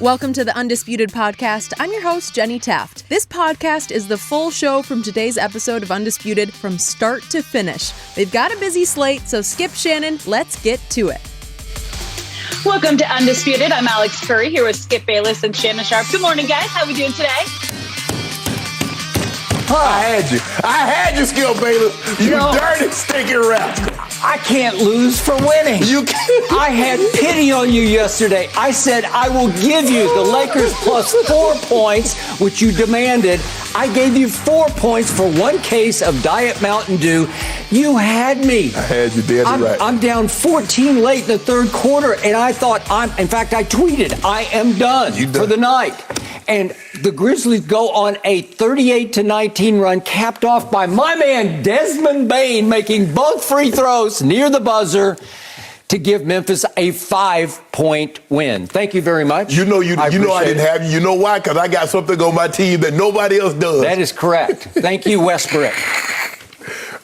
Welcome to the Undisputed podcast. I'm your host, Jenny Taft. This podcast is the full show from today's episode of Undisputed from start to finish. They've got a busy slate, so Skip, Shannon, let's get to it. Welcome to Undisputed. I'm Alex Curry here with Skip Bayless and Shannon Sharpe. Good morning, guys. How are we doing today? I had you, Skip Bayless. You dirty, stinking rascal. I can't lose for winning. You can't. I had pity on you yesterday. I said, I will give you the Lakers plus 4 points, which you demanded. I gave you 4 points for one case of Diet Mountain Dew. You had me. I had you dead right. I'm down 14 late in the third quarter, and I thought, in fact, I tweeted, I am done for the night. And the Grizzlies go on a 38-19 run, capped off by my man Desmond Bane making both free throws near the buzzer to give Memphis a 5-point win. Thank you very much. You know I didn't have you. You know why? Because I got something on my team that nobody else does. That is correct. Thank you, Westbrook.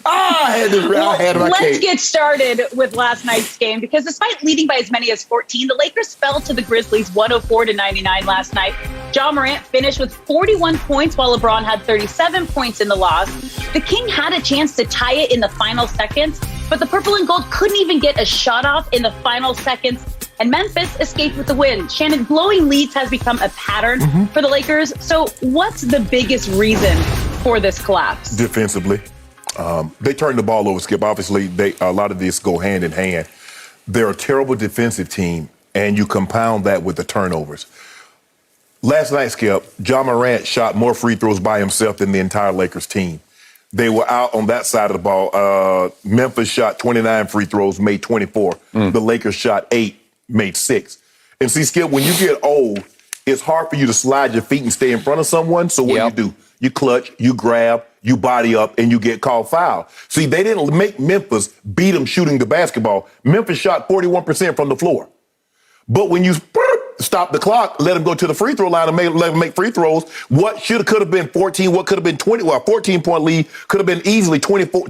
Let's get started with last night's game because despite leading by as many as 14, the Lakers fell to the Grizzlies 104-99 last night. Ja Morant finished with 41 points while LeBron had 37 points in the loss. The King had a chance to tie it in the final seconds, but the purple and gold couldn't even get a shot off in the final seconds, and Memphis escaped with the win. Shannon, blowing leads has become a pattern for the Lakers. So what's the biggest reason for this collapse? Defensively. They turned the ball over, Skip. Obviously, a lot of this go hand in hand. They're a terrible defensive team, and you compound that with the turnovers. Last night, Skip, Ja Morant shot more free throws by himself than the entire Lakers team. They were out on that side of the ball. Memphis shot 29 free throws, made 24. The Lakers shot 8, made 6. And see, Skip, when you get old, it's hard for you to slide your feet and stay in front of someone. So what do? You clutch, you grab, you body up, and you get called foul. See, they didn't make Memphis beat them shooting the basketball. Memphis shot 41% from the floor. But when you stop the clock, let them go to the free throw line and let them make free throws, what could have been 14, what could have been 20, well, a 14-point lead could have been easily 24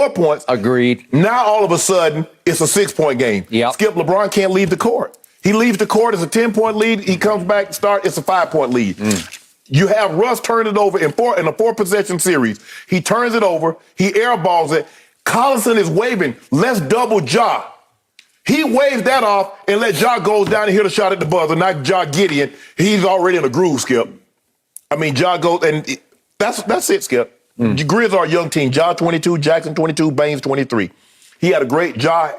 points. Agreed. Now, all of a sudden, it's a 6-point game. Skip, LeBron can't leave the court. He leaves the court as a 10-point lead. He comes back, it's a 5-point lead. You have Russ turn it over in a 4-possession series. He turns it over. He airballs it. Collison is waving, let's double Ja. He waves that off and let Ja goes down and hit a shot at the buzzer. Not Ja Gideon. He's already in a groove, Skip. I mean, Ja goes, and that's it, Skip. Grizz are a young team. Ja 22, Jackson 22, Baines 23. Ja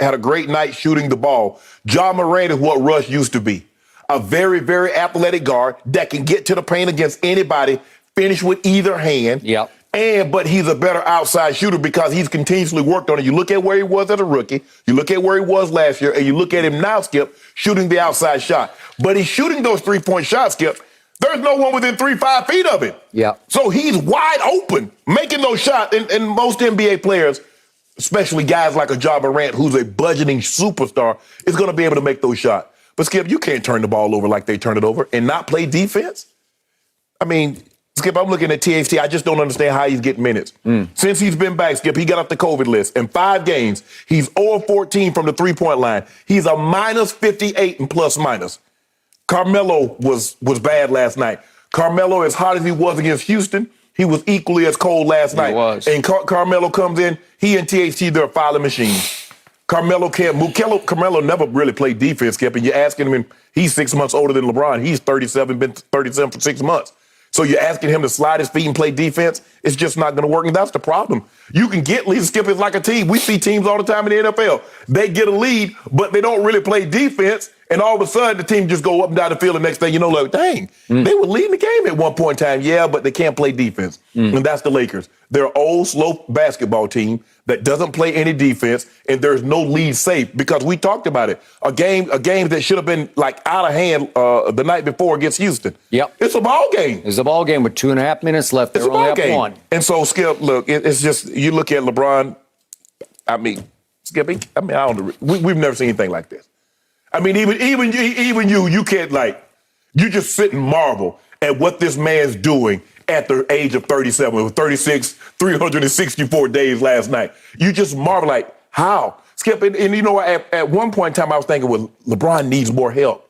had a great night shooting the ball. Ja Morant is what Russ used to be. A very, very athletic guard that can get to the paint against anybody, finish with either hand. But he's a better outside shooter because he's continuously worked on it. You look at where he was as a rookie, you look at where he was last year, and you look at him now, Skip, shooting the outside shot. But he's shooting those 3-point shots, Skip. There's no one within 5 feet of him. So he's wide open, making those shots. And most NBA players, especially guys like a Ja Morant, who's a budgeting superstar, is going to be able to make those shots. But, Skip, you can't turn the ball over like they turned it over and not play defense. I mean, Skip, I'm looking at THT. I just don't understand how he's getting minutes. Since he's been back, Skip, he got off the COVID list. In 5 games, he's 0-14 from the 3-point line. He's a minus 58 in plus minus. Carmelo was bad last night. Carmelo, as hot as he was against Houston, he was equally as cold last night. And Carmelo comes in, he and THT, they're a filing machine. Carmelo can't move. Carmelo never really played defense, Skip, and you're asking him, he's 6 months older than LeBron. He's 37, been 37 for 6 months. So you're asking him to slide his feet and play defense? It's just not going to work, and that's the problem. You can get leads, Skip, it's like a team. We see teams all the time in the NFL. They get a lead, but they don't really play defense, and all of a sudden the team just go up and down the field, the next thing you know, like, dang, they were leading the game at one point in time. But they can't play defense, and that's the Lakers. They're an old, slow basketball team that doesn't play any defense, and there's no lead safe because we talked about it. A game that should have been like out of hand the night before against Houston. It's a ball game. It's a ball game with 2.5 minutes left. It's a ball game. And so, Skip, look, it's just, you look at LeBron, I mean, Skip, I don't, we've never seen anything like this. I mean, even you can't, like, you just sit and marvel at what this man's doing at the age of 37, 36, 364 days last night. You just marvel, like, how? Skip, and you know, at one point in time, I was thinking, well, LeBron needs more help.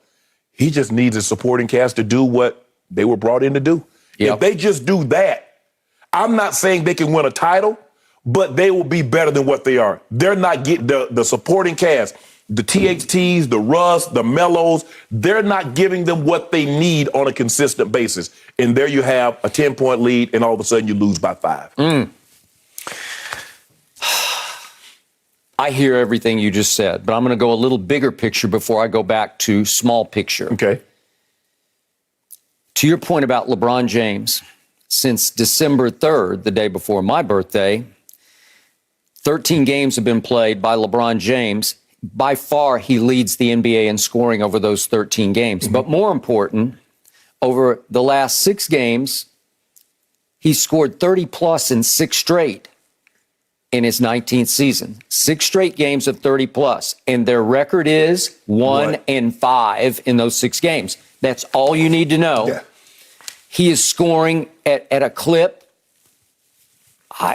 He just needs a supporting cast to do what they were brought in to do. Yep. If they just do that, I'm not saying they can win a title, but they will be better than what they are. They're not getting the supporting cast, the THTs, the Russ, the Mellos, they're not giving them what they need on a consistent basis. And there you have a 10-point lead, and all of a sudden you lose by 5. I hear everything you just said, but I'm going to go a little bigger picture before I go back to small picture. Okay. To your point about LeBron James, since December 3rd, the day before my birthday, 13 games have been played by LeBron James. By far, he leads the NBA in scoring over those 13 games. But more important, over the last 6 games, he scored 30-plus in 6 straight in his 19th season. 6 straight games of 30-plus. And their record is 1-5 in those 6 games. That's all you need to know. Yeah. He is scoring at a clip.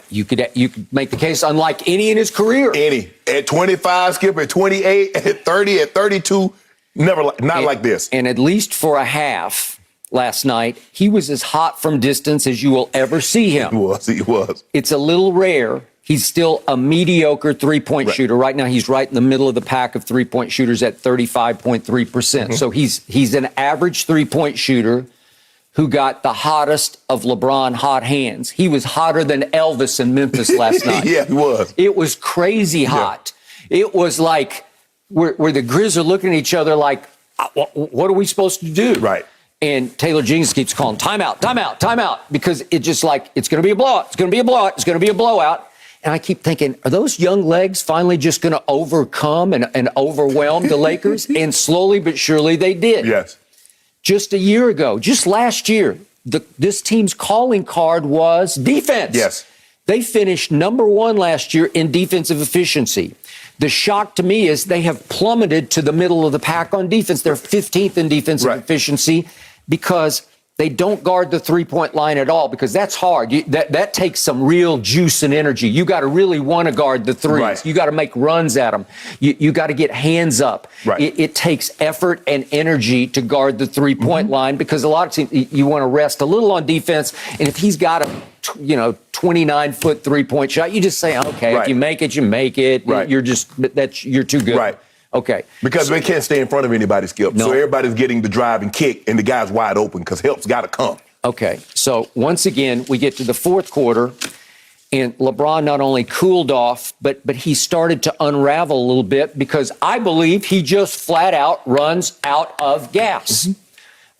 You could make the case unlike any in his career. Any. At 25, Skip, at 28, at 30, at 32, not like this. And at least for a half last night, he was as hot from distance as you will ever see him. He was. It's a little rare. He's still a mediocre three-point shooter. Right now, he's right in the middle of the pack of three-point shooters at 35.3%. So he's an average three-point shooter who got the hottest of LeBron hot hands. He was hotter than Elvis in Memphis last night. Yeah, he was. It was crazy hot. Yeah. It was like where the Grizz are looking at each other like, what are we supposed to do? Right. And Taylor Jenkins keeps calling, timeout, timeout, timeout, because it's just like, it's going to be a blowout. It's going to be a blowout. It's going to be a blowout. And I keep thinking, are those young legs finally just going to overcome and overwhelm the Lakers? And slowly but surely they did. Yes. Just a year ago, just last year, this team's calling card was defense. Yes. They finished number 1 last year in defensive efficiency. The shock to me is they have plummeted to the middle of the pack on defense. They're 15th in defensive efficiency because they don't guard the three-point line at all, because that's hard. That takes some real juice and energy. You got to really want to guard the threes. Right. You got to make runs at them. You got to get hands up. Right. It takes effort and energy to guard the three-point line, because a lot of teams, you want to rest a little on defense. And if he's got a 29-foot three-point shot, you just say, okay, if you make it, you make it. Right. You're too good. Right. Okay. Because they can't stay in front of anybody, Skip. No. So everybody's getting the drive and kick, and the guy's wide open because help's got to come. Okay. So once again, we get to the fourth quarter, and LeBron not only cooled off, but he started to unravel a little bit, because I believe he just flat out runs out of gas.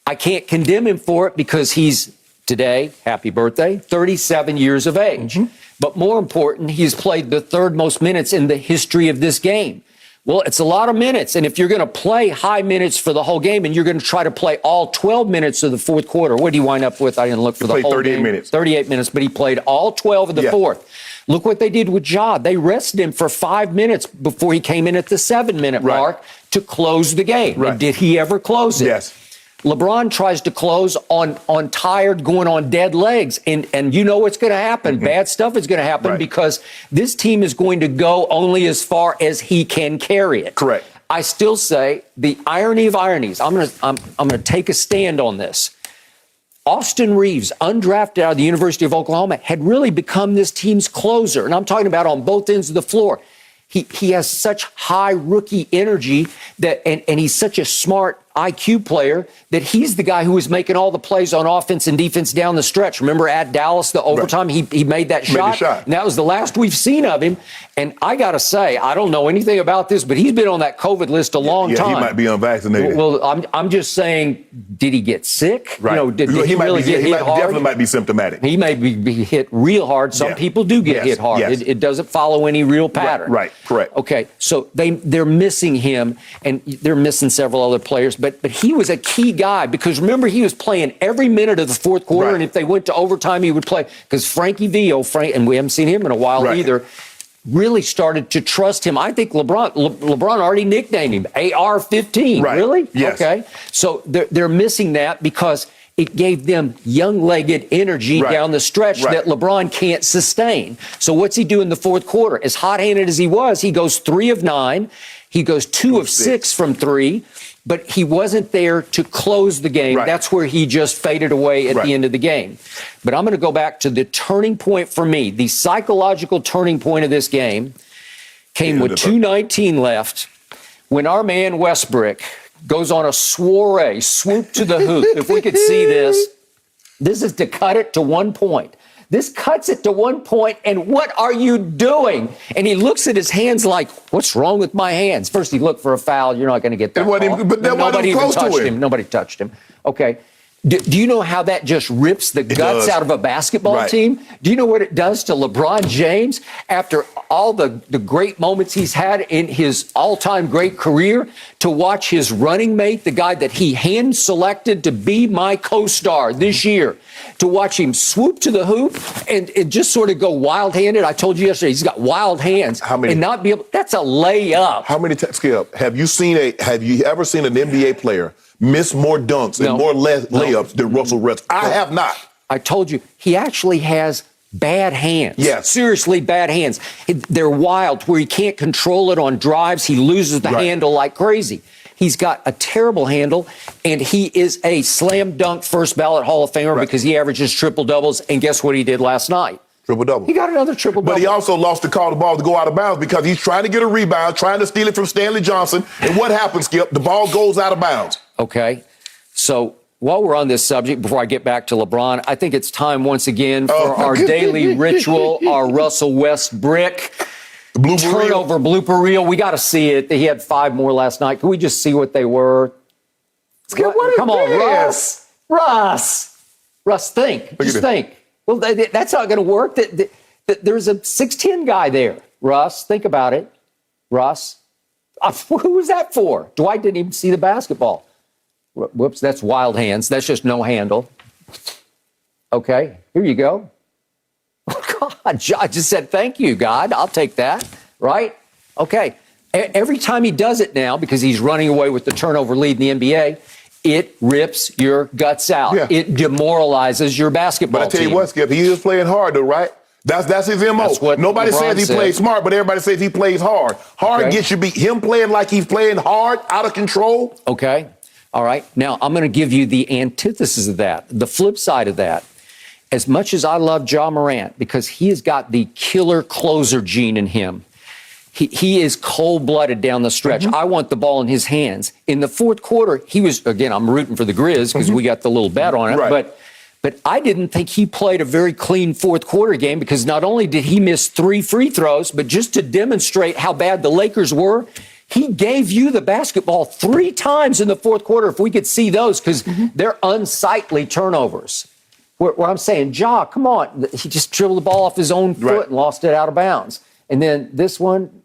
I can't condemn him for it, because he's today, happy birthday, 37 years of age. But more important, he's played the 3rd most minutes in the history of this game. Well, it's a lot of minutes. And if you're going to play high minutes for the whole game and you're going to try to play all 12 minutes of the fourth quarter, what do you wind up with? I didn't look for the whole 38 game. minutes. 38 minutes, but he played all 12 of the fourth. Look what they did with Ja. They rested him for 5 minutes before he came in at the 7-minute mark to close the game. And did he ever close it? Yes. LeBron tries to close on tired, going on dead legs. And you know what's going to happen. Bad stuff is going to happen, because this team is going to go only as far as he can carry it. Correct. I still say the irony of ironies. I'm going to take a stand on this. Austin Reeves, undrafted out of the University of Oklahoma, had really become this team's closer. And I'm talking about on both ends of the floor. He has such high rookie energy and he's such a smart IQ player that he's the guy who was making all the plays on offense and defense down the stretch. Remember at Dallas, the overtime, he made that shot? And that was the last we've seen of him. And I got to say, I don't know anything about this, but he's been on that COVID list a long time. He might be unvaccinated. Well, I'm just saying, did he get sick? Right. Did he really get hit hard? Definitely might be symptomatic. He may be hit real hard. Some people do get hit hard. It doesn't follow any real pattern. Right. Correct. Okay. So they're missing him, and they're missing several other players. But he was a key guy, because remember, he was playing every minute of the fourth quarter, and if they went to overtime, he would play, because Frankie Vio, and we haven't seen him in a while either, really started to trust him. I think LeBron already nicknamed him AR-15. Right. Really? Yes. Okay. So they're missing that, because it gave them young-legged energy down the stretch that LeBron can't sustain. So what's he do in the fourth quarter? As hot-handed as he was, he goes 3 of 9. He goes 2 of 6 from 3, but he wasn't there to close the game. Right. That's where he just faded away at the end of the game. But I'm going to go back to the turning point for me. The psychological turning point of this game came with 2:19 left when our man Westbrook goes on a soiree, swoop to the hoop. If we could see this, this is to cut it to 1 point. This cuts it to 1 point, and what are you doing? And he looks at his hands like, what's wrong with my hands? First, he looked for a foul. You're not going to get that call. But nobody even touched him. Nobody touched him. Okay. Do you know how that just rips the guts out of a basketball team? Do you know what it does to LeBron James after all the great moments he's had in his all-time great career, to watch his running mate, the guy that he hand-selected to be my co-star this year, to watch him swoop to the hoop and just sort of go wild-handed? I told you yesterday, he's got wild hands. How many? And not be able, that's a layup. How many times, Skip, have you ever seen an NBA player miss more dunks and more layups than Russell Westbrook? I have not. I told you, he actually has bad hands. Yes. Seriously bad hands. They're wild, where he can't control it on drives. He loses the handle like crazy. He's got a terrible handle, and he is a slam dunk first ballot Hall of Famer because he averages triple doubles. And guess what he did last night? Triple-double. He got another triple-double. But he also lost the call the ball to go out of bounds because he's trying to get a rebound, trying to steal it from Stanley Johnson. And what happens, Skip? The ball goes out of bounds. Okay. So while we're on this subject, before I get back to LeBron, I think it's time once again for our daily ritual, our Russell Westbrook turnover blooper reel. We got to see it. He had 5 more last night. Can we just see what they were? Come on, Russ. Russ, think. Just think. Well, that's not going to work. There's a 6'10" guy there. Russ, think about it. Russ. Who was that for? Dwight didn't even see the basketball. Whoops, that's wild hands. That's just no handle. Okay, here you go. Oh, God, I just said thank you, God. I'll take that, right? Okay. Every time he does it now, because he's running away with the turnover lead in the NBA, it rips your guts out. Yeah. It demoralizes your basketball team. But I tell you what, Skip, he is playing hard, though, right? That's his MO. That's what Nobody LeBron says he plays smart, but everybody says he plays hard. Hard gets you beat. Him playing like he's playing hard, out of control. Okay. All right. Now, I'm going to give you the antithesis of that, the flip side of that. As much as I love Ja Morant, because he has got the killer closer gene in him, he is cold-blooded down the stretch. I want the ball in his hands. In the fourth quarter, he was, again, I'm rooting for the Grizz because we got the little bet on it. Right. But I didn't think he played a very clean fourth quarter game, because not only did he miss 3 free throws, but just to demonstrate how bad the Lakers were, he gave you the basketball 3 times in the fourth quarter, if we could see those, because they're unsightly turnovers. Where I'm saying, Ja, come on. He just dribbled the ball off his own foot and lost it out of bounds. And then this one,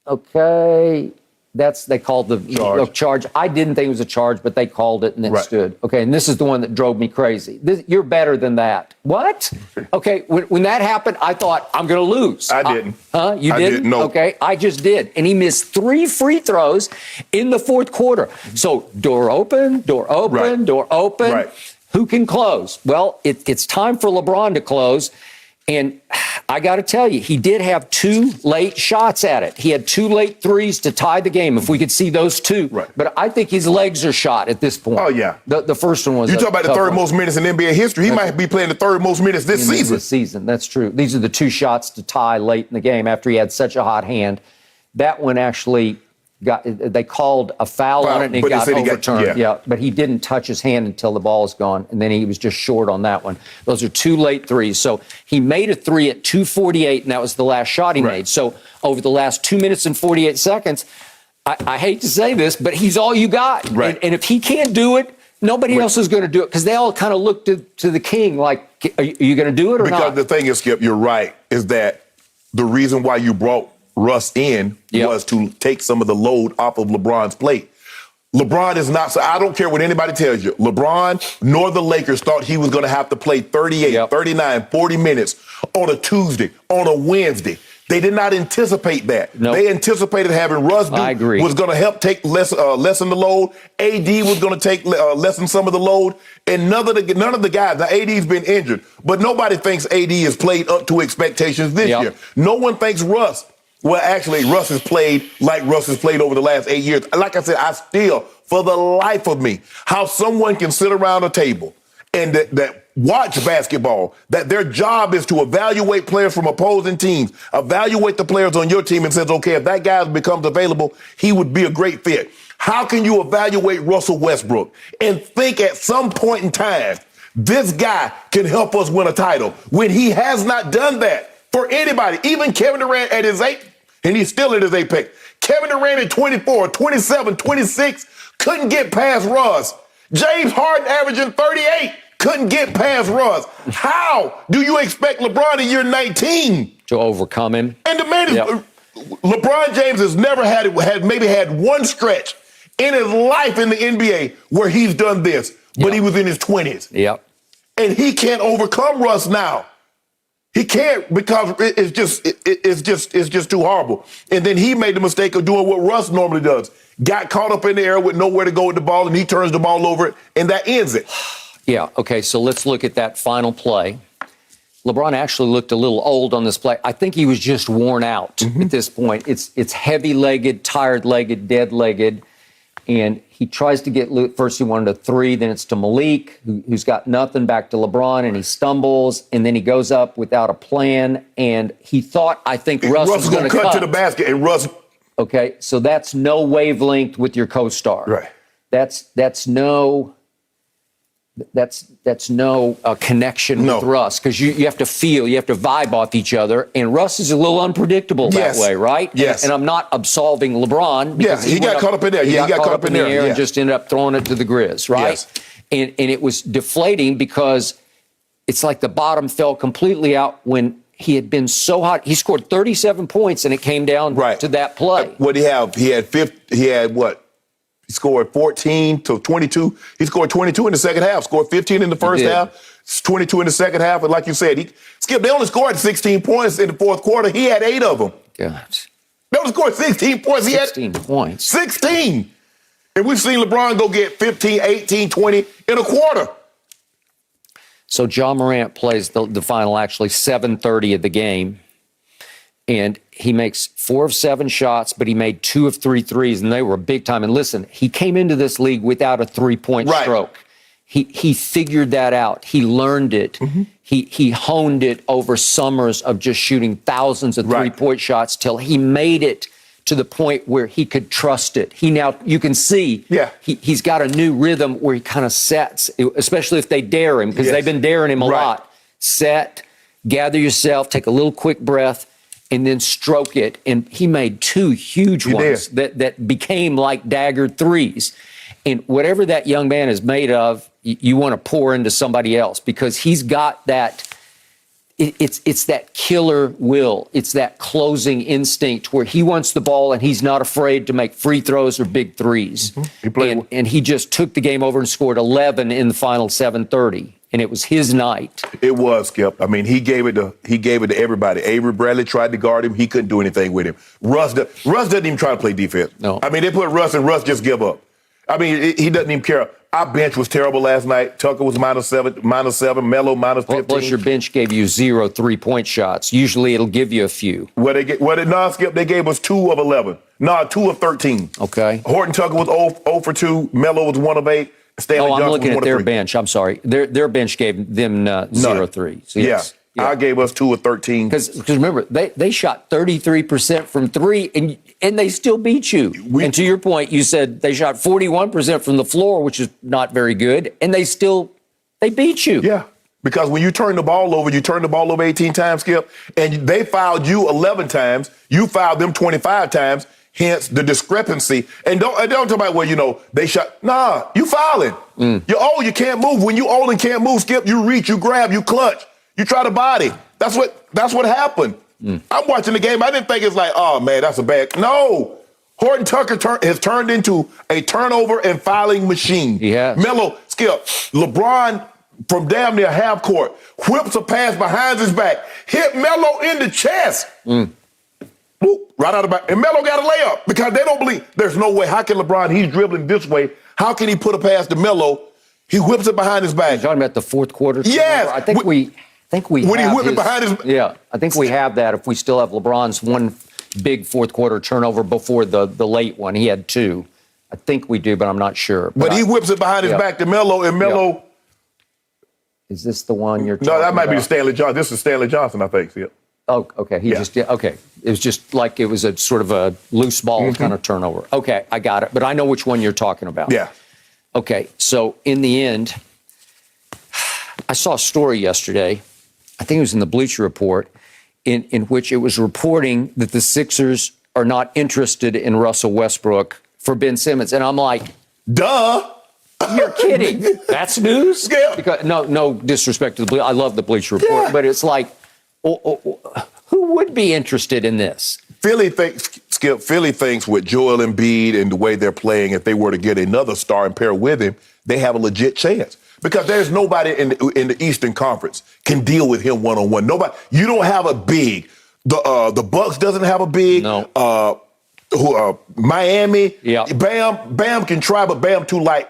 okay, they called the charge. I didn't think it was a charge, but they called it and it stood. Okay, and this is the one that drove me crazy. You're better than that. What? Okay, when that happened, I thought, I'm going to lose. I didn't. You didn't? No. Okay, I just did. And he missed 3 free throws in the fourth quarter. So door open, door open, door open. Right. Who can close? Well, it's time for LeBron to close. And I got to tell you, he did have 2 late shots at it. He had 2 late threes to tie the game, if we could see those 2. Right. But I think his legs are shot at this point. Oh, yeah. The first one was You talk about the third most minutes in NBA history. He might be playing the third most minutes this season. This season, that's true. These are the 2 shots to tie late in the game after he had such a hot hand. That one actually they called a foul on it, and it got overturned. But he didn't touch his hand until the ball is gone, and then he was just short on that one. Those are 2 late threes. So he made a 3 at 2:48, and that was the last shot he made. So over the last 2 minutes and 48 seconds, I hate to say this, but he's all you got. Right. And if he can't do it, nobody else is going to do it, because they all kind of looked to the king like, are you going to do it or not? Because the thing is, Skip, you're right, is that the reason why you brought Russ in was to take some of the load off of LeBron's plate. LeBron is not, so I don't care what anybody tells you. LeBron nor the Lakers thought he was going to have to play 38, 39, 40 minutes on a Tuesday, on a Wednesday. They did not anticipate that. Nope. They anticipated having Russ was going to help take lessen the load. AD was going to take lessen some of the load. And none of the guys, now AD's been injured, but nobody thinks AD has played up to expectations this year. No one thinks Russ Well, actually, Russ has played like Russ has played over the last 8 years. Like I said, I still, for the life of me, how someone can sit around a table and that watch basketball, that their job is to evaluate players from opposing teams, evaluate the players on your team and says, okay, if that guy becomes available, he would be a great fit. How can you evaluate Russell Westbrook and think at some point in time, this guy can help us win a title when he has not done that for anybody, even Kevin Durant at his 8, and he's still at his apex. Kevin Durant at 24, 27, 26, couldn't get past Russ. James Harden averaging 38, couldn't get past Russ. How do you expect LeBron in year 19 to overcome him? And the man is, LeBron James has never had one stretch in his life in the NBA where he's done this, but he was in his 20s. Yep. And he can't overcome Russ now. He can't because it's just too horrible. And then he made the mistake of doing what Russ normally does. Got caught up in the air with nowhere to go with the ball, and he turns the ball over, and that ends it. Yeah, okay, so let's look at that final play. LeBron actually looked a little old on this play. I think he was just worn out at this point. It's heavy-legged, tired-legged, dead-legged. And he tries to get, first he wanted a 3, then it's to Malik, who's got nothing, back to LeBron, and he stumbles, and then he goes up without a plan, and he thought, I think Russ was going to cut to the basket, and Russ... Okay, so that's no wavelength with your co-star. Right. That's no connection with Russ, because you have to feel, you have to vibe off each other, and Russ is a little unpredictable that way, right? Yes. And I'm not absolving LeBron. Because he got caught up in there. He got caught up in the air and just ended up throwing it to the Grizz, right? Yes. And it was deflating because it's like the bottom fell completely out when he had been so hot. He scored 37 points, and it came down to that play. What did he have? He had what? He scored 14 to 22. He scored 22 in the second half, scored 15 in the first half, 22 in the second half. And like you said, they only scored 16 points in the fourth quarter. He had 8 of them. God. They only scored 16 points. 16 points. 16. And we've seen LeBron go get 15, 18, 20 in a quarter. So Ja Morant plays the final, actually, 7:30 of the game. And he makes 4 of 7 shots, but he made 2 of 3 threes, and they were big time. And listen, he came into this league without a 3-point stroke. He figured that out. He learned it. He honed it over summers of just shooting thousands of 3-point shots till he made it to the point where he could trust it. You can see he's got a new rhythm where he kind of sets, especially if they dare him, because they've been daring him a lot. Set, gather yourself, take a little quick breath, and then stroke it. And he made 2 huge ones that became like dagger threes. And whatever that young man is made of, you want to pour into somebody else, because he's got that, it's that killer will. It's that closing instinct where he wants the ball and he's not afraid to make free throws or big threes. And he just took the game over and scored 11 in the final 7:30. And it was his night. It was, Skip. I mean, he gave it to everybody. Avery Bradley tried to guard him. He couldn't do anything with him. Russ doesn't even try to play defense. No. I mean, they put Russ, and Russ just give up. I mean, he doesn't even care. Our bench was terrible last night. Tucker was -7, Melo -15. Plus, your bench gave you 0 3-point shots. Usually, it'll give you a few. Skip, they gave us 2 of 11. 2 of 13. Okay. Horton Tucker was 0 for 2. Melo was 1 of 8. Stanley I'm Johnson looking was at 1 their of 3. bench. I'm sorry. Their bench gave them 0 3. So yes. I gave us 2 of 13. Because remember, they shot 33% from 3, and they still beat you. And to your point, you said they shot 41% from the floor, which is not very good, and they beat you. Yeah, because when you turn the ball over 18 times, Skip, and they fouled you 11 times, you fouled them 25 times, hence the discrepancy. And don't talk about they shot. Nah, you fouling. You're old, you can't move. When you old and can't move, Skip, you reach, you grab, you clutch. You try to body. That's what happened. I'm watching the game. I didn't think it's like, oh, man, that's a bad. No. Horton Tucker has turned into a turnover and fouling machine. Yeah. Melo, Skip, LeBron from damn near half court, whips a pass behind his back, hit Melo in the chest. Boop, right out of the back. And Melo got a layup because they don't believe. There's no way. How can LeBron, he's dribbling this way, how can he put a pass to Melo? He whips it behind his back. You're talking about the fourth quarter? Yes. I think we when have he whipped it behind his... Yeah, I think we have that if we still have LeBron's big fourth quarter turnover before the late one. He had 2. I think we do, but I'm not sure. But he whips it behind his back to Melo, and Melo. Yep. Is this the one you're talking about? No, that might be Stanley Johnson. This is Stanley Johnson, I think. Yeah. Oh, okay. Okay. It was just like it was a sort of a loose ball kind of turnover. Okay, I got it. But I know which one you're talking about. Yeah. Okay, so in the end, I saw a story yesterday, I think it was in the Bleacher Report, in which it was reporting that the Sixers are not interested in Russell Westbrook for Ben Simmons. And I'm like, duh. You're kidding. That's news? Yeah. Because, no disrespect to the Bleacher. I love the Bleacher Report, but it's like, who would be interested in this? Philly thinks with Joel Embiid and the way they're playing, if they were to get another star and pair with him, they have a legit chance. Because there's nobody in the Eastern Conference can deal with him one-on-one. Nobody. You don't have a big. The Bucks doesn't have a big. No. Miami. Yeah. Bam can try, but Bam too light.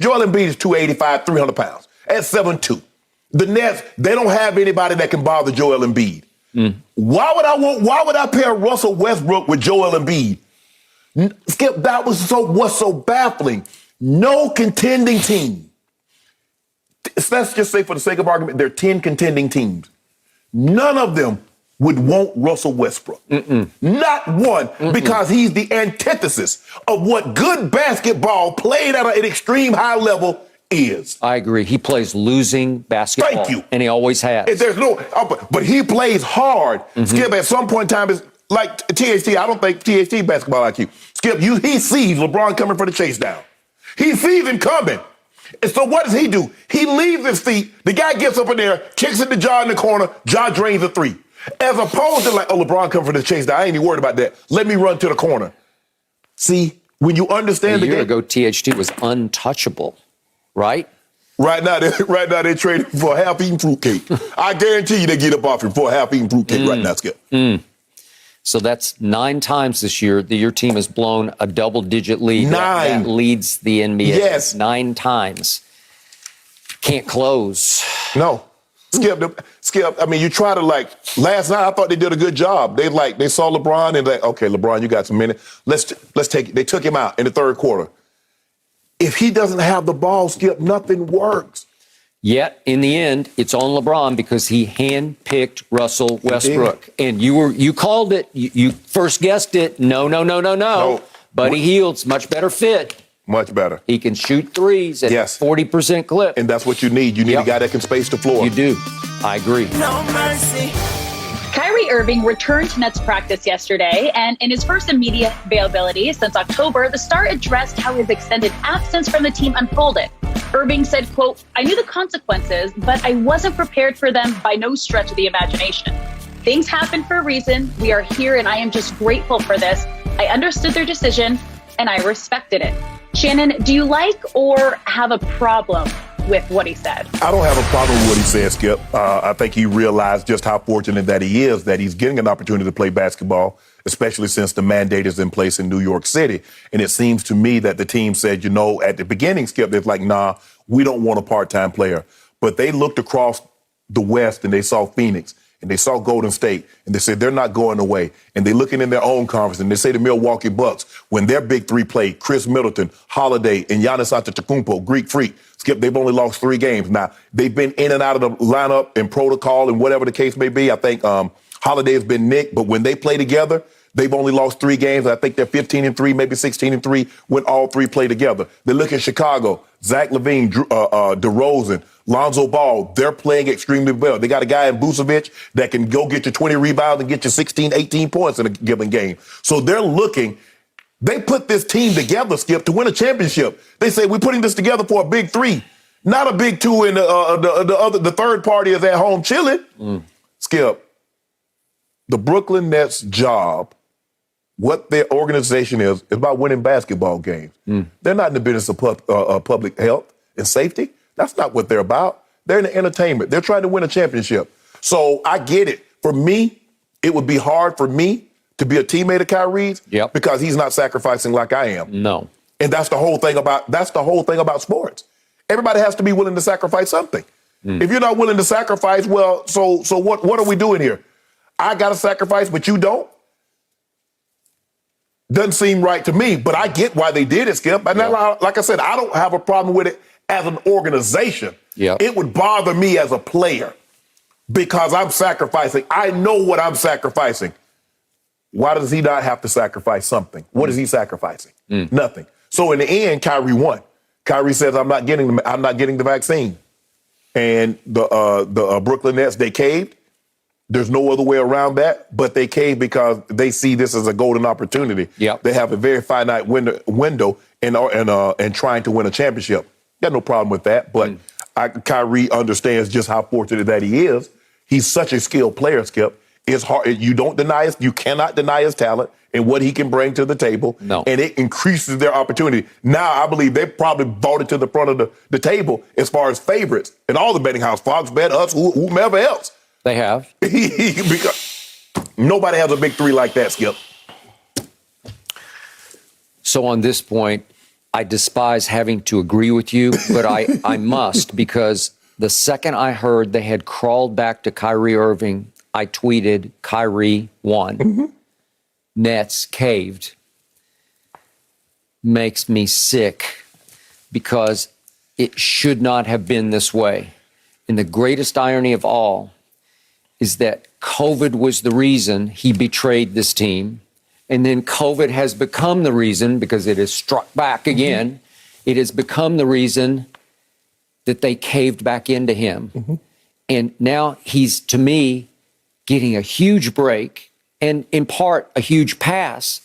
Joel Embiid is 285, 300 pounds. At 7'2". The Nets, they don't have anybody that can bother Joel Embiid. Why would I pair Russell Westbrook with Joel Embiid? Skip, that was what's so baffling. No contending team. Let's just say, for the sake of argument, there are 10 contending teams. None of them would want Russell Westbrook. Not one, because he's the antithesis of what good basketball played at an extreme high level is. I agree. He plays losing basketball. Thank you. And he always has. There's no, but he plays hard. Skip, at some point in time, is like THT. I don't think THT basketball IQ. Skip, he sees LeBron coming for the chase down. He sees him coming. And so what does he do? He leaves his feet. The guy gets up in there, kicks it to Ja in the corner. Ja drains a 3. As opposed to like, oh, LeBron coming for the chase down. I ain't even worried about that. Let me run to the corner. See, when you understand a year ago, THT was untouchable, right? Right now they're trading for a half-eaten fruitcake. I guarantee you they get up off him for a half-eaten fruitcake right now, Skip. So that's 9 times this year that your team has blown a double-digit lead. 9. That leads the NBA. Yes. 9 times. Can't close. No. Skip, I mean, you try to last night I thought they did a good job. They saw LeBron and okay, LeBron, you got some minutes. Let's take it. They took him out in the third quarter. If he doesn't have the ball, Skip, nothing works. Yet, in the end, it's on LeBron because he handpicked Russell Westbrook. And you called it. You first guessed it. No. Buddy Hield's much better fit. Much better. He can shoot threes at 40% clip. And that's what you need. You need a guy that can space the floor. You do. I agree. No mercy. Kyrie Irving returned to Nets practice yesterday, and in his first immediate availability since October, the star addressed how his extended absence from the team unfolded. Irving said, quote, "I knew the consequences, but I wasn't prepared for them by no stretch of the imagination. Things happen for a reason. We are here, and I am just grateful for this. I understood their decision, and I respected it." Shannon, do you like or have a problem with what he said? I don't have a problem with what he said, Skip. I think he realized just how fortunate that he is that he's getting an opportunity to play basketball, especially since the mandate is in place in New York City. And it seems to me that the team said, at the beginning, Skip, they're like, nah, we don't want a part-time player. But they looked across the West and they saw Phoenix and they saw Golden State and they said they're not going away. And they're looking in their own conference and they say the Milwaukee Bucks, when their big 3 played, Chris Middleton, Holiday, and Giannis Antetokounmpo, Greek Freak, Skip, they've only lost 3 games. Now, they've been in and out of the lineup and protocol and whatever the case may be. I think Holiday has been nicked, but when they play together, they've only lost 3 games. I think they're 15-3, maybe 16-3 when all 3 play together. They look at Chicago, Zach LaVine, DeRozan, Lonzo Ball. They're playing extremely well. They got a guy in Vucevic that can go get you 20 rebounds and get you 16, 18 points in a given game. So they're looking. They put this team together, Skip, to win a championship. They say, we're putting this together for a big 3, not a big 2 and the third party is at home chilling. Skip, the Brooklyn Nets' job, what their organization is about winning basketball games. They're not in the business of public health and safety. That's not what they're about. They're in the entertainment. They're trying to win a championship. So I get it. For me, it would be hard for me to be a teammate of Kyrie's because he's not sacrificing like I am. No. And that's the whole thing about sports. Everybody has to be willing to sacrifice something. If you're not willing to sacrifice, well, so what are we doing here? I got to sacrifice, but you don't? Doesn't seem right to me, but I get why they did it, Skip. And like I said, I don't have a problem with it as an organization. It would bother me as a player because I'm sacrificing. I know what I'm sacrificing. Why does he not have to sacrifice something? What is he sacrificing? Nothing. So in the end, Kyrie won. Kyrie says, I'm not getting the vaccine. And the Brooklyn Nets, they caved. There's no other way around that, but they caved because they see this as a golden opportunity. They have a very finite window and trying to win a championship. Got no problem with that, but Kyrie understands just how fortunate that he is. He's such a skilled player, Skip. It's hard. You cannot deny his talent and what he can bring to the table. No. And it increases their opportunity. Now, I believe they probably voted to the front of the table as far as favorites in all the betting house, Fox Bet, us, whomever else. They have. Because nobody has a big three like that, Skip. So on this point, I despise having to agree with you, but I must, because the second I heard they had crawled back to Kyrie Irving, I tweeted, Kyrie won. Nets caved. Makes me sick because it should not have been this way. And the greatest irony of all is that COVID was the reason he betrayed this team. And then COVID has become the reason, because it has struck back again, it has become the reason that they caved back into him. And now he's, to me, getting a huge break and in part a huge pass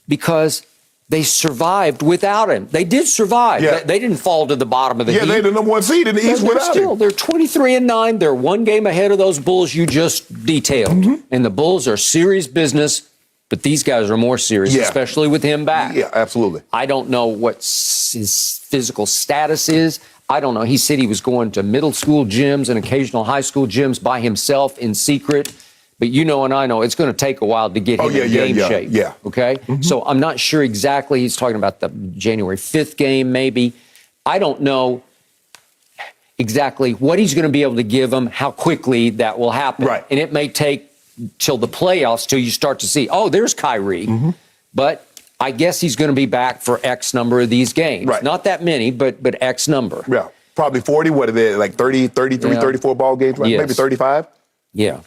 because they survived without him. They did survive. They didn't fall to the bottom of the heap. They're the number one seed in the East without him. They're 23-9. They're one game ahead of those Bulls you just detailed. And the Bulls are serious business, but these guys are more serious, especially with him back. Yeah, absolutely. I don't know what his physical status is. I don't know. He said he was going to middle school gyms and occasional high school gyms by himself in secret. But you know and I know it's going to take a while to get him in game shape. Okay? So I'm not sure exactly. He's talking about the January 5th game, maybe. I don't know exactly what he's going to be able to give him, how quickly that will happen. And it may take till the playoffs till you start to see, oh, there's Kyrie. But I guess he's going to be back for X number of these games. Not that many, but X number. Yeah, probably 40. What are they, like 30, 33, 34 ball games, right? Maybe 35? Yeah.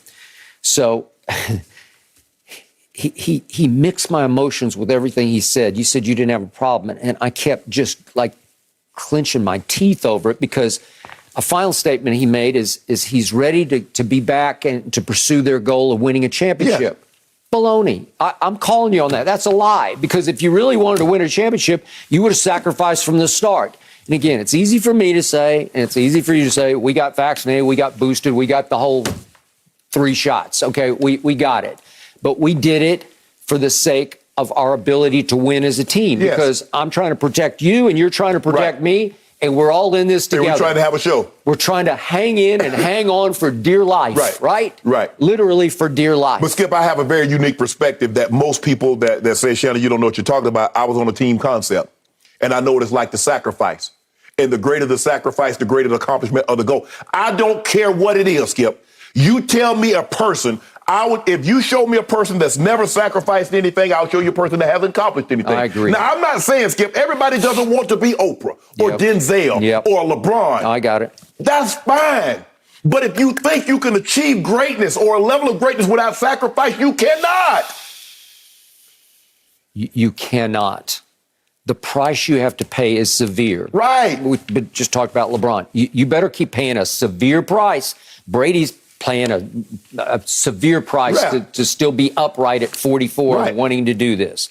So he mixed my emotions with everything he said. You said you didn't have a problem, and I kept just like clenching my teeth over it because a final statement he made is he's ready to be back and to pursue their goal of winning a championship. Baloney. I'm calling you on that. That's a lie, because if you really wanted to win a championship, you would have sacrificed from the start. And again, it's easy for me to say, and it's easy for you to say, we got vaccinated, we got boosted, we got the whole 3 shots. Okay, we got it. But we did it for the sake of our ability to win as a team, because I'm trying to protect you and you're trying to protect me, and we're all in this together. And we're trying to have a show. We're trying to hang in and hang on for dear life, right? Literally for dear life. But Skip, I have a very unique perspective that most people that say, Shannon, you don't know what you're talking about. I was on a team concept, and I know what it's like to sacrifice. And the greater the sacrifice, the greater the accomplishment of the goal. I don't care what it is, Skip. You tell me a person, if you show me a person that's never sacrificed anything, I'll show you a person that hasn't accomplished anything. I agree. Now, I'm not saying, Skip, everybody doesn't want to be Oprah or Denzel or LeBron. I got it. That's fine. But if you think you can achieve greatness or a level of greatness without sacrifice, you cannot. You cannot. The price you have to pay is severe. We just talked about LeBron. You better keep paying a severe price. Brady's paying a severe price to still be upright at 44 and wanting to do this.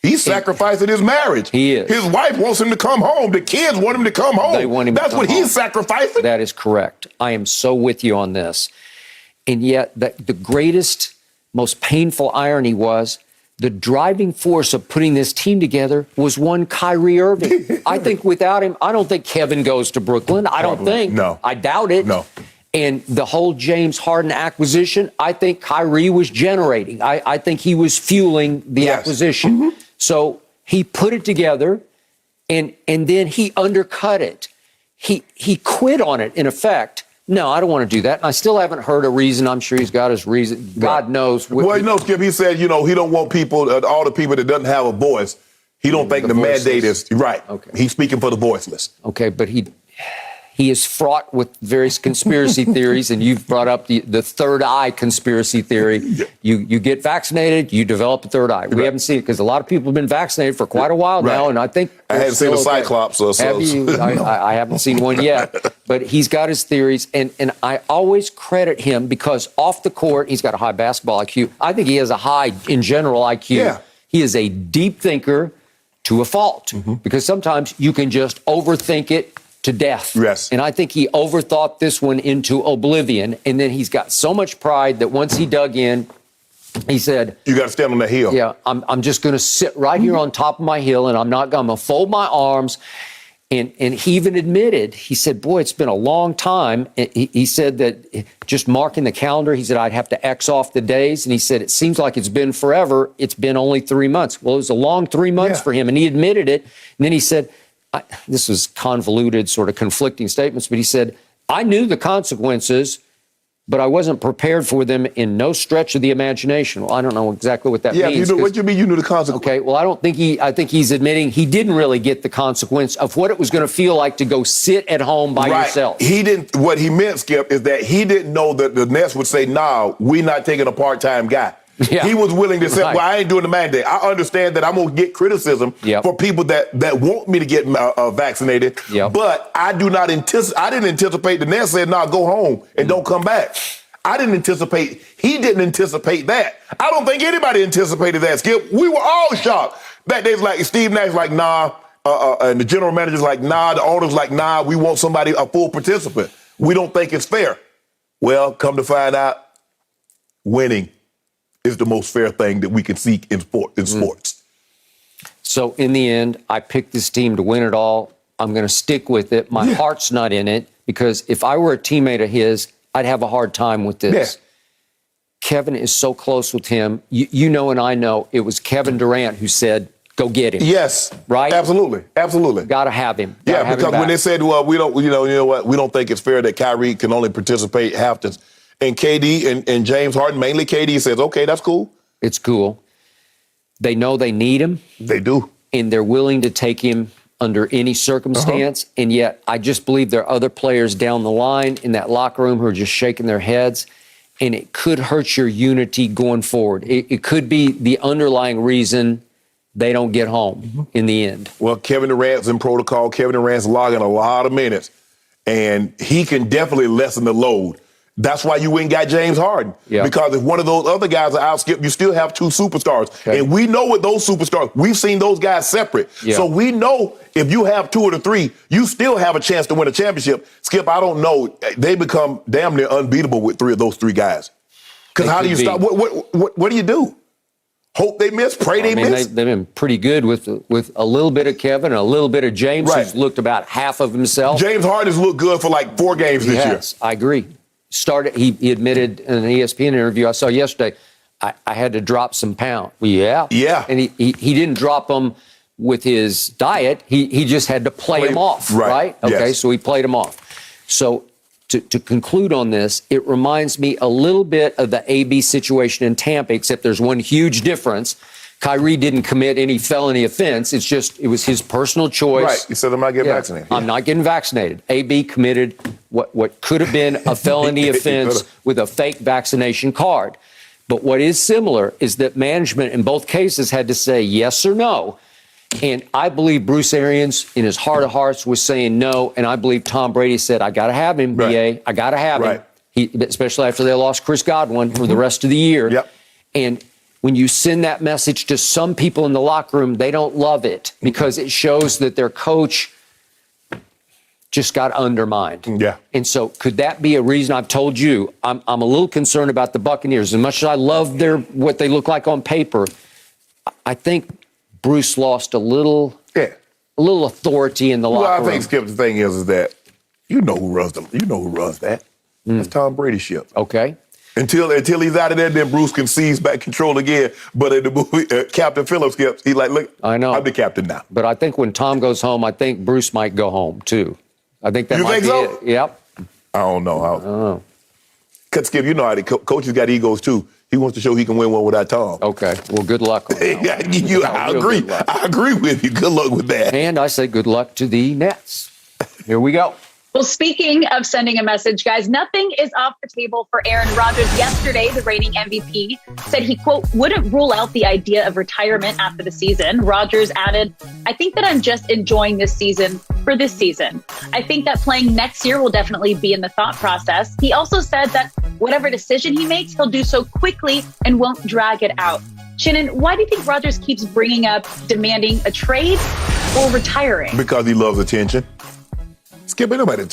He's sacrificing his marriage. He is. His wife wants him to come home. The kids want him to come home. They want him That's to come what home. He's sacrificing. That is correct. I am so with you on this. And yet the greatest, most painful irony was the driving force of putting this team together was one Kyrie Irving. I think without him, I don't think Kevin goes to Brooklyn. I don't think. No. I doubt it. No. And the whole James Harden acquisition, I think Kyrie was generating. I think he was fueling the acquisition. So he put it together, and then he undercut it. He quit on it, in effect, No, I don't want to do that. And I still haven't heard a reason. I'm sure he's got his reason. God knows. Well, Skip, he said, he don't want people, all the people that doesn't have a voice. He don't think the mandate is right. Okay. He's speaking for the voiceless. Okay, but he is fraught with various conspiracy theories, and you've brought up the third eye conspiracy theory. You get vaccinated, you develop a third eye. We haven't seen it because a lot of people have been vaccinated for quite a while now, and I think I haven't seen a Cyclops. Have you? I haven't seen one yet, but he's got his theories, and I always credit him because off the court he's got a high basketball IQ. I think he has a high in general IQ. Yeah. He is a deep thinker to a fault because sometimes you can just overthink it to death. Yes. And I think he overthought this one into oblivion. And then he's got so much pride that once he dug in, he said, you got to stand on the hill. Yeah, I'm just going to sit right here on top of my hill and I'm going to fold my arms. And he even admitted, he said, boy, it's been a long time. He said that just marking the calendar, he said, I'd have to X off the days. And he said, it seems like it's been forever. It's been only 3 months. Well, it was a long 3 months for him. And he admitted it. And then he said, this was convoluted, sort of conflicting statements, but he said, I knew the consequences, but I wasn't prepared for them in no stretch of the imagination. Well, I don't know exactly what that means. Yeah, what do you mean you knew the consequences? Okay, well, I think he's admitting he didn't really get the consequence of what it was going to feel like to go sit at home by yourself. He didn't, what he meant, Skip, is that he didn't know that the Nets would say, nah, we're not taking a part-time guy. Yeah. He was willing to say, well, I ain't doing the mandate. I understand that I'm going to get criticism for people that want me to get vaccinated, but I didn't anticipate the Nets said, nah, go home and don't come back. He didn't anticipate that. I don't think anybody anticipated that, Skip. We were all shocked. That day's like, Steve Nash like, nah, and the general manager's like, nah, the owner's like, nah, we want somebody, a full participant. We don't think it's fair. Well, come to find out, winning is the most fair thing that we can seek in sports. So in the end, I picked this team to win it all. I'm going to stick with it. My heart's not in it because if I were a teammate of his, I'd have a hard time with this. Yeah. Kevin is so close with him. You know and I know it was Kevin Durant who said, go get him. Yes. Right? Absolutely. Got to have him. Because when they said, well, we don't, you know what, we don't think it's fair that Kyrie can only participate half this. And KD and James Harden, mainly KD, says, okay, that's cool. It's cool. They know they need him. They do. And they're willing to take him under any circumstance. And yet I just believe there are other players down the line in that locker room who are just shaking their heads. And it could hurt your unity going forward. It could be the underlying reason they don't get home in the end. Well, Kevin Durant's in protocol. Kevin Durant's logging a lot of minutes. And he can definitely lessen the load. That's why you went and got James Harden. Yeah. Because if one of those other guys are out, Skip, you still have two superstars. Okay. And we know with those superstars, we've seen those guys separate. Yeah. So we know if you have two of the three, you still have a chance to win a championship. Skip, I don't know. They become damn near unbeatable with those three guys. Because how do you stop? What do you do? Hope they miss? Pray they miss? They've been pretty good with a little bit of Kevin and a little bit of James, who's looked about half of himself. James Harden's looked good for like 4 games this year. I agree. He admitted in an ESPN interview I saw yesterday, I had to drop some pounds. Yeah. And he didn't drop them with his diet. He just had to play them off, right? Okay, so he played them off. So to conclude on this, it reminds me a little bit of the AB situation in Tampa, except there's one huge difference. Kyrie didn't commit any felony offense. It was his personal choice. Right. He said, I'm not getting vaccinated. I'm not getting vaccinated. AB committed what could have been a felony offense with a fake vaccination card. But what is similar is that management in both cases had to say yes or no. And I believe Bruce Arians, in his heart of hearts, was saying no. And I believe Tom Brady said, I got to have him, BA. I got to have him. Especially after they lost Chris Godwin for the rest of the year. Yep. And when you send that message to some people in the locker room, they don't love it because it shows that their coach just got undermined. Yeah. And so could that be a reason? I've told you, I'm a little concerned about the Buccaneers. As much as I love what they look like on paper, I think Bruce lost a little authority in the locker room. Well, I think, Skip, the thing is that you know who runs that. That's Tom Brady's ship. Okay. Until he's out of there, then Bruce can seize back control again. But in the movie, Captain Phillips, he's like, look, I know. I'm the captain now. But I think when Tom goes home, I think Bruce might go home, too. I think that might be it. Yep. I don't know. Because, Skip, you know how the coaches got egos, too. He wants to show he can win one without Tom. Okay. Well, good luck on that. I agree. I agree with you. Good luck with that. And I say good luck to the Nets. Here we go. Well, speaking of sending a message, guys, nothing is off the table for Aaron Rodgers. Yesterday, the reigning MVP said he, quote, wouldn't rule out the idea of retirement after the season. Rodgers added, I think that I'm just enjoying this season for this season. I think that playing next year will definitely be in the thought process. He also said that whatever decision he makes, he'll do so quickly and won't drag it out. Shannon, why do you think Rodgers keeps bringing up demanding a trade or retiring? Because he loves attention. Skip, nobody.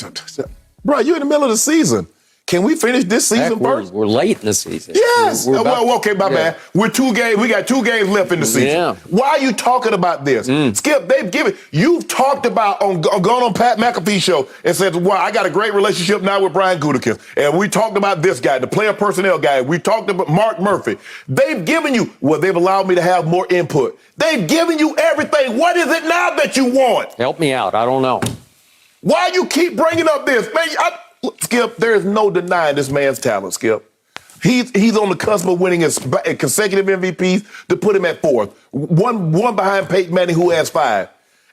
Bro, you're in the middle of the season. Can we finish this season first? We're late in the season. Yes. Okay, my bad. We're 2 games. We got 2 games left in the season. Yeah. Why are you talking about this? Skip, you've talked about going on Pat McAfee's show and said, well, I got a great relationship now with Brian Gutekunst. And we talked about this guy, the player personnel guy. We talked about Mark Murphy. They've allowed me to have more input. They've given you everything. What is it now that you want? Help me out. I don't know. Why you keep bringing up this? Man, Skip, there is no denying this man's talent, Skip. He's on the cusp of winning his consecutive MVPs to put him at 4th. One behind Peyton Manning, who has 5.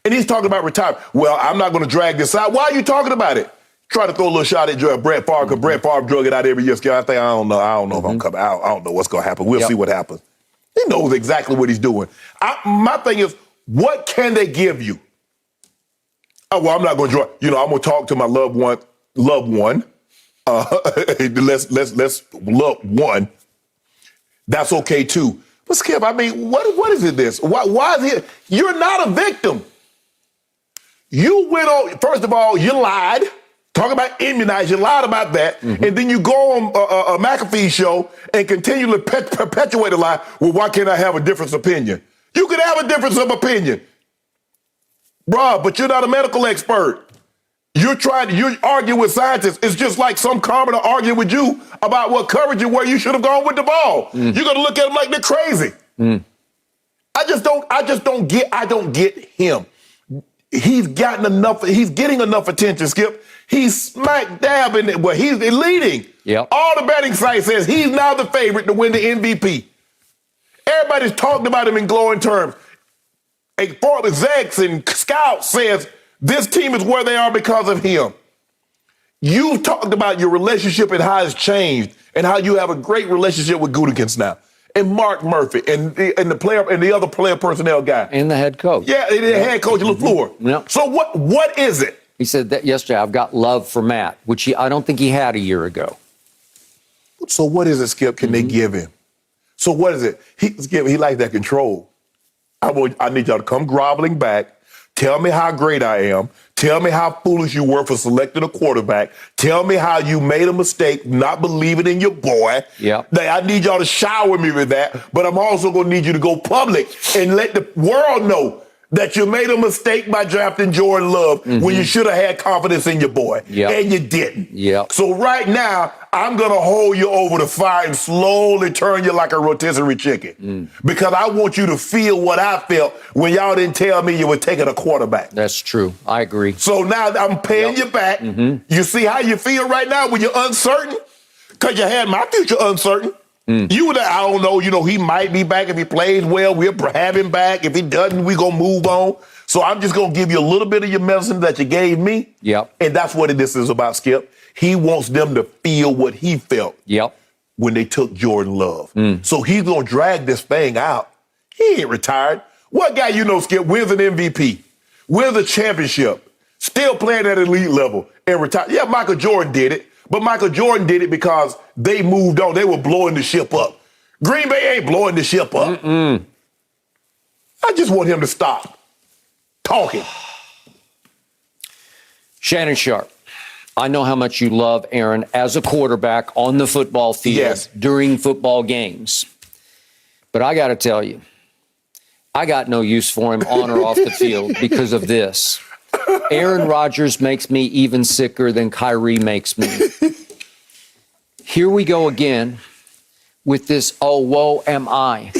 And he's talking about retirement. Well, I'm not going to drag this out. Why are you talking about it? Try to throw a little shot at Brett Favre, because Brett Favre drug it out every year, Skip. I don't know if I'm coming out. I don't know what's going to happen. We'll see what happens. He knows exactly what he's doing. My thing is, what can they give you? Oh, well, I'm not going to draw. I'm going to talk to my loved one. Let's love one. That's okay too. But Skip, I mean, what is it? This? Why is it? You're not a victim. You went on. First of all, you lied. Talk about immunize. You lied about that, and then you go on a McAfee show and continue to perpetuate a lie. Well, why can't I have a different opinion? You can have a difference of opinion. Bruh, but you're not a medical expert. You're arguing with scientists. It's just like some commoner arguing with you about what coverage and where you should have gone with the ball. You're going to look at them like they're crazy. I don't get him. He's getting enough attention, Skip. He's smack dab in it. Well, he's leading. Yep. All the betting sites says he's now the favorite to win the MVP. Everybody's talking about him in glowing terms. Execs and scouts says this team is where they are because of him. You've talked about your relationship and how it's changed and how you have a great relationship with Gutekunst now and Mark Murphy and the player and the other player personnel guy and the head coach. Yeah, the head coach LaFleur. Yep. So what is it? He said that yesterday. I've got love for Matt, which I don't think he had a year ago. So what is it, Skip? Can they give him? So what is it? He likes that control. I need y'all to come groveling back. Tell me how great I am. Tell me how foolish you were for selecting a quarterback. Tell me how you made a mistake not believing in your boy. Yeah. I need y'all to shower me with that, but I'm also going to need you to go public and let the world know that you made a mistake by drafting Jordan Love when you should have had confidence in your boy. Yep. And you didn't. Yep. So right now, I'm going to hold you over the fire and slowly turn you like a rotisserie chicken. Because I want you to feel what I felt when y'all didn't tell me you were taking a quarterback. That's true. I agree. So now I'm paying you back. You see how you feel right now when you're uncertain? Because you had my future uncertain. You would, I don't know, he might be back if he plays well. We'll have him back. If he doesn't, we're going to move on. So I'm just going to give you a little bit of your medicine that you gave me. Yep. And that's what this is about, Skip. He wants them to feel what he felt when they took Jordan Love. So he's going to drag this thing out. He ain't retired. What guy Skip, wins an MVP, wins a championship, still playing at elite level, and retired? Yeah, Michael Jordan did it. But Michael Jordan did it because they moved on. They were blowing the ship up. Green Bay ain't blowing the ship up. I just want him to stop talking. Shannon Sharpe, I know how much you love Aaron as a quarterback on the football field during football games. But I got to tell you, I got no use for him on or off the field because of this. Aaron Rodgers makes me even sicker than Kyrie makes me. Here we go again with this, oh, woe am I.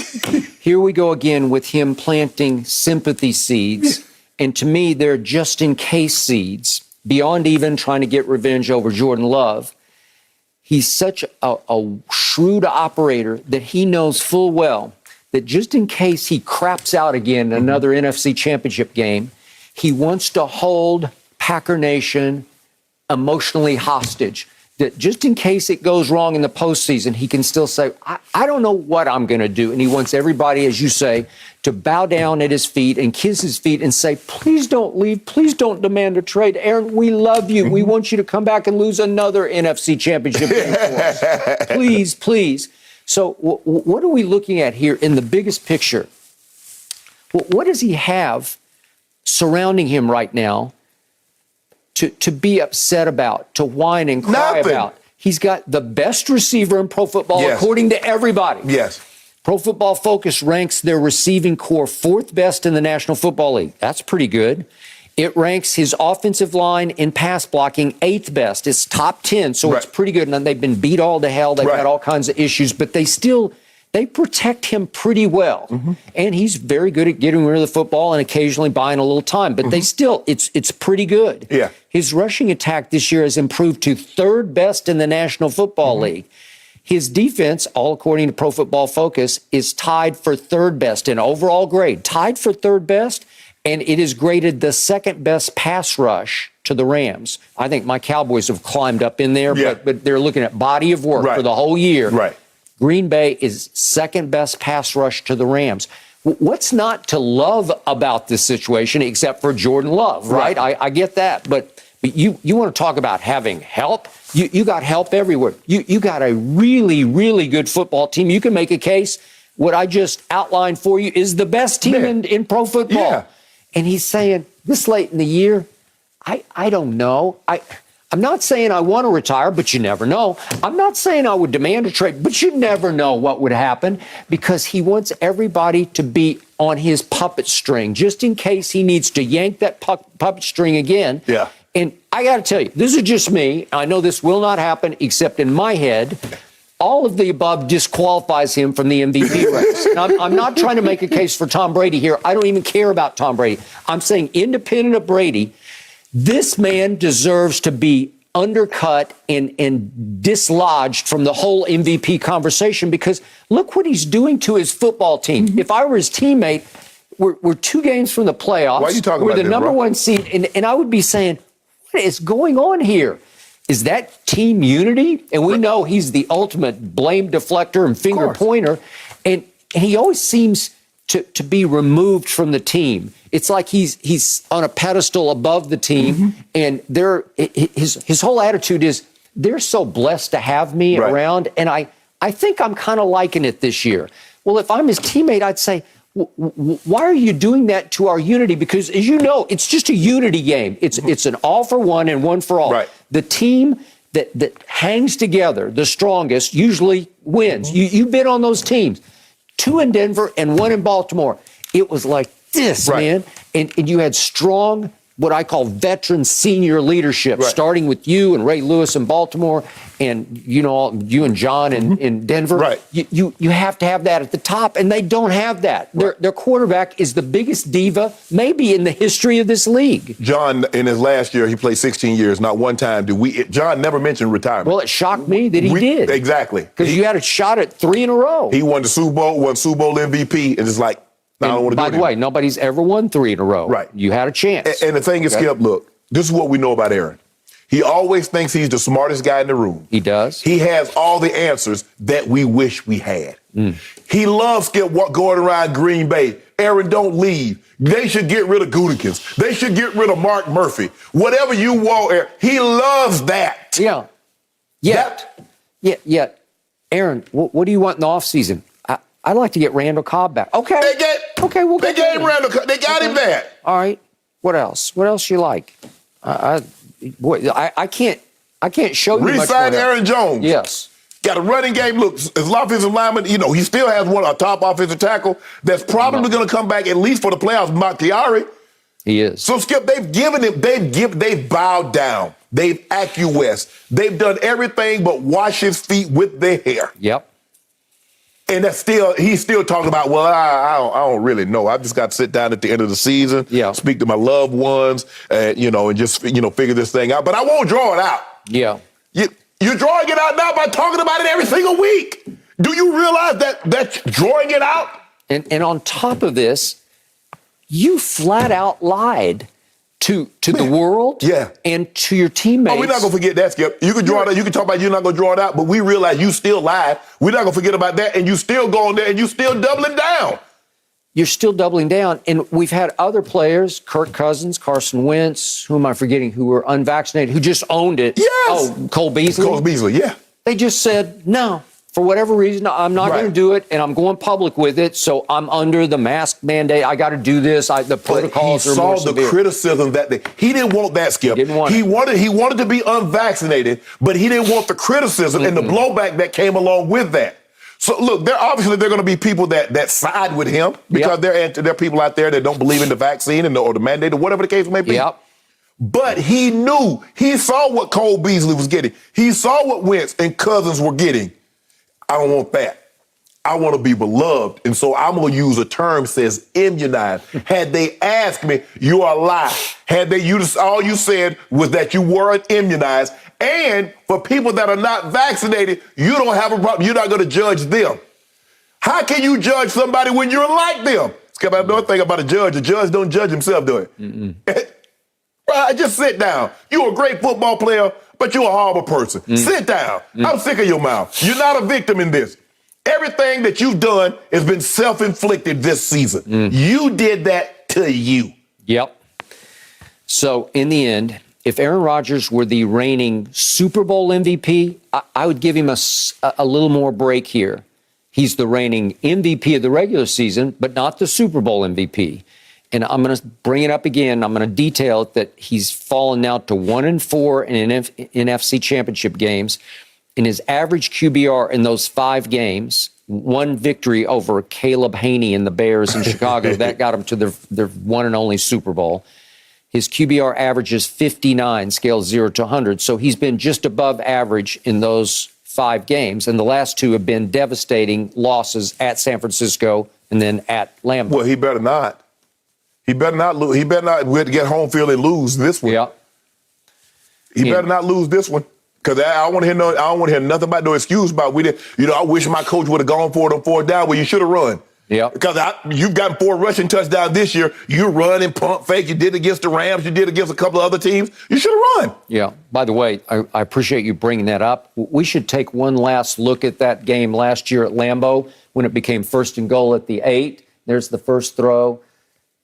Here we go again with him planting sympathy seeds. And to me, they're just in case seeds beyond even trying to get revenge over Jordan Love, he's such a shrewd operator that he knows full well that just in case he craps out again in another NFC Championship game, he wants to hold Packer Nation emotionally hostage. That just in case it goes wrong in the postseason, he can still say, I don't know what I'm going to do. And he wants everybody, as you say, to bow down at his feet and kiss his feet and say, please don't leave. Please don't demand a trade. Aaron, we love you. We want you to come back and lose another NFC Championship game for us. Please, please. So what are we looking at here in the biggest picture? What does he have surrounding him right now to be upset about, to whine and cry about? He's got the best receiver in pro football, according to everybody. Yes. Pro Football Focus ranks their receiving core 4th best in the National Football League. That's pretty good. It ranks his offensive line in pass blocking 8th best. It's top 10, so it's pretty good. And they've been beat all to hell. They've had all kinds of issues, but they protect him pretty well. And he's very good at getting rid of the football and occasionally buying a little time. But it's pretty good. Yeah. His rushing attack this year has improved to 3rd best in the National Football League. His defense, all according to Pro Football Focus, is tied for 3rd best in overall grade. Tied for 3rd best, and it is graded the 2nd best pass rush to the Rams. I think my Cowboys have climbed up in there, but they're looking at body of work for the whole year. Green Bay is 2nd best pass rush to the Rams. What's not to love about this situation except for Jordan Love, right? I get that, but you want to talk about having help? You got help everywhere. You got a really, really good football team. You can make a case. What I just outlined for you is the best team in pro football. Yeah. And he's saying, this late in the year, I don't know. I'm not saying I want to retire, but you never know. I'm not saying I would demand a trade, but you never know what would happen, because he wants everybody to be on his puppet string, just in case he needs to yank that puppet string again. Yeah. And I got to tell you, this is just me. I know this will not happen, except in my head. All of the above disqualifies him from the MVP race. And I'm not trying to make a case for Tom Brady here. I don't even care about Tom Brady. I'm saying, independent of Brady, this man deserves to be undercut and dislodged from the whole MVP conversation, because look what he's doing to his football team. If I were his teammate, we're 2 games from the playoffs. Why are you talking about We're the this, number bro? 1 seed, and I would be saying, what is going on here? Is that team unity? And we know he's the ultimate blame deflector and finger pointer, and he always seems to be removed from the team. It's like he's on a pedestal above the team, and his whole attitude is, they're so blessed to have me around, and I think I'm kind of liking it this year. Well, if I'm his teammate, I'd say, why are you doing that to our unity? Because, as you know, it's just a unity game. It's an all for one and one for all. The team that hangs together, the strongest, usually wins. You've been on those teams. 2 in Denver and 1 in Baltimore. It was like this, man. And you had strong, what I call veteran senior leadership, starting with you and Ray Lewis in Baltimore, and you and John in Denver. You have to have that at the top, and they don't have that. Their quarterback is the biggest diva maybe in the history of this league. John, in his last year, he played 16 years. Not one time John never mentioned retirement. Well, it shocked me that he did. Exactly. Because you had a shot at 3 in a row. He won the Super Bowl, won Super Bowl MVP, and it's like, I don't want to do it. By the way, nobody's ever won 3 in a row. You had a chance. And the thing is, Skip, look, this is what we know about Aaron. He always thinks he's the smartest guy in the room. He does. He has all the answers that we wish we had. He loves, Skip, going around Green Bay. Aaron, don't leave. They should get rid of Gutekunst. They should get rid of Mark Murphy. Whatever you want, Aaron. He loves that. Yet, Aaron, what do you want in the offseason? I'd like to get Randall Cobb back. Okay. We'll they get him Randall Cobb. They got him back. All right. What else? What else you like? I can't show you much more. Re-sign Aaron Jones. Yes. Got a running game. Look, as offensive lineman, he still has a top offensive tackle that's probably going to come back at least for the playoffs, Kyrie. He is. So, Skip, they've bowed down. They've acquiesced. They've done everything but wash his feet with their hair. Yep. And he's still talking about, well, I don't really know. I've just got to sit down at the end of the season, speak to my loved ones, and just, figure this thing out. But I won't draw it out. Yeah. You're drawing it out now by talking about it every single week. Do you realize that's drawing it out? And on top of this, you flat out lied to the world and to your teammates. Oh, we're not going to forget that, Skip. You can draw it out. You can talk about you're not going to draw it out, but we realize you still lied. We're not going to forget about that, and you still go on there, and you still doubling down. You're still doubling down. And we've had other players, Kirk Cousins, Carson Wentz, who am I forgetting, who were unvaccinated, who just owned it. Yes. Oh, Cole Beasley. Cole Beasley, yeah. They just said, no, for whatever reason, I'm not going to do it, and I'm going public with it, so I'm under the mask mandate. I got to do this. The protocols are more severe. He saw the criticism that he didn't want that, Skip. He wanted to be unvaccinated, but he didn't want the criticism and the blowback that came along with that. So, look, they're going to be people that side with him because there are people out there that don't believe in the vaccine or the mandate or whatever the case may be. Yep. But he knew. He saw what Cole Beasley was getting. He saw what Wentz and Cousins were getting. I don't want that. I want to be beloved. And so I'm going to use a term says immunized. Had they asked me, you are a lie. All you said was that you weren't immunized. And for people that are not vaccinated, you don't have a problem. You're not going to judge them. How can you judge somebody when you're like them? Skip, I know a thing about a judge. A judge don't judge himself, do it? Right, just sit down. You're a great football player, but you're a horrible person. Sit down. I'm sick of your mouth. You're not a victim in this. Everything that you've done has been self-inflicted this season. You did that to you. Yep. So, in the end, if Aaron Rodgers were the reigning Super Bowl MVP, I would give him a little more break here. He's the reigning MVP of the regular season, but not the Super Bowl MVP. And I'm going to bring it up again. I'm going to detail it that he's fallen now to 1-4 in NFC Championship games. In his average QBR in those 5 games, one victory over Caleb Haney and the Bears in Chicago, that got him to their one and only Super Bowl. His QBR average is 59, scale 0 to 100. So he's been just above average in those 5 games. And the last 2 have been devastating losses at San Francisco and then at Lambeau. Well, he better not. He better not lose. He better not get home field and lose this one. Yeah. He better not lose this one. Because I don't want to hear nothing about no excuse about we did. I wish my coach would have gone for it on 4th down. Well, you should have run. Yeah. Because you've gotten 4 rushing touchdowns this year. You run and pump fake. You did against the Rams. You did against a couple of other teams. You should have run. Yeah. By the way, I appreciate you bringing that up. We should take one last look at that game last year at Lambeau when it became 1st and goal at the 8. There's the first throw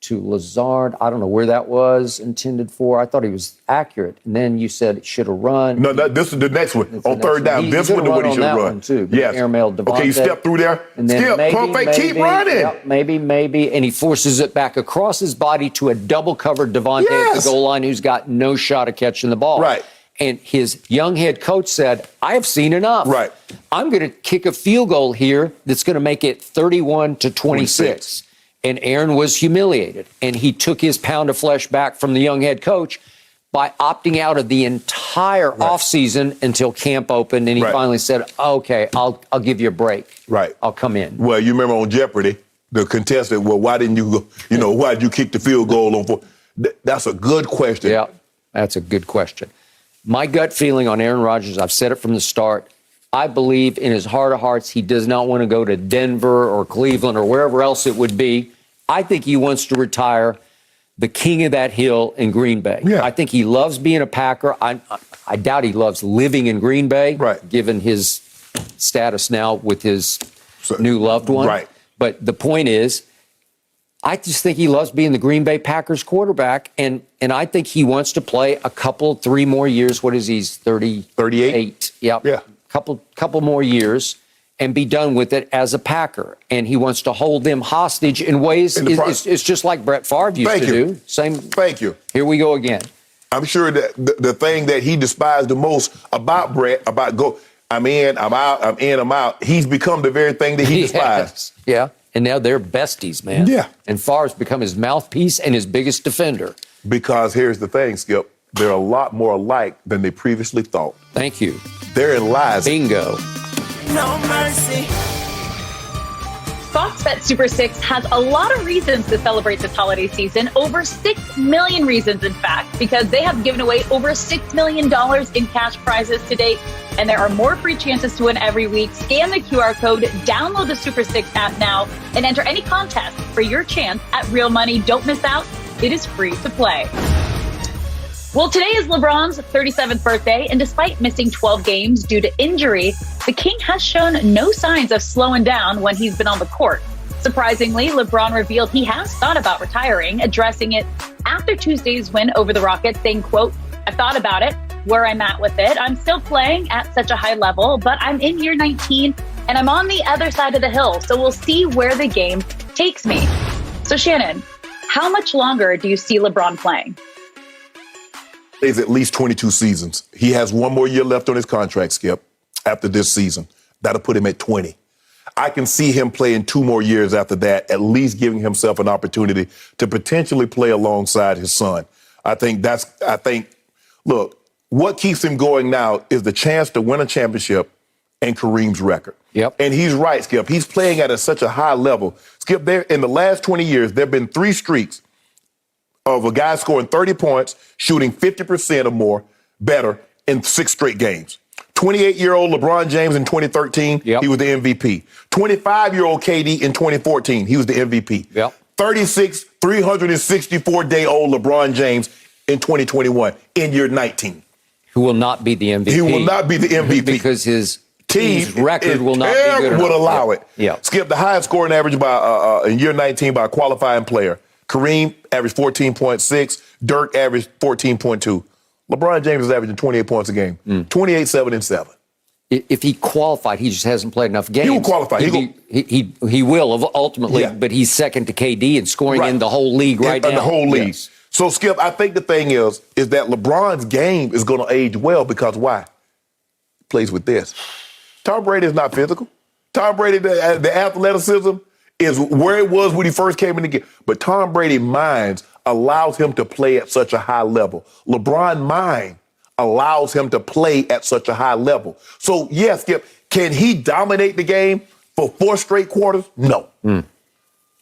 to Lazard. I don't know where that was intended for. I thought he was accurate. And then you said it should have run. No, this is the next one. On 3rd down. This one is what he should have run. Too. Yes. Airmail Devontae. Okay, you step through there. And then skip, pump fake, keep running. Yep, maybe. And he forces it back across his body to a double-covered Devontae at the goal line who's got no shot at catching the ball. Right. And his young head coach said, I have seen enough. Right. I'm going to kick a field goal here that's going to make it 31-26. And Aaron was humiliated, and he took his pound of flesh back from the young head coach by opting out of the entire offseason until camp opened, and he finally said, okay, I'll give you a break. Right. I'll come in. Well, you remember on Jeopardy, the contestant, well, why didn't you go, why did you kick the field goal on 4? That's a good question. Yeah, that's a good question. My gut feeling on Aaron Rodgers, I've said it from the start, I believe in his heart of hearts he does not want to go to Denver or Cleveland or wherever else it would be. I think he wants to retire the king of that hill in Green Bay. Yeah. I think he loves being a Packer. I doubt he loves living in Green Bay, given his status now with his new loved one. Right. But the point is, I just think he loves being the Green Bay Packers quarterback, and I think he wants to play 3 more years. What is he? He's 38? Yep. Yeah. Couple more years and be done with it as a Packer. And he wants to hold them hostage in ways it's just like Brett Favre used to do. Same. Thank you. Here we go again. I'm sure that the thing that he despised the most about Brett, I'm in, I'm out, I'm in, I'm out, he's become the very thing that he despised. Yeah. And now they're besties, man. Yeah. And Favre's become his mouthpiece and his biggest defender. Because here's the thing, Skip. They're a lot more alike than they previously thought. Thank you. Therein lies. Bingo. No mercy. Fox Bet Super 6 has a lot of reasons to celebrate this holiday season. Over 6 million reasons, in fact, because they have given away over $6 million in cash prizes to date. And there are more free chances to win every week. Scan the QR code, download the Super 6 app now, and enter any contest for your chance at real money. Don't miss out. It is free to play. Well, today is LeBron's 37th birthday, and despite missing 12 games due to injury, the King has shown no signs of slowing down when he's been on the court. Surprisingly, LeBron revealed he has thought about retiring, addressing it after Tuesday's win over the Rockets, saying, quote, "I've thought about it, where I'm at with it. I'm still playing at such a high level, but I'm in year 19 and I'm on the other side of the hill, so we'll see where the game takes me." So, Shannon, how much longer do you see LeBron playing? Is at least 22 seasons. He has one more year left on his contract, Skip, after this season. That'll put him at 20. I can see him playing 2 more years after that, at least giving himself an opportunity to potentially play alongside his son. Look, what keeps him going now is the chance to win a championship and Kareem's record. Yep. And he's right, Skip. He's playing at such a high level. Skip, there in the last 20 years, there have been 3 streaks of a guy scoring 30 points, shooting 50% or more better in 6 straight games. 28-year-old LeBron James in 2013, he was the MVP. 25-year-old KD in 2014, he was the MVP. 364-day-old LeBron James in 2021, in year 19. Who will not be the MVP. He will not be the MVP. Because his team's record will not be good enough. Would allow it. Yeah. Skip, the highest scoring average by in year 19 by a qualifying player. Kareem averaged 14.6. Dirk averaged 14.2. LeBron James is averaging 28 points a game. 28, 7, and 7. If he qualified, he just hasn't played enough games. He will qualify. He will ultimately, but he's second to KD in scoring in the whole league now. In the whole league. Yes. So, Skip, I think the thing is that LeBron's game is going to age well because why? He plays with this. Tom Brady is not physical. Tom Brady, the athleticism is where it was when he first came in the game. But Tom Brady's mind allows him to play at such a high level. LeBron's mind allows him to play at such a high level. So, yes, Skip, can he dominate the game for 4 straight quarters? No.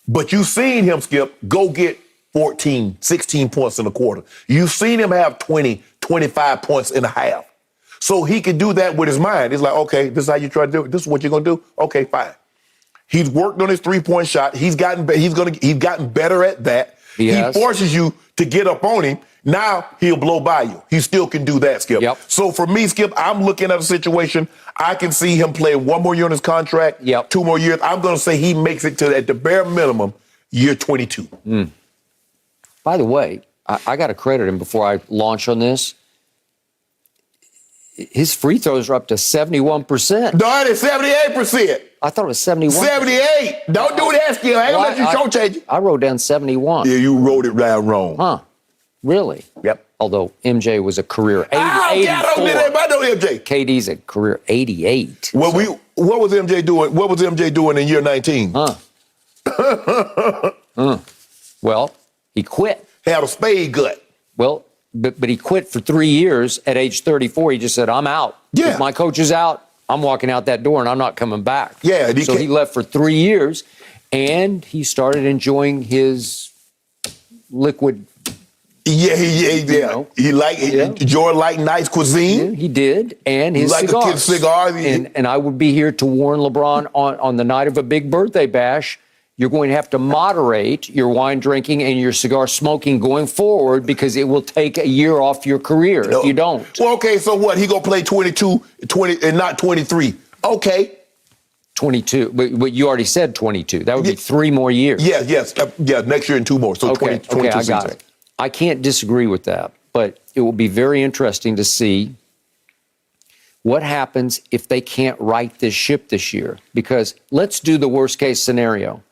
But you've seen him, Skip, go get 14, 16 points in a quarter. You've seen him have 20, 25 points in a half. So he can do that with his mind. It's like, okay, this is how you try to do it. This is what you're going to do? Okay, fine. He's worked on his 3-point shot. He's gotten better at that. He forces you to get up on him. Now he'll blow by you. He still can do that, Skip. So for me, Skip, I'm looking at a situation. I can see him playing 1 more year on his contract, 2 more years. I'm going to say he makes it to, at the bare minimum, year 22. By the way, I got to credit him before I launch on this. His free throws are up to 71%. No, it's 78%. I thought it was 71. 78. Don't do that, Skip. I ain't gonna let you show change it. I wrote down 71. Yeah, you wrote it down wrong. Huh. Really? Yep. Although MJ was a career 84. I know MJ. KD's a career 88. Well, what was MJ doing? What was MJ doing in year 19? Well, he quit. Had a spade gut. Well, but he quit for 3 years at age 34. He just said, I'm out. Yeah. If my coach is out, I'm walking out that door and I'm not coming back. Yeah. So he left for 3 years and he started enjoying his liquid. Yeah. He enjoyed like nice cuisine. Yeah, he did. And his cigars. Like a kid's cigar. And I would be here to warn LeBron on the night of a big birthday bash. You're going to have to moderate your wine drinking and your cigar smoking going forward because it will take a year off your career if you don't. Well, okay, so what? He going to play 22, 20, and not 23. Okay. 22. But you already said 22. That would be 3 more years. Yes. Next year and 2 more. So 22 I got seasons. it. I can't disagree with that. But it will be very interesting to see what happens if they can't right this ship this year. Because let's do the worst case scenario.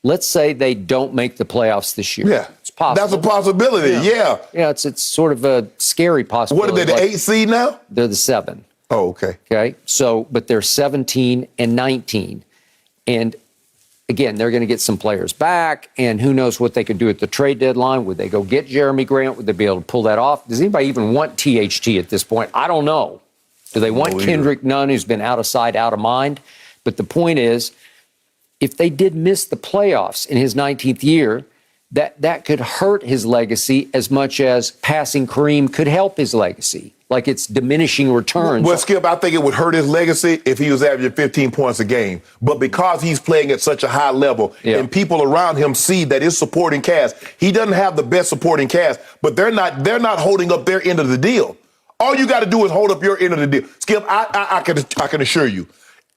Let's say they don't make the playoffs this year. Yeah. It's possible. That's a possibility, yeah. Yeah, it's sort of a scary possibility. What are they, the 8 seed now? They're the 7. Oh, okay. Okay, so, but they're 17 and 19. And again, they're going to get some players back, and who knows what they could do at the trade deadline. Would they go get Jeremy Grant? Would they be able to pull that off? Does anybody even want THT at this point? I don't know. Do they want Kendrick Nunn, who's been out of sight, out of mind? But the point is, if they did miss the playoffs in his 19th year, that could hurt his legacy as much as passing Kareem could help his legacy. Like it's diminishing returns. Well, Skip, I think it would hurt his legacy if he was averaging 15 points a game. But because he's playing at such a high level and people around him see that his supporting cast, he doesn't have the best supporting cast, but they're not holding up their end of the deal. All you got to do is hold up your end of the deal. Skip, I can assure you,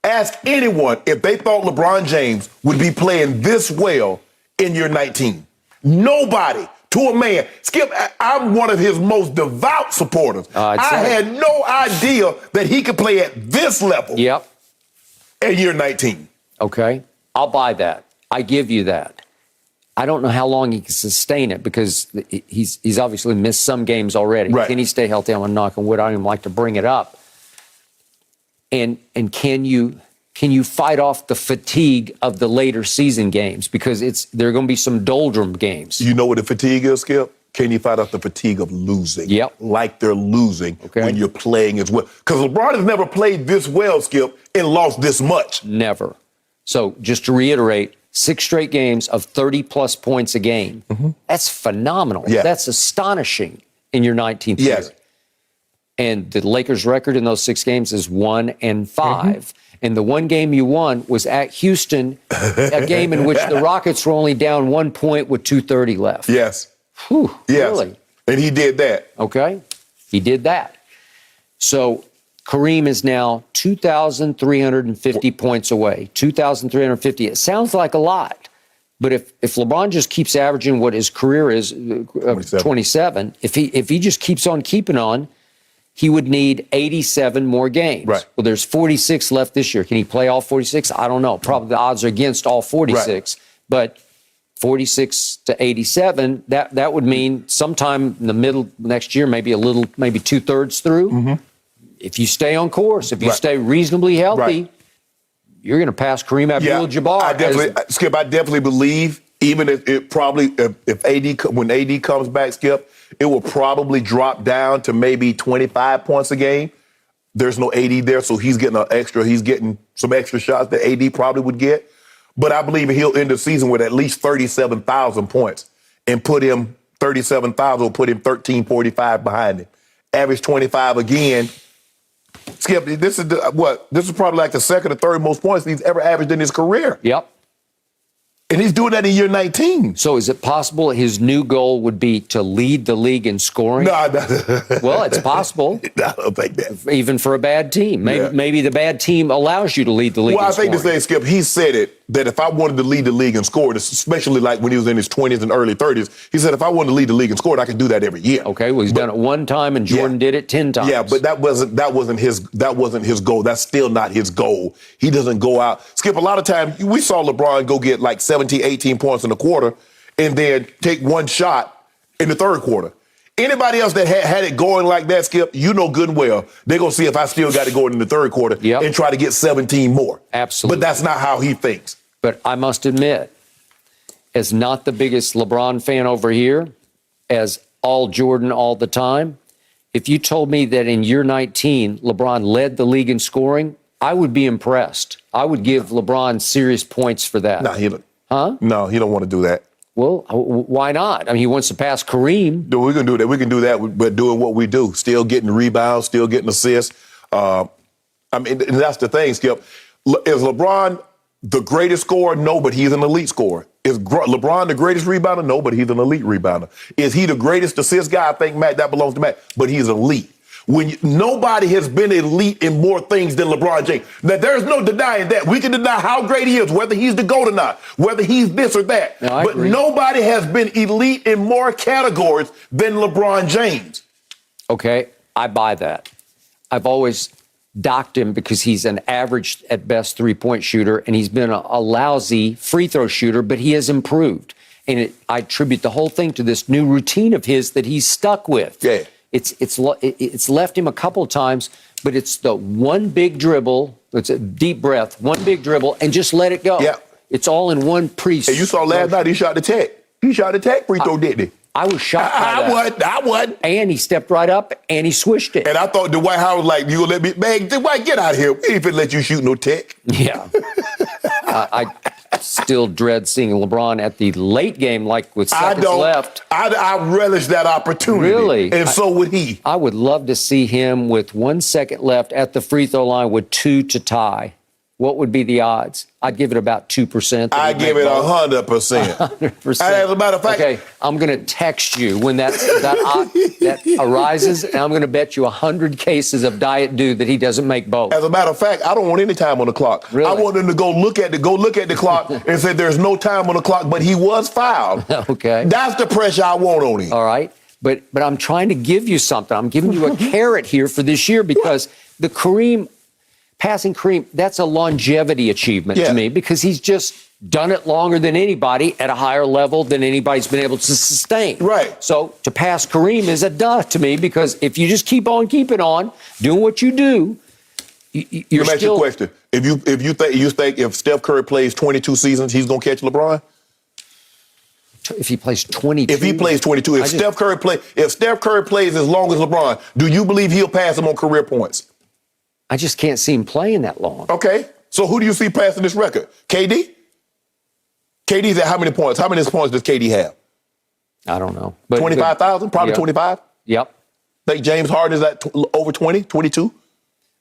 ask anyone if they thought LeBron James would be playing this well in year 19. Nobody. To a man. Skip, I'm one of his most devout supporters. I had no idea that he could play at this level in year 19. Okay. I'll buy that. I give you that. I don't know how long he can sustain it because he's obviously missed some games already. Right. Can he stay healthy? I'm a knock on wood. I don't even like to bring it up. And can you fight off the fatigue of the later season games? Because there are going to be some doldrum games. You know what the fatigue is, Skip? Can you fight off the fatigue of losing? Yep. Like they're losing when you're playing as well. Because LeBron has never played this well, Skip, and lost this much. Never. So just to reiterate, 6 straight games of 30-plus points a game. Mm-hmm. That's phenomenal. Yeah. That's astonishing in your 19th year. And the Lakers' record in those 6 games is 1-5. Mm-hmm. And the one game you won was at Houston, a game in which the Rockets were only down 1 point with 2:30 left. Yes. Whew, yes. Really? And he did that. Okay. He did that. So Kareem is now 2,350 points away. 2,350. It sounds like a lot. But if LeBron just keeps averaging what his career is, 27, if he just keeps on keeping on, he would need 87 more games. Right. Well, there's 46 left this year. Can he play all 46? I don't know. Probably the odds are against all 46. Right. But 46 to 87, that would mean sometime in the middle next year, maybe 2/3 through. Mm-hmm. If you stay on course, if you stay reasonably healthy, you're going to pass Kareem Abdul-Jabbar. I definitely believe, even if when AD comes back, Skip, it will probably drop down to maybe 25 points a game. There's no AD there, so he's getting some extra shots that AD probably would get. But I believe he'll end the season with at least 37,000 points and put him 37,000 will put him 1345 behind him. Average 25 again. Skip, this is probably like the second or third most points he's ever averaged in his career. Yep. And he's doing that in year 19. So is it possible his new goal would be to lead the league in scoring? No. Well, it's possible. I don't think that. Even for a bad team. Maybe the bad team allows you to lead the league in scoring. Well, I think this thing, Skip, he said it, that if I wanted to lead the league in scoring, especially like when he was in his 20s and early 30s, he said if I wanted to lead the league in scoring, I could do that every year. Okay, well, he's done it one time and Jordan did it 10 times. Yeah, but that wasn't his goal. That's still not his goal. He doesn't go out. Skip, a lot of times, we saw LeBron go get like 17, 18 points in the quarter and then take one shot in the third quarter. Anybody else that had it going like that, Skip, you know good and well, they're going to see if I still got it going in the third quarter and try to get 17 more. Absolutely. But that's not how he thinks. But I must admit, as not the biggest LeBron fan over here, as all Jordan all the time, if you told me that in year 19, LeBron led the league in scoring, I would be impressed. I would give LeBron serious points for that. No, he don't want to do that. Well, why not? I mean, he wants to pass Kareem. No, we can do that. We can do that by doing what we do. Still getting rebounds, still getting assists. I mean, that's the thing, Skip. Is LeBron the greatest scorer? No, but he's an elite scorer. Is LeBron the greatest rebounder? No, but he's an elite rebounder. Is he the greatest assist guy? I think, Matt, that belongs to Matt. But he's elite. Nobody has been elite in more things than LeBron James. Now, there's no denying that. We can deny how great he is, whether he's the GOAT or not, whether he's this or that. No, I but agree. Nobody has been elite in more categories than LeBron James. Okay, I buy that. I've always docked him because he's an average at best three-point shooter, and he's been a lousy free throw shooter, but he has improved. And I attribute the whole thing to this new routine of his that he's stuck with. Yeah. It's left him a couple of times, but it's the one big dribble. It's a deep breath, one big dribble, and just let it go. Yeah. It's all in one piece. And you saw last night he shot the tech. He shot the tech free throw, didn't he? I was shocked by that. I wasn't. And he stepped right up and he swished it. And I thought Dwight Howard was like, you gonna let me, man, Dwight, get out of here. We ain't finna let you shoot no tech. Yeah. I still dread seeing LeBron at the late game, like with seconds left. I relish that opportunity. Really? And so would he. I would love to see him with 1 second left at the free throw line with 2 to tie. What would be the odds? I'd give it about 2%. I give it 100%. 100%. As a matter of fact. Okay, I'm going to text you when that arises, and I'm going to bet you 100 cases of Diet Dew that he doesn't make both. As a matter of fact, I don't want any time on the clock. Really? I want him to go look at the clock and say there's no time on the clock, but he was fouled. Okay. That's the pressure I want on him. All right. But I'm trying to give you something. I'm giving you a carrot here for this year because the passing Kareem, that's a longevity achievement to me because he's just done it longer than anybody at a higher level than anybody's been able to sustain. Right. So to pass Kareem is a duh to me because if you just keep on keeping on doing what you do, you're Let me ask you a question. If you think if Steph Curry plays 22 seasons, he's gonna catch LeBron? If he plays 22. If he plays 22, if Steph Curry plays as long as LeBron, do you believe he'll pass him on career points? I just can't see him playing that long. Okay. So who do you see passing this record? KD? KD's at how many points? How many points does KD have? I don't know. 25,000? Probably 25? Yep. Think James Harden is at over 20, 22?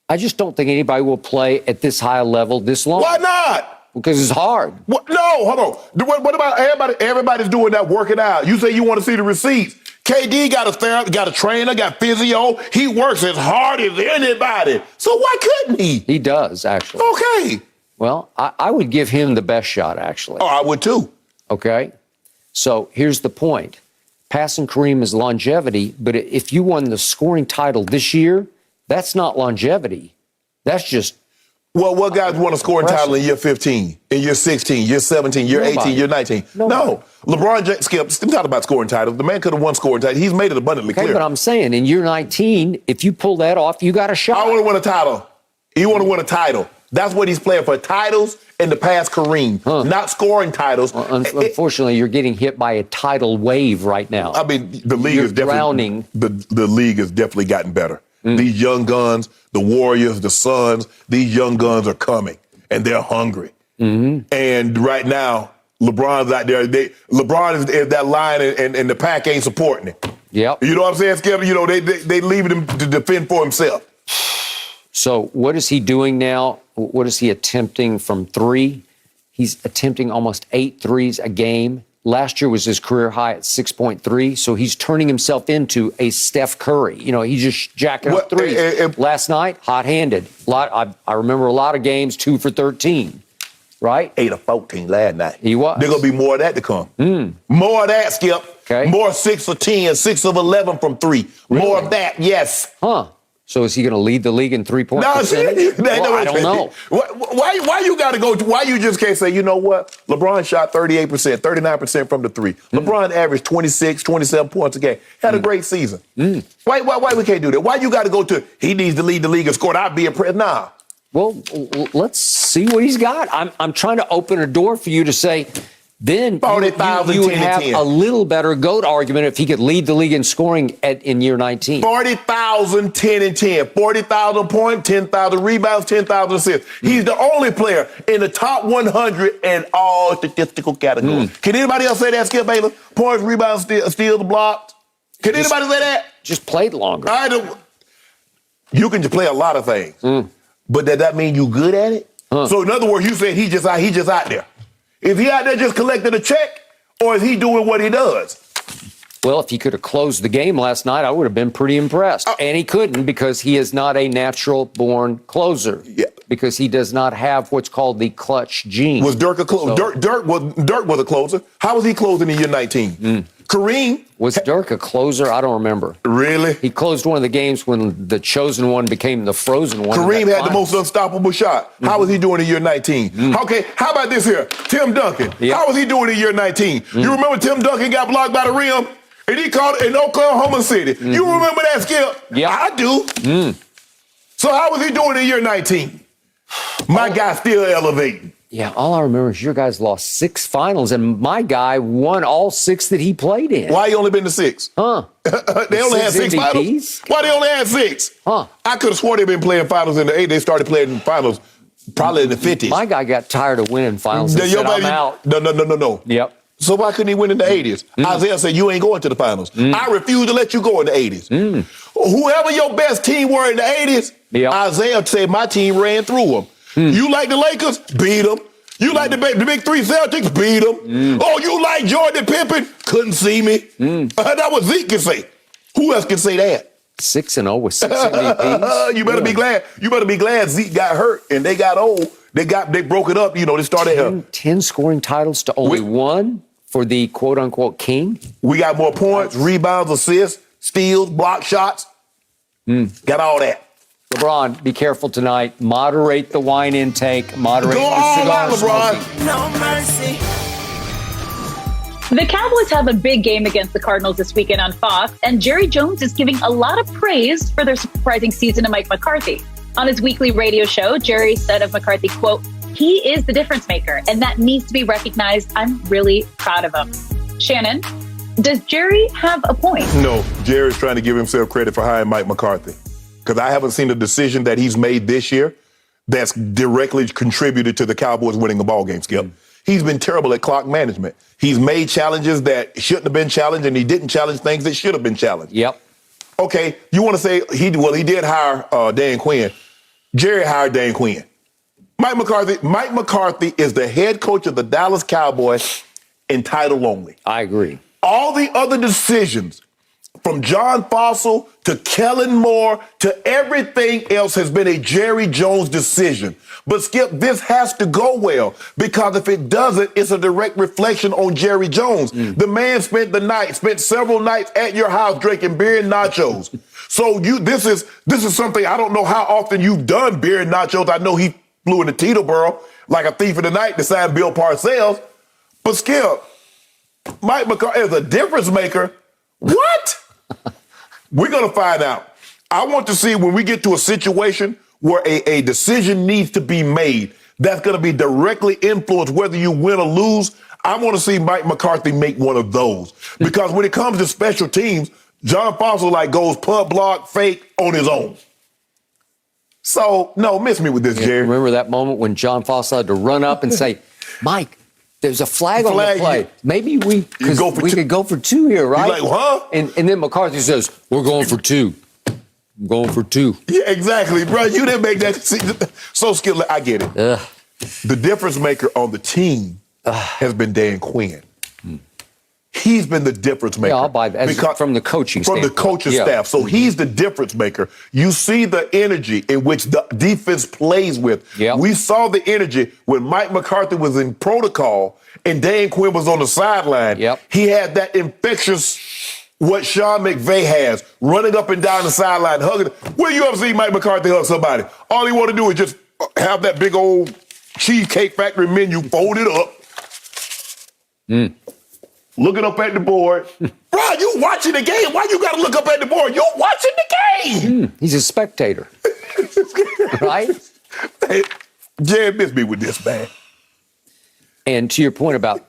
I just don't think anybody will play at this high level this long. Why not? Because it's hard. What? No, hold on. What about everybody? Everybody's doing that working out. You say you want to see the receipts. KD got a trainer, got physio. He works as hard as anybody. So why couldn't he? He does, actually. Okay. Well, I would give him the best shot, actually. Oh, I would too. Okay. So here's the point. Passing Kareem is longevity, but if you won the scoring title this year, that's not longevity. That's just... Well, what guys won a scoring title in year 15, in year 16, year 17, year 18, year 19? No. LeBron James, Skip, talk about scoring titles. The man could have won scoring titles. He's made it abundantly clear. But I'm saying, in year 19, if you pull that off, you got a shot. I want to win a title. You want to win a title. That's what he's playing for, titles and to pass Kareem, not scoring titles. Well, unfortunately, you're getting hit by a tidal wave right now. I mean, the league is definitely drowning. The league has definitely gotten better. These young guns, the Warriors, the Suns, these young guns are coming, and they're hungry. And right now, LeBron's out there. LeBron is that line, and the pack ain't supporting it. Yep. You know what I'm saying, Skip? You know, they leaving him to defend for himself. So what is he doing now? What is he attempting from three? He's attempting almost 8 threes a game. Last year was his career high at 6.3, so he's turning himself into a Steph Curry. You know, he's just jacking up threes. Last night, hot-handed. I remember a lot of games, 2 for 13, right? 8 of 14 last night. He was. There's going to be more of that to come. More of that, Skip. Okay. More 6 of 10, 6 of 11 from 3. Really? More of that, yes. Huh. So is he going to lead the league in three-point percentage? Well, I don't know. Why you got to go? Why you just can't say, you know what? LeBron shot 38%, 39% from the 3. LeBron averaged 26, 27 points a game. Had a great season. Why we can't do that? Why you got to go to, he needs to lead the league and score? I'd be impressed. Nah. Well, let's see what he's got. I'm trying to open a door for you to say, then you would have a little better GOAT argument if he could lead the league in scoring in year 19. 40,000, 10 and 10. 40,000 points, 10,000 rebounds, 10,000 assists. He's the only player in the top 100 in all statistical categories. Can anybody else say that, Skip Bayless? Points, rebounds, steals, blocks. Can anybody say that? Just played longer. You can just play a lot of things. But does that mean you good at it? So in other words, you said he just out there. Is he out there just collecting a check, or is he doing what he does? Well, if he could have closed the game last night, I would have been pretty impressed. And he couldn't because he is not a natural-born closer. Yeah. Because he does not have what's called the clutch gene. Was Dirk a closer? Dirk was a closer. How was he closing in year 19? Kareem. Was Dirk a closer? I don't remember. Really? He closed one of the games when the chosen one became the frozen one. Kareem had the most unstoppable shot. How was he doing in year 19? Okay, how about this here? Tim Duncan. How was he doing in year 19? You remember Tim Duncan got blocked by the rim? And he caught it in Oklahoma City. You remember that, Skip? Yeah. I do. So how was he doing in year 19? My guy's still elevating. Yeah, all I remember is your guys lost 6 finals, and my guy won all 6 that he played in. Why he only been to 6? They only had 6 finals? Why they only had 6? I could have sworn they've been playing finals in the 8. They started playing finals Probably in the 50s. My guy got tired of winning finals and said, I'm out. No. Yep. So why couldn't he win in the 80s? Isaiah said, you ain't going to the finals. I refuse to let you go in the 80s. Whoever your best team were in the 80s, Isaiah said, my team ran through them. You like the Lakers? Beat them. You like the big three Celtics? Beat them. Oh, you like Jordan Pippen? Couldn't see me. That was Zeke can say. Who else can say that? 6-0 with 6 MVPs. You better be glad. You better be glad Zeke got hurt and they got old. They broke it up. They started 10 scoring titles to only one for the quote unquote king. We got more points, rebounds, assists, steals, block shots. Got all that. LeBron, be careful tonight. Moderate the wine intake. Moderate the cigar smoking. No mercy. The Cowboys have a big game against the Cardinals this weekend on Fox, and Jerry Jones is giving a lot of praise for their surprising season to Mike McCarthy. On his weekly radio show, Jerry said of McCarthy, quote, he is the difference maker, and that needs to be recognized. I'm really proud of him. Shannon, does Jerry have a point? No, Jerry's trying to give himself credit for hiring Mike McCarthy. Because I haven't seen a decision that he's made this year that's directly contributed to the Cowboys winning a ball game, Skip. He's been terrible at clock management. He's made challenges that shouldn't have been challenged, and he didn't challenge things that should have been challenged. Yep. Okay, you want to say he did hire Dan Quinn. Jerry hired Dan Quinn. Mike McCarthy is the head coach of the Dallas Cowboys in title only. I agree. All the other decisions, from John Fossil to Kellen Moore to everything else, has been a Jerry Jones decision. But Skip, this has to go well, because if it doesn't, it's a direct reflection on Jerry Jones. The man spent several nights at your house drinking beer and nachos. So this is something, I don't know how often you've done beer and nachos. I know he flew into Teterboro like a thief in the night to sign Bill Parcells. But Skip, Mike McCarthy is a difference maker. What? We're going to find out. I want to see when we get to a situation where a decision needs to be made that's going to be directly influenced whether you win or lose. I want to see Mike McCarthy make one of those. Because when it comes to special teams, John Fossil goes punt, block, fake on his own. So, no, miss me with this, Jerry. Remember that moment when John Fossil had to run up and say, Mike, there's a flag on the play. Maybe we could go for two here, right? You're like, huh? And then McCarthy says, we're going for two. I'm going for two. Yeah, exactly, bro. You didn't make that. So skilled. I get it. The difference maker on the team has been Dan Quinn. He's been the difference maker. Yeah, I'll buy that. Because from the coaching From the coaching staff. So he's the difference maker. You see the energy in which the defense plays with. Yep. We saw the energy when Mike McCarthy was in protocol and Dan Quinn was on the sideline. Yep. He had that infectious, what Sean McVay has, running up and down the sideline, hugging. Where you ever see Mike McCarthy hug somebody? All he want to do is just have that big old Cheesecake Factory menu folded up. Looking up at the board. Bro, you watching the game. Why you got to look up at the board? You're watching the game. He's a spectator. Right? Hey, Jerry missed me with this, man. And to your point about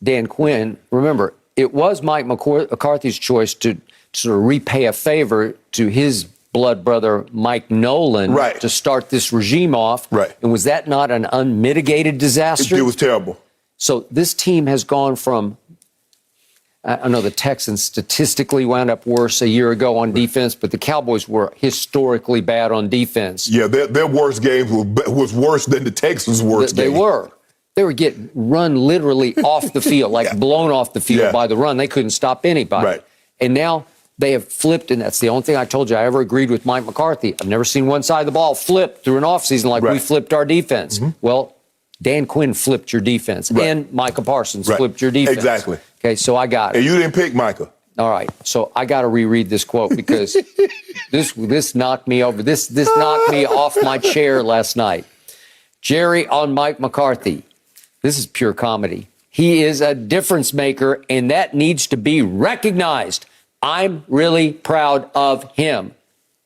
Dan Quinn, remember, it was Mike McCarthy's choice to sort of repay a favor to his blood brother, Mike Nolan, to start this regime off. Right. And was that not an unmitigated disaster? It was terrible. So this team has gone from, I know the Texans statistically wound up worse a year ago on defense, but the Cowboys were historically bad on defense. Yeah, their worst game was worse than the Texans' worst game. They were. They were getting run literally off the field, blown off the field by the run. They couldn't stop anybody. Right. And now they have flipped, and that's the only thing I told you I ever agreed with Mike McCarthy. I've never seen one side of the ball flip through an offseason like we flipped our defense. Well, Dan Quinn flipped your defense, and Micah Parsons flipped your defense. Exactly. Okay, so I got it. And you didn't pick Micah. All right, so I got to reread this quote because this knocked me over. This knocked me off my chair last night. Jerry on Mike McCarthy. This is pure comedy. He is a difference maker, and that needs to be recognized. I'm really proud of him.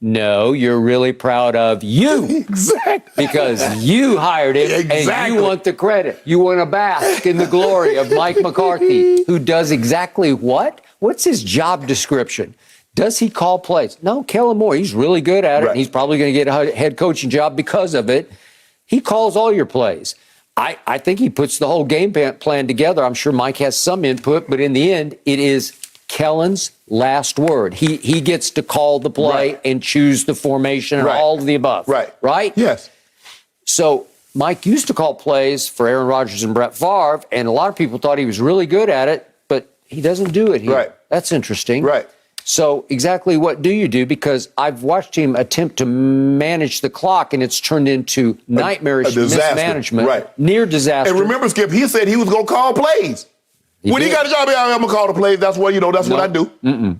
No, you're really proud of you. Exactly. Because you hired him and you want the credit. You want to bask in the glory of Mike McCarthy, who does exactly what? What's his job description? Does he call plays? No, Kellen Moore, he's really good at it. And he's probably going to get a head coaching job because of it. He calls all your plays. I think he puts the whole game plan together. I'm sure Mike has some input, but in the end, it is Kellen's last word. He gets to call the play and choose the formation and all of the above. Right? Yes. So Mike used to call plays for Aaron Rodgers and Brett Favre, and a lot of people thought he was really good at it, but he doesn't do it here. Right. That's interesting. Right. So exactly what do you do? Because I've watched him attempt to manage the clock, and it's turned into nightmarish mismanagement, near disaster. And remember, Skip, he said he was going to call plays. When he got a job, I'm going to call the plays. That's what, that's what I do.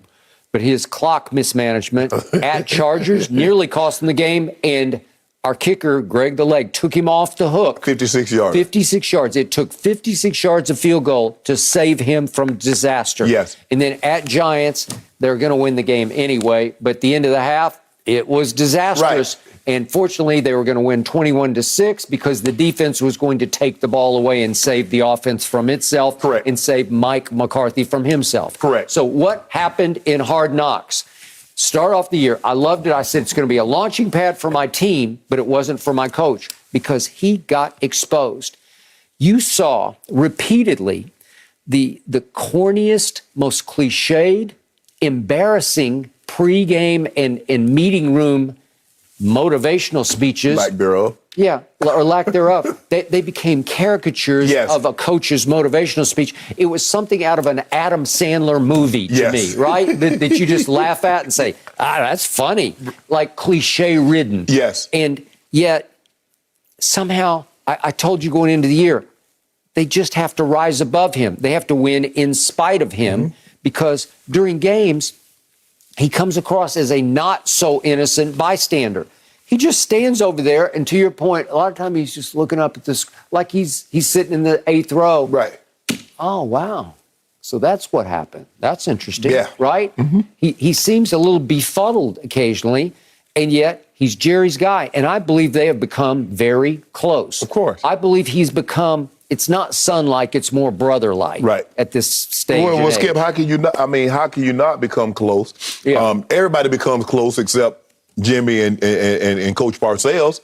But his clock mismanagement at Chargers nearly cost him the game, and our kicker, Greg the Leg, took him off the hook. 56 yards. 56 yards. It took 56 yards of field goal to save him from disaster. Yes. And then at Giants, they're going to win the game anyway. But at the end of the half, it was disastrous. Right. And fortunately, they were going to win 21-6 because the defense was going to take the ball away and save the offense from itself. Correct. And save Mike McCarthy from himself. Correct. So what happened in Hard Knocks? Start off the year, I loved it. I said it's going to be a launching pad for my team, but it wasn't for my coach because he got exposed. You saw repeatedly the corniest, most cliched, embarrassing pregame and meeting room motivational speeches. Like Bureau. Yeah, or lack thereof. They became caricatures of a coach's motivational speech. It was something out of an Adam Sandler movie to me, right? that you just laugh at and say, that's funny. Like cliche-ridden. Yes. And yet, somehow, I told you going into the year, they just have to rise above him. They have to win in spite of him because during games, he comes across as a not-so-innocent bystander. He just stands over there, and to your point, a lot of time he's just looking up at this, like he's sitting in the 8th row. Right. Oh, wow. So that's what happened. That's interesting, yeah. Right? He seems a little befuddled occasionally, and yet he's Jerry's guy. And I believe they have become very close. Of course. I believe he's become, it's not son-like, it's more brother-like at this stage. Well, Skip, how can you not become close? Yeah. Everybody becomes close except Jimmy and Coach Parcells.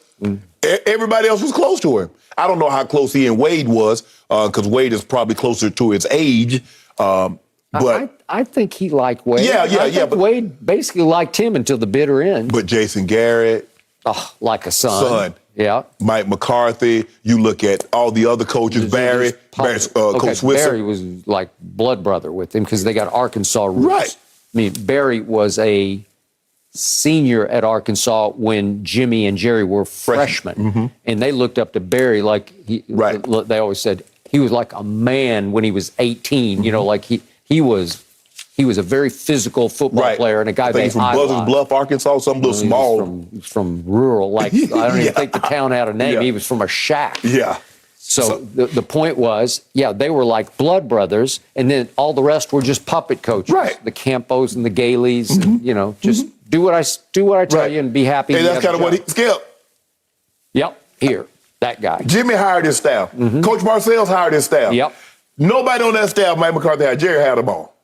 Everybody else was close to him. I don't know how close he and Wade was, because Wade is probably closer to his age. But I think he liked Wade. But Wade basically liked him until the bitter end. But Jason Garrett, like a son. Yeah. Mike McCarthy. You look at all the other coaches. Barry, Coach Switzer. Barry was like blood brother with him because they got Arkansas roots. Right. I mean, Barry was a senior at Arkansas when Jimmy and Jerry were freshmen. And they looked up to Barry like they always said he was like a man when he was 18. You know, like he was a very physical football player and a guy he's from Buzzards Bluff, Arkansas, some little small. From rural, like I don't even think the town had a name. He was from a shack. Yeah. So the point was, they were like blood brothers, and then all the rest were just puppet coaches. Right. The Campos and the Galeys, and, just do what I tell you and be happy. And that's kind of what Skip. Yep, here, that guy. Jimmy hired his staff. Coach Parcells hired his staff. Yep. Nobody on that staff, Mike McCarthy had. Jerry had them all.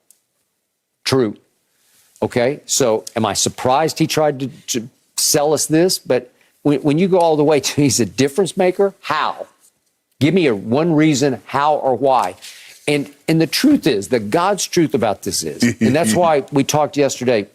True. Okay, so am I surprised he tried to sell us this? But when you go all the way to he's a difference maker, how? Give me one reason how or why. And the truth is, the God's truth about this is, and that's why we talked yesterday,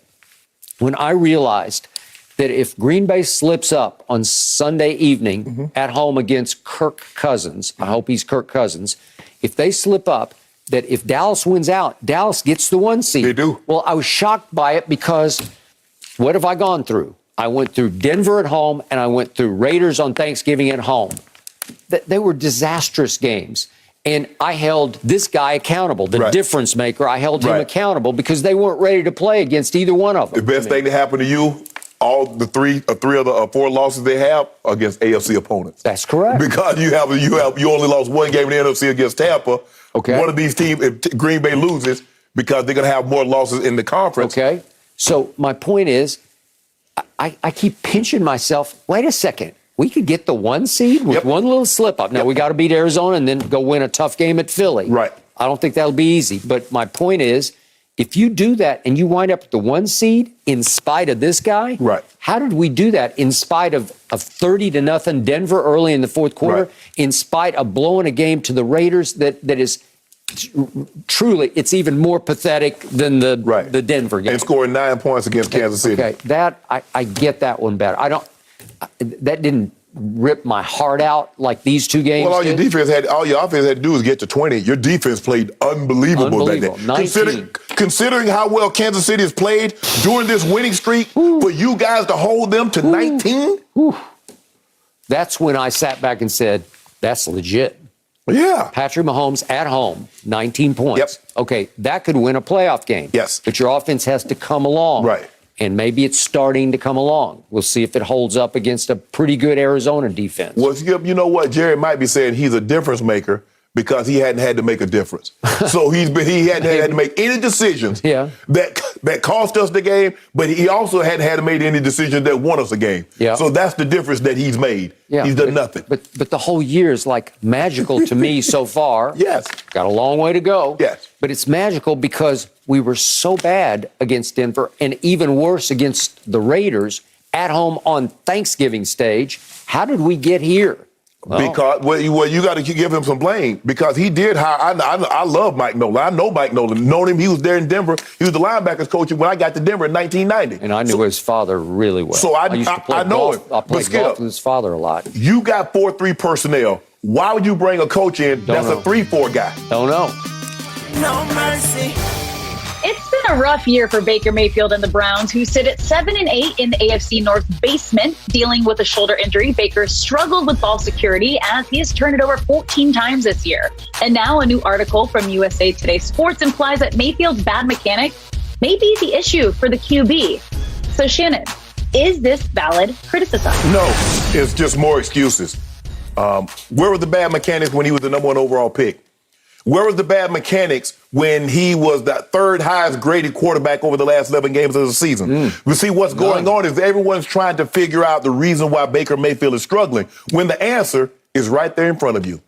when I realized that if Green Bay slips up on Sunday evening at home against Kirk Cousins, I hope he's Kirk Cousins, if they slip up, that if Dallas wins out, Dallas gets the 1 seed. They do. Well, I was shocked by it because what have I gone through? I went through Denver at home and I went through Raiders on Thanksgiving at home. They were disastrous games. And I held this guy accountable, the difference maker. I held him accountable because they weren't ready to play against either one of them. The best thing that happened to you, all the three of the 4 losses they have are against AFC opponents. That's correct. Because you only lost 1 game in the NFC against Tampa. Okay. One of these teams, if Green Bay loses, because they're going to have more losses in the conference. Okay. So my point is, I keep pinching myself. Wait a second. We could get the 1 seed with one little slip up. Now, we got to beat Arizona and then go win a tough game at Philly. Right. I don't think that'll be easy. But my point is, if you do that and you wind up at the 1 seed in spite of this guy, right? How did we do that in spite of 30-0 Denver early in the fourth quarter, right, in spite of blowing a game to the Raiders that is truly, it's even more pathetic than the Denver game. And scoring 9 points against Kansas City. Okay, that I get that one better. That didn't rip my heart out like these two games. Well, all your offense had to do was get to 20. Your defense played unbelievable that day. Considering how well Kansas City has played during this winning streak, for you guys to hold them to 19? That's when I sat back and said, that's legit. Yeah. Patrick Mahomes at home, 19 points. Yep. Okay, that could win a playoff game. Yes. But your offense has to come along. Right. And maybe it's starting to come along. We'll see if it holds up against a pretty good Arizona defense. Well, you know what? Jerry might be saying he's a difference maker because he hadn't had to make a difference. So he hadn't had to make any decisions that cost us the game, but he also hadn't had to make any decisions that won us a game. Yeah. So that's the difference that he's made. Yeah. He's done nothing. But the whole year is like magical to me so far. Yes. Got a long way to go. Yes. But it's magical because we were so bad against Denver and even worse against the Raiders at home on Thanksgiving stage. How did we get here? Well, because you got to give him some blame because he did hire. I love Mike Nolan. I know Mike Nolan. Known him. He was there in Denver. He was the linebackers coach when I got to Denver in 1990. And I knew his father really well. So I used to play know golf. I played golf with his father a lot. You got 4-3 personnel. Why would you bring a coach in that's a 3-4 guy? Don't know. No mercy. It's been a rough year for Baker Mayfield and the Browns, who sit at 7-8 in the AFC North basement, dealing with a shoulder injury. Baker struggled with ball security as he has turned it over 14 times this year. And now a new article from USA Today Sports implies that Mayfield's bad mechanics may be the issue for the QB. So Shannon, is this valid criticism? No, it's just more excuses. Where were the bad mechanics when he was the number 1 overall pick? Where was the bad mechanics when he was the 3rd highest graded quarterback over the last 11 games of the season? We see what's going on is everyone's trying to figure out the reason why Baker Mayfield is struggling when the answer is right there in front of you.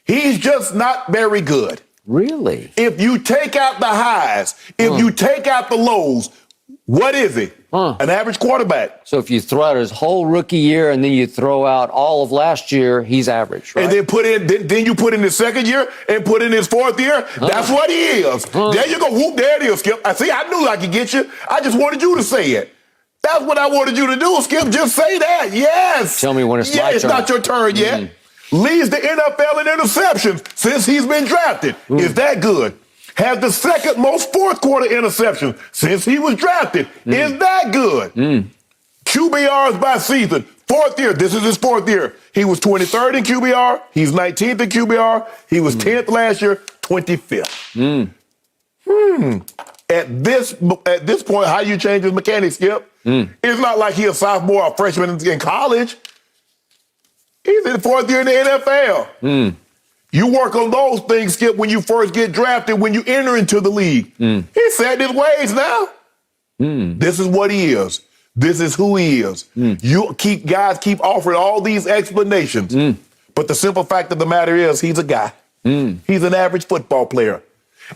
He's just not very good. Really? If you take out the highs, if you take out the lows, what is he? An average quarterback. So if you throw out his whole rookie year and then you throw out all of last year, he's average, right? And then you put in his 2nd year and put in his 4th year. That's what he is. There you go. Whoop, there it is, Skip. I knew I could get you. I just wanted you to say it. That's what I wanted you to do, Skip. Just say that. Yes. Tell me when it's my turn. It's not your turn yet. Leads the NFL in interceptions since he's been drafted. Is that good? Has the 2nd most 4th quarter interceptions since he was drafted. Is that good? QBRs by season. 4th year. This is his 4th year. He was 23rd in QBR. He's 19th in QBR. He was 10th last year, 25th. At this point, how you change his mechanics, Skip? It's not like he's a sophomore or freshman in college. He's in the 4th year in the NFL. You work on those things, Skip, when you first get drafted, when you enter into the league. He's set his ways now. This is what he is. This is who he is. Guys keep offering all these explanations. But the simple fact of the matter is he's a guy. He's an average football player.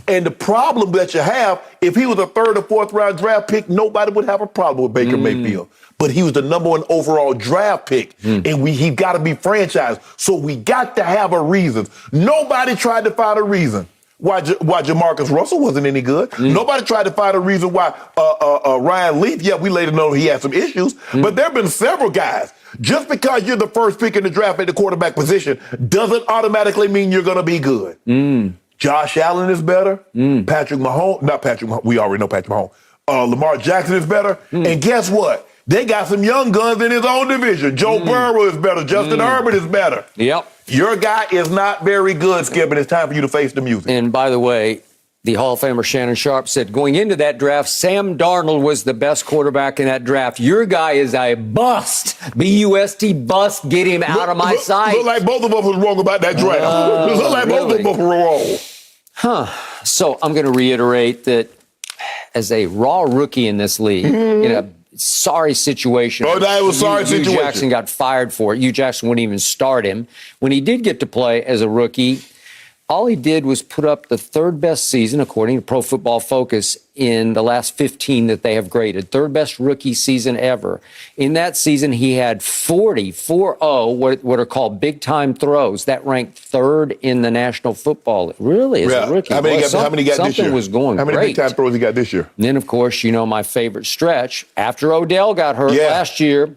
And the problem that you have, if he was a 3rd or 4th round draft pick, nobody would have a problem with Baker Mayfield. But he was the number 1 overall draft pick, and he got to be franchised. So we got to have a reason. Nobody tried to find a reason why Jamarcus Russell wasn't any good. Nobody tried to find a reason why Ryan Leaf, we later know he had some issues, but there have been several guys. Just because you're the first pick in the draft at the quarterback position doesn't automatically mean you're going to be good. Josh Allen is better. Patrick Mahomes, we already know Patrick Mahomes. Lamar Jackson is better. And guess what? They got some young guns in his own division. Joe Burrow is better. Justin Herbert is better. Yep. Your guy is not very good, Skip, and it's time for you to face the music. And by the way, the Hall of Famer Shannon Sharpe said, going into that draft, Sam Darnold was the best quarterback in that draft. Your guy is a bust. B-U-S-T, bust. Get him out of my sight. Look like both of us was wrong about that draft. Look like both of us were wrong. So I'm going to reiterate that as a raw rookie in this league, in a sorry situation. Oh, that was a sorry situation. Hugh Jackson got fired for it. Hugh Jackson wouldn't even start him. When he did get to play as a rookie, all he did was put up the third best season, according to Pro Football Focus, in the last 15 that they have graded. Third best rookie season ever. In that season, he had 40, what are called big-time throws. That ranked third in the National Football League. Really, as a rookie. How many got this year? Something was going great. How many big-time throws he got this year? And then, of course, my favorite stretch. After Odell got hurt last year,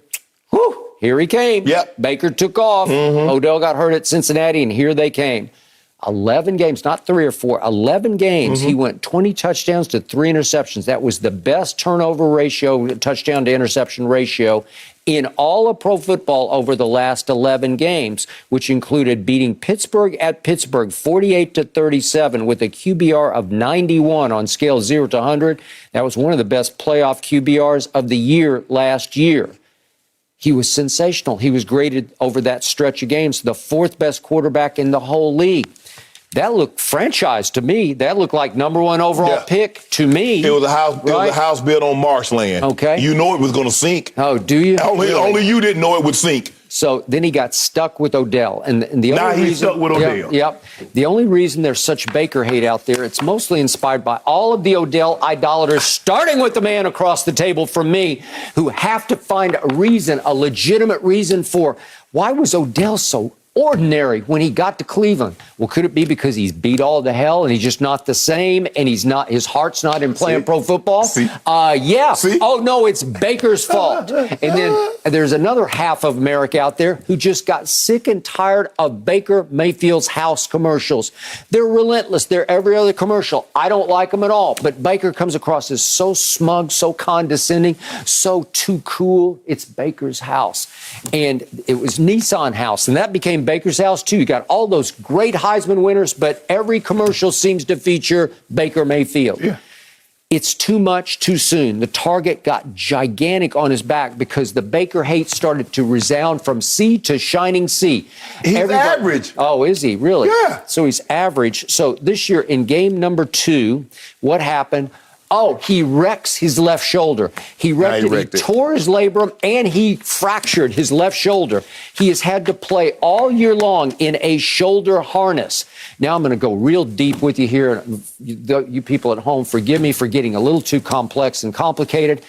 here he came. Yep. Baker took off. Odell got hurt at Cincinnati, and here they came. 11 games, not 3 or 4, 11 games. He went 20 touchdowns to 3 interceptions. That was the best turnover ratio, touchdown to interception ratio in all of pro football over the last 11 games, which included beating Pittsburgh at Pittsburgh 48-37 with a QBR of 91 on scale 0 to 100. That was one of the best playoff QBRs of the year last year. He was sensational. He was graded over that stretch of games the 4th best quarterback in the whole league. That looked franchise to me. That looked like number 1 overall pick to me. It was a house. Right? It was a house built on marshland. Okay, you know it was going to sink. Oh, do you? Only you didn't know it would sink. So then he got stuck with Odell, and the now only he's stuck with Odell. Yep. The only reason there's such Baker hate out there, it's mostly inspired by all of the Odell idolaters, starting with the man across the table from me, who have to find a reason, a legitimate reason for why was Odell so ordinary when he got to Cleveland. Well, could it be because he's beat all to hell and he's just not the same and his heart's not in playing pro football? Yeah. See? Oh, no, it's Baker's fault. And then there's another half of America out there who just got sick and tired of Baker Mayfield's house commercials. They're relentless. They're every other commercial. I don't like them at all. But Baker comes across as so smug, so condescending, so too cool. It's Baker's house. And it was Nissan house, and that became Baker's house, too. You got all those great Heisman winners, but every commercial seems to feature Baker Mayfield. Yeah. It's too much too soon. The target got gigantic on his back because the Baker hate started to resound from sea to shining sea. He's average. Oh, is he? Really? Yeah. So he's average. So this year in game number 2, what happened? Oh, he wrecks his left shoulder. He wrecked it. He tore his labrum and he fractured his left shoulder. He has had to play all year long in a shoulder harness. Now I'm going to go real deep with you here. You people at home, forgive me for getting a little too complex and complicated.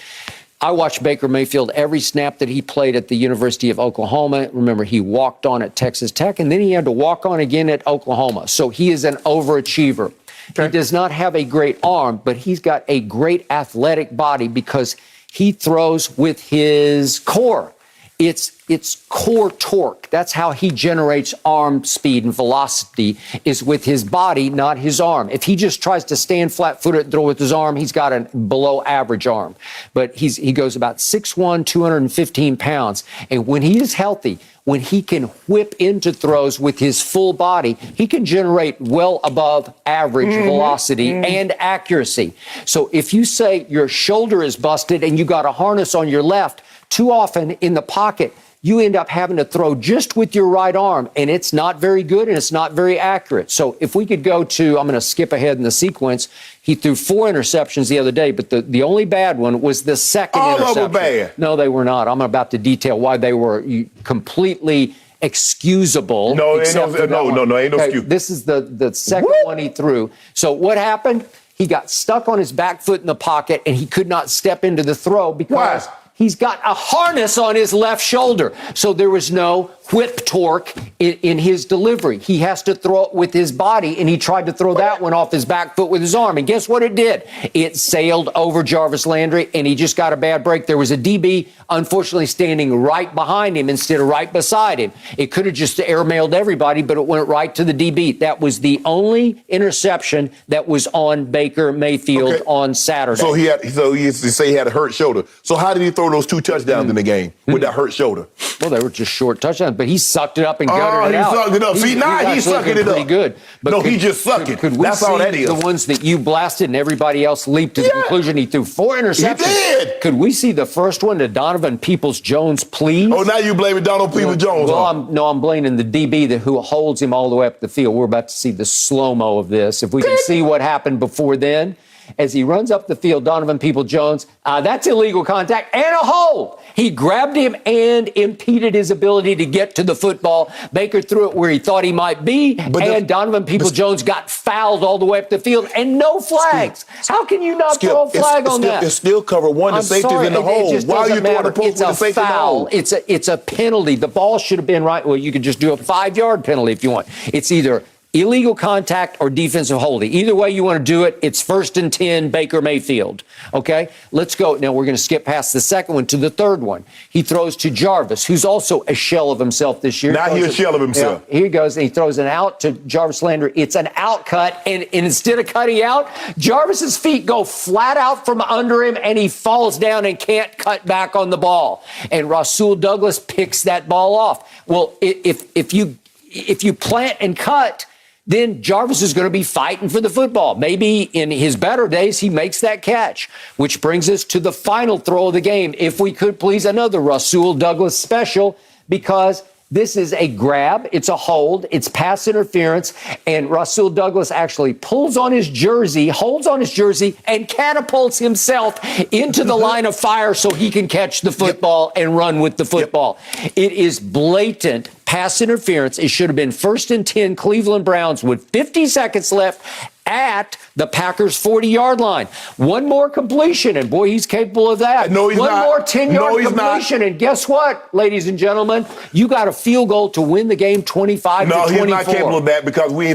I watched Baker Mayfield every snap that he played at the University of Oklahoma. Remember, he walked on at Texas Tech, and then he had to walk on again at Oklahoma. So he is an overachiever. Okay. He does not have a great arm, but he's got a great athletic body because he throws with his core. It's core torque. That's how he generates arm speed and velocity, is with his body, not his arm. If he just tries to stand flat-footed and throw with his arm, he's got a below-average arm. But he goes about 6'1", 215 pounds. And when he is healthy, when he can whip into throws with his full body, he can generate well above average velocity and accuracy. So if you say your shoulder is busted and you got a harness on your left, too often in the pocket, you end up having to throw just with your right arm, and it's not very good and it's not very accurate. So if we could go to, I'm going to skip ahead in the sequence. He threw 4 interceptions the other day, but the only bad one was the second interception. All of them bad. No, they were not. I'm about to detail why they were completely excusable. No, ain't no excuse. This is the second one he threw. So what happened? He got stuck on his back foot in the pocket, and he could not step into the throw because he's got a harness on his left shoulder. So there was no whip torque in his delivery. He has to throw it with his body, and he tried to throw that one off his back foot with his arm. And guess what it did? It sailed over Jarvis Landry, and he just got a bad break. There was a DB, unfortunately, standing right behind him instead of right beside him. It could have just airmailed everybody, but it went right to the DB. That was the only interception that was on Baker Mayfield on Saturday. So he used to say he had a hurt shoulder. So how did he throw those 2 touchdowns in the game with that hurt shoulder? Well, they were just short touchdowns, but he sucked it up and gutted it out. He sucked it up. See, he's sucking it up. Pretty good. But no, he just sucked it. That's all that is. The ones that you blasted and everybody else leaped to the conclusion. He threw 4 interceptions. He did. Could we see the first one to Donovan Peoples-Jones, please? Oh, now you blaming Donovan Peoples-Jones. Well, I'm blaming the DB who holds him all the way up the field. We're about to see the slow-mo of this. If we can see what happened before then. as he runs up the field, Donovan Peoples-Jones, that's illegal contact and a hold. He grabbed him and impeded his ability to get to the football. Baker threw it where he thought he might be, Donovan Peoples-Jones got fouled all the way up the field, and no flags. How can you not throw a flag on that? It's still cover one. The safety's in the hole. Why are you throwing the post with the safety in the hole? It's a penalty. The ball should have been right. Well, you could just do a 5-yard penalty if you want. It's either illegal contact or defensive holding. Either way you want to do it, it's 1st and 10, Baker Mayfield. Okay, let's go. Now we're going to skip past the second one to the third one. He throws to Jarvis, who's also a shell of himself this year. Now he's a shell of himself. Here he goes, and he throws an out to Jarvis Landry. It's an out cut, and instead of cutting out, Jarvis's feet go flat out from under him, and he falls down and can't cut back on the ball. And Rasul Douglas picks that ball off. Well, if you plant and cut, then Jarvis is going to be fighting for the football. Maybe in his better days, he makes that catch, which brings us to the final throw of the game. If we could please, another Rasul Douglas special, because this is a grab, it's a hold, it's pass interference, and Rasul Douglas actually pulls on his jersey, holds on his jersey, and catapults himself into the line of fire so he can catch the football and run with the football. It is blatant pass interference. It should have been 1st and 10 Cleveland Browns with 50 seconds left at the Packers' 40-yard line. One more completion, and boy, he's capable of that. No, he's not. One more 10-yard completion, not. And guess what, ladies and gentlemen? You got a field goal to win the game 25-24. No, he's not capable of that because we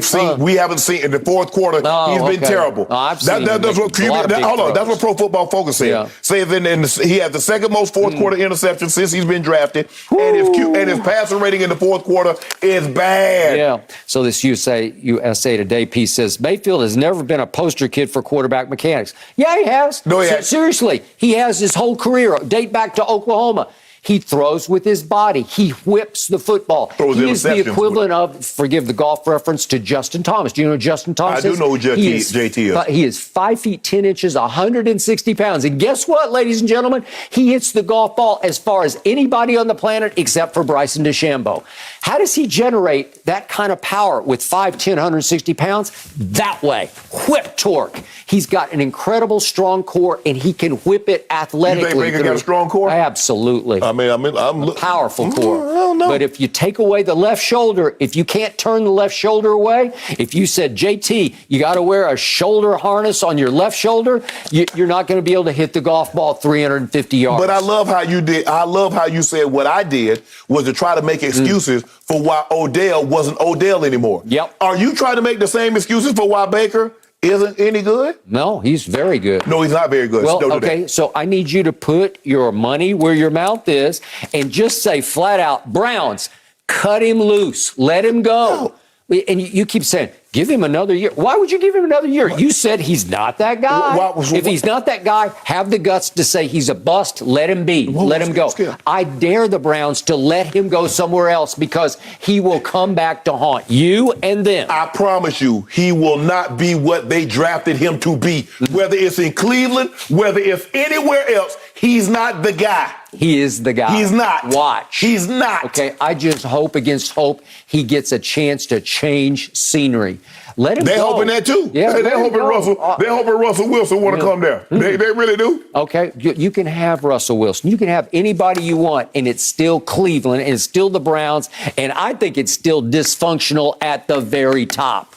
haven't seen in the fourth quarter. He's been terrible. That's what Pro Football Focus said. Yeah. Say he has the second most fourth quarter interception since he's been drafted, and his passer rating in the fourth quarter is bad. Yeah. So this USA Today piece says Mayfield has never been a poster kid for quarterback mechanics. Yeah, he has. No, he has. Seriously, he has his whole career, date back to Oklahoma. He throws with his body. He whips the football. He is the equivalent of, forgive the golf reference, to Justin Thomas. Do you know who Justin Thomas is? I do know who JT is. He is 5 feet 10 inches, 160 pounds. And guess what, ladies and gentlemen? He hits the golf ball as far as anybody on the planet except for Bryson DeChambeau. How does he generate that kind of power with 5'10", 160 pounds? That way. Whip torque. He's got an incredible strong core, and he can whip it athletically. You think Baker got a strong core? Absolutely. I'm powerful core. I don't know. But if you take away the left shoulder, if you can't turn the left shoulder away, if you said, JT, you got to wear a shoulder harness on your left shoulder, you're not going to be able to hit the golf ball 350 yards. But I love how you did. I love how you said what I did was to try to make excuses for why Odell wasn't Odell anymore. Yep. Are you trying to make the same excuses for why Baker isn't any good? No, he's very good. No, he's not very good. Well, okay, so I need you to put your money where your mouth is and just say flat out, Browns, cut him loose. Let him go. No. And you keep saying, give him another year. Why would you give him another year? You said he's not that guy. If he's not that guy, have the guts to say he's a bust. Let him be. Let him go. I dare the Browns to let him go somewhere else because he will come back to haunt you and them. I promise you, he will not be what they drafted him to be. Whether it's in Cleveland, whether it's anywhere else, he's not the guy. He is the guy. He's not. Watch. He's not. Okay, I just hope against hope he gets a chance to change scenery. Let him They're go. hoping that too. Yeah, they're hoping Russell Wilson want to come there. They really do. Okay, you can have Russell Wilson. You can have anybody you want, and it's still Cleveland, and it's still the Browns, and I think it's still dysfunctional at the very top.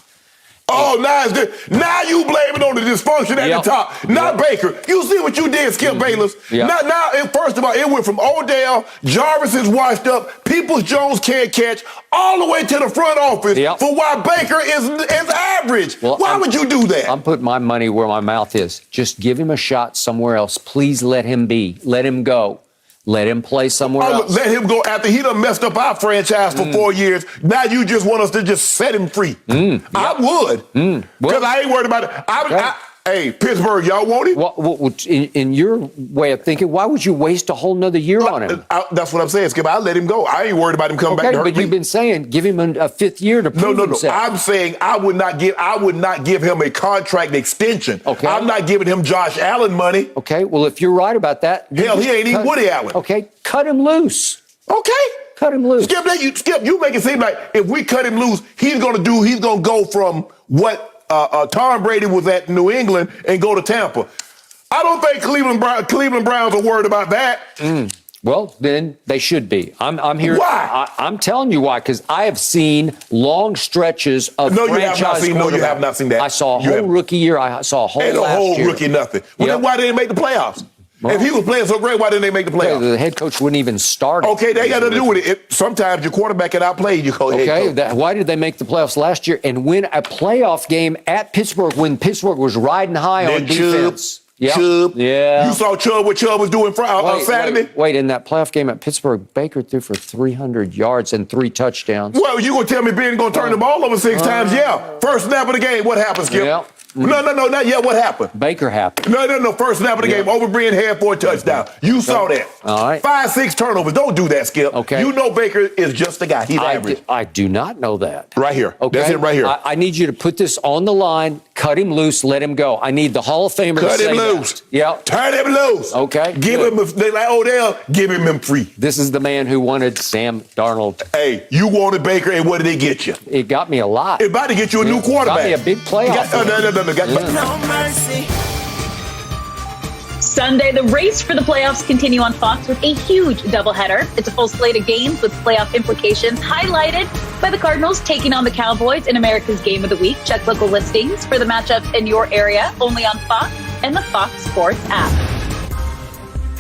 Oh, now you blame it on the dysfunction at the top. Not Baker. You see what you did, Skip Bayless. Now, first of all, it went from Odell, Jarvis is washed up, Peoples-Jones can't catch, all the way to the front office for why Baker is average. Well, why would you do that? I'm putting my money where my mouth is. Just give him a shot somewhere else. Please let him be. Let him go. Let him play somewhere else. Let him go after he done messed up our franchise for 4 years. Now you just want us to just set him free. I would. Because I ain't worried about it. Hey, Pittsburgh, y'all want him? Well, in your way of thinking, why would you waste a whole nother year on him? That's what I'm saying, Skip. I'll let him go. I ain't worried about him coming back to hurt but you've been saying give him a fifth year to prove himself. I'm saying I would not give him a contract extension. Okay. I'm not giving him Josh Allen money. Okay, well, if you're right about that. Hell, he ain't even Woody Allen. Okay, cut him loose. Okay. Cut him loose. Skip, you make it seem like if we cut him loose, he's gonna go from what Tom Brady was at New England and go to Tampa. I don't think Cleveland Browns are worried about that. Well, then they should be. I'm here. Why? I'm telling you why, because I have seen long stretches of franchise No, you have not seen that. I saw a whole rookie year. I saw a whole and last a whole year. rookie nothing. Well, then why didn't they make the playoffs? Well, if he was playing so great, why didn't they make the playoffs? The head coach wouldn't even start it. Okay, they got to do with it. Sometimes your quarterback can outplay you. Okay, why did they make the playoffs last year and win a playoff game at Pittsburgh when Pittsburgh was riding high on defense? Chubb. Yeah. You saw Chubb, what Chubb was doing on Saturday? Wait, in that playoff game at Pittsburgh, Baker threw for 300 yards and 3 touchdowns. Well, you going to tell me Ben going to turn the ball over 6 times? Yeah. First snap of the game, what happened, Skip? Yeah. No, not yet. What happened? Baker happened. No. First snap of the game, over Breen head for a touchdown. You saw that. All right. 5-6 turnovers. Don't do that, Skip. Okay. You know Baker is just a guy. He's average. I do not know that. Right here. Okay. That's it right here. I need you to put this on the line, cut him loose, let him go. I need the Hall of Famer to say Cut him loose. Yeah. Turn him loose. Okay. Give him, they like Odell, give him free. This is the man who wanted Sam Darnold. Hey, you wanted Baker, and what did they get you? It got me a lot. It about to get you a new quarterback. Got me a big playoff. No mercy. Sunday, the race for the playoffs continue on Fox with a huge doubleheader. It's a full slate of games with playoff implications highlighted by the Cardinals taking on the Cowboys in America's Game of the Week. Check local listings for the matchups in your area, only on Fox and the Fox Sports app.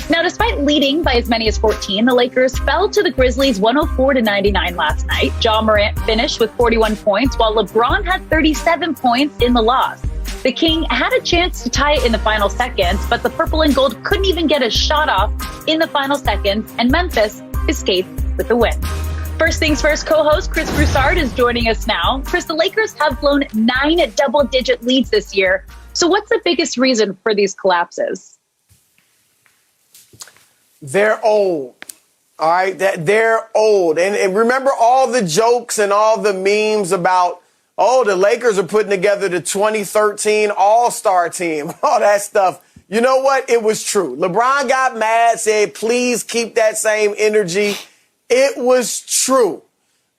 Now, despite leading by as many as 14, the Lakers fell to the Grizzlies 104-99 last night. Ja Morant finished with 41 points, while LeBron had 37 points in the loss. The King had a chance to tie it in the final seconds, but the purple and gold couldn't even get a shot off in the final seconds, and Memphis escaped with the win. First things first, co-host Chris Broussard is joining us now. Chris, the Lakers have blown 9 double-digit leads this year. So what's the biggest reason for these collapses? They're old. All right, they're old. And remember all the jokes and all the memes about, the Lakers are putting together the 2013 All-Star team. All that stuff. You know what? It was true. LeBron got mad, said, please keep that same energy. It was true.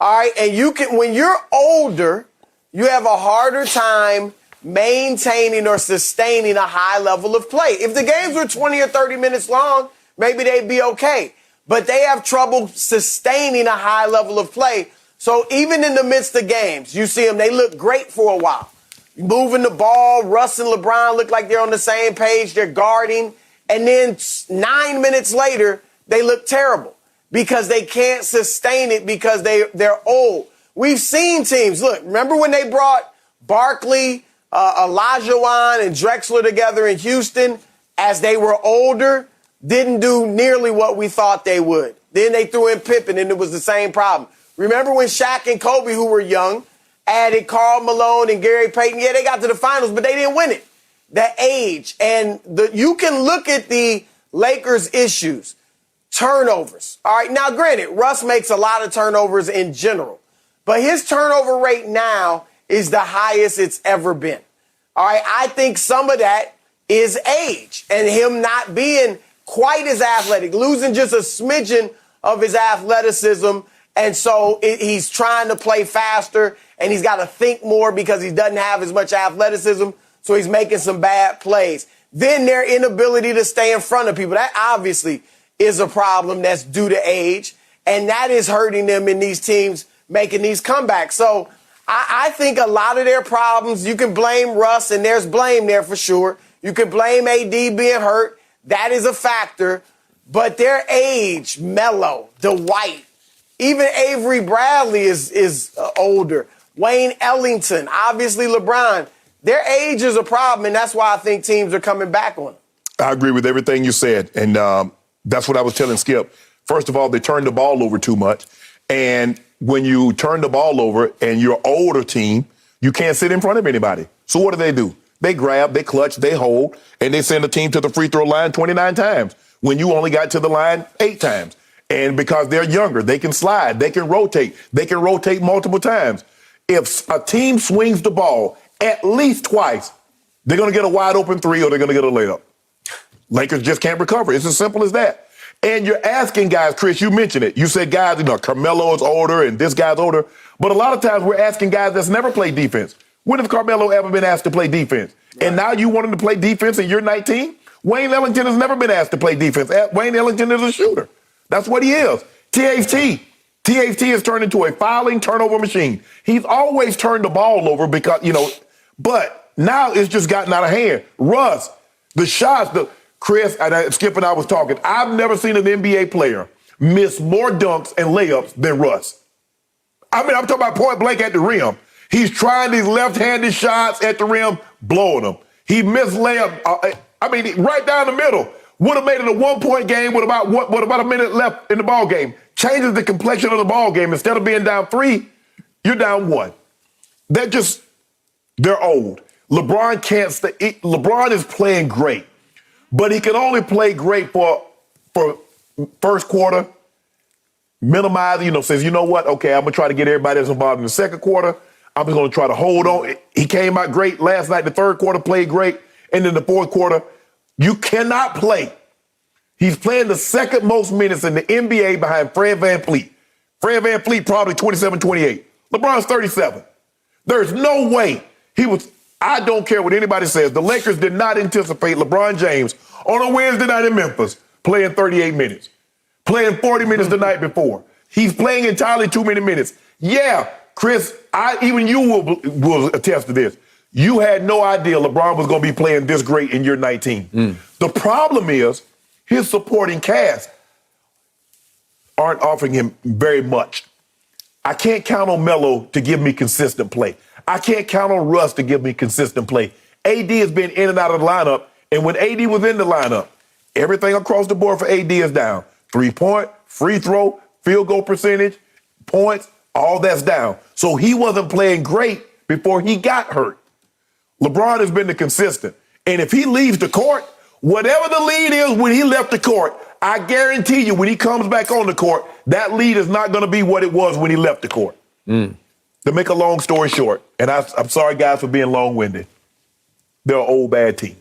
All right. And when you're older, you have a harder time maintaining or sustaining a high level of play. If the games were 20 or 30 minutes long, maybe they'd be okay. But they have trouble sustaining a high level of play. So even in the midst of games, you see them, they look great for a while. Moving the ball, Russ and LeBron look like they're on the same page. They're guarding. And then 9 minutes later, they look terrible because they can't sustain it because they're old. We've seen teams. Look, remember when they brought Barkley, Olajuwon, and Drexler together in Houston as they were older? Didn't do nearly what we thought they would. Then they threw in Pippen, and it was the same problem. Remember when Shaq and Kobe, who were young, added Karl Malone and Gary Payton? Yeah, they got to the finals, but they didn't win it. The age. And you can look at the Lakers' issues. Turnovers. All right, now granted, Russ makes a lot of turnovers in general, but his turnover rate now is the highest it's ever been. All right, I think some of that is age and him not being quite as athletic, losing just a smidgen of his athleticism. And so he's trying to play faster and he's got to think more because he doesn't have as much athleticism. So he's making some bad plays. Then their inability to stay in front of people. That obviously is a problem that's due to age. And that is hurting them in these teams making these comebacks. So I think a lot of their problems, you can blame Russ, and there's blame there for sure. You can blame AD being hurt. That is a factor. But their age, Melo, Dwight, even Avery Bradley is older. Wayne Ellington, obviously LeBron. Their age is a problem, and that's why I think teams are coming back on them. I agree with everything you said, and that's what I was telling Skip. First of all, they turned the ball over too much, and when you turn the ball over and you're an older team, you can't sit in front of anybody. So what do? They grab, they clutch, they hold, and they send the team to the free throw line 29 times when you only got to the line 8 times. And because they're younger, they can slide, they can rotate multiple times. If a team swings the ball at least twice, they're going to get a wide open 3 or they're going to get a layup. Lakers just can't recover. It's as simple as that. And you're asking guys, Chris, you mentioned it. You said guys, Carmelo is older and this guy's older. But a lot of times we're asking guys that's never played defense. When has Carmelo ever been asked to play defense? Right. And now you want him to play defense and you're 19? Wayne Ellington has never been asked to play defense. Wayne Ellington is a shooter. That's what he is. THT has turned into a fouling turnover machine. He's always turned the ball over because, but now it's just gotten out of hand. Russ, the shots, Chris, Skip and I was talking. I've never seen an NBA player miss more dunks and layups than Russ. I mean, I'm talking about point blank at the rim. He's trying these left-handed shots at the rim, blowing them. He missed layup. Right down the middle. Would have made it a 1-point game with about a minute left in the ball game. Changes the complexion of the ball game. Instead of being down 3, you're down 1. They're old. LeBron can't stay. LeBron is playing great, but he can only play great for first quarter. Minimize, says, you know what? Okay, I'm going to try to get everybody that's involved in the second quarter. I'm just going to try to hold on. He came out great last night. The third quarter played great. And then the fourth quarter, you cannot play. He's playing the second most minutes in the NBA behind Fred VanVleet. Fred VanVleet probably 27-28. LeBron's 37. There's no way I don't care what anybody says. The Lakers did not anticipate LeBron James on a Wednesday night in Memphis playing 38 minutes, playing 40 minutes the night before. He's playing entirely too many minutes. Yeah, Chris, even you will attest to this. You had no idea LeBron was going to be playing this great in year 19. The problem is his supporting cast aren't offering him very much. I can't count on Melo to give me consistent play. I can't count on Russ to give me consistent play. AD has been in and out of the lineup, and when AD was in the lineup, everything across the board for AD is down. 3-point, free throw, field goal percentage, points, all that's down. So he wasn't playing great before he got hurt. LeBron has been the consistent. And if he leaves the court, whatever the lead is when he left the court, I guarantee you when he comes back on the court, that lead is not going to be what it was when he left the court. To make a long story short, and I'm sorry, guys, for being long-winded, they're an old, bad team.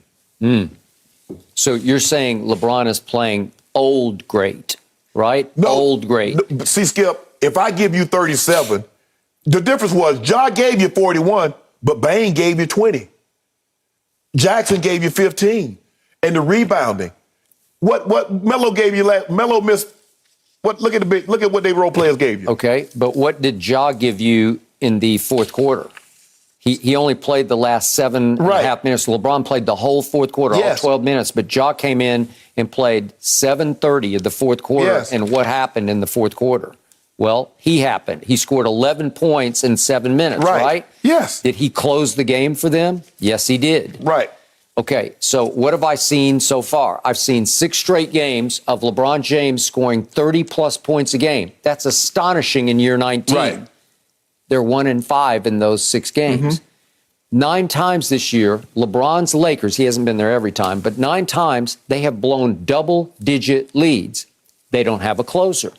So you're saying LeBron is playing old great, right? No, old great. See, Skip, if I give you 37, the difference was Ja gave you 41, but Bane gave you 20. Jackson gave you 15. And the rebounding. What Melo gave you Melo missed. Look at what they role players gave you. Okay, but what did Ja give you in the fourth quarter? He only played the last 7.5 minutes. LeBron played the whole fourth quarter, all 12 minutes. But Ja came in and played 7:30 of the fourth quarter. Yes. And what happened in the fourth quarter? Well, he happened. He scored 11 points in 7 minutes, right? Yes. Did he close the game for them? Yes, he did. Right. Okay, so what have I seen so far? I've seen 6 straight games of LeBron James scoring 30-plus points a game. That's astonishing in year 19. Right. They're 1-5 in those 6 games. 9 times this year, LeBron's Lakers, he hasn't been there every time, but 9 times they have blown double-digit leads. They don't have a closer.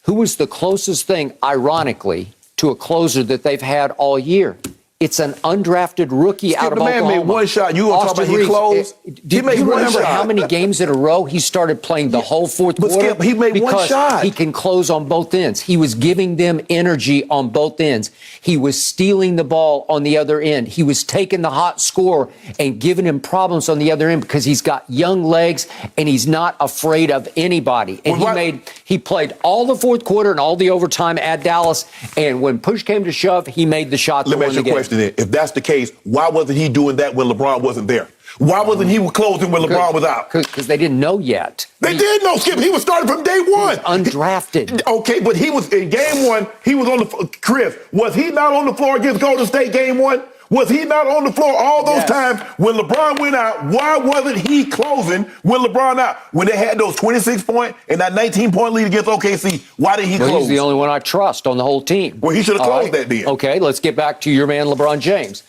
Who was the closest thing, ironically, to a closer that they've had all year? It's an undrafted rookie out of Oklahoma. The man made one shot. You going to talk about he closed? He made one shot. Remember how many games in a row he started playing the whole fourth quarter? Skip, he made one shot. He can close on both ends. He was giving them energy on both ends. He was stealing the ball on the other end. He was taking the hot scorer and giving him problems on the other end because he's got young legs and he's not afraid of anybody. And he played all the fourth quarter and all the overtime at Dallas. And when push came to shove, he made the shot. Let me ask you a question. If that's the case, why wasn't he doing that when LeBron wasn't there? Why wasn't he closing when LeBron was out? Because they didn't know yet. They did know, Skip. He was starting from day one. He was undrafted. Okay, but he was in game 1. He was on the Chris. Was he not on the floor against Golden State game 1? Was he not on the floor all those times when LeBron went out? Why wasn't he closing when LeBron out? When they had those 26-point and that 19-point lead against OKC, why did he close? He's the only one I trust on the whole team. Well, he should have closed that then. Okay, let's get back to your man, LeBron James.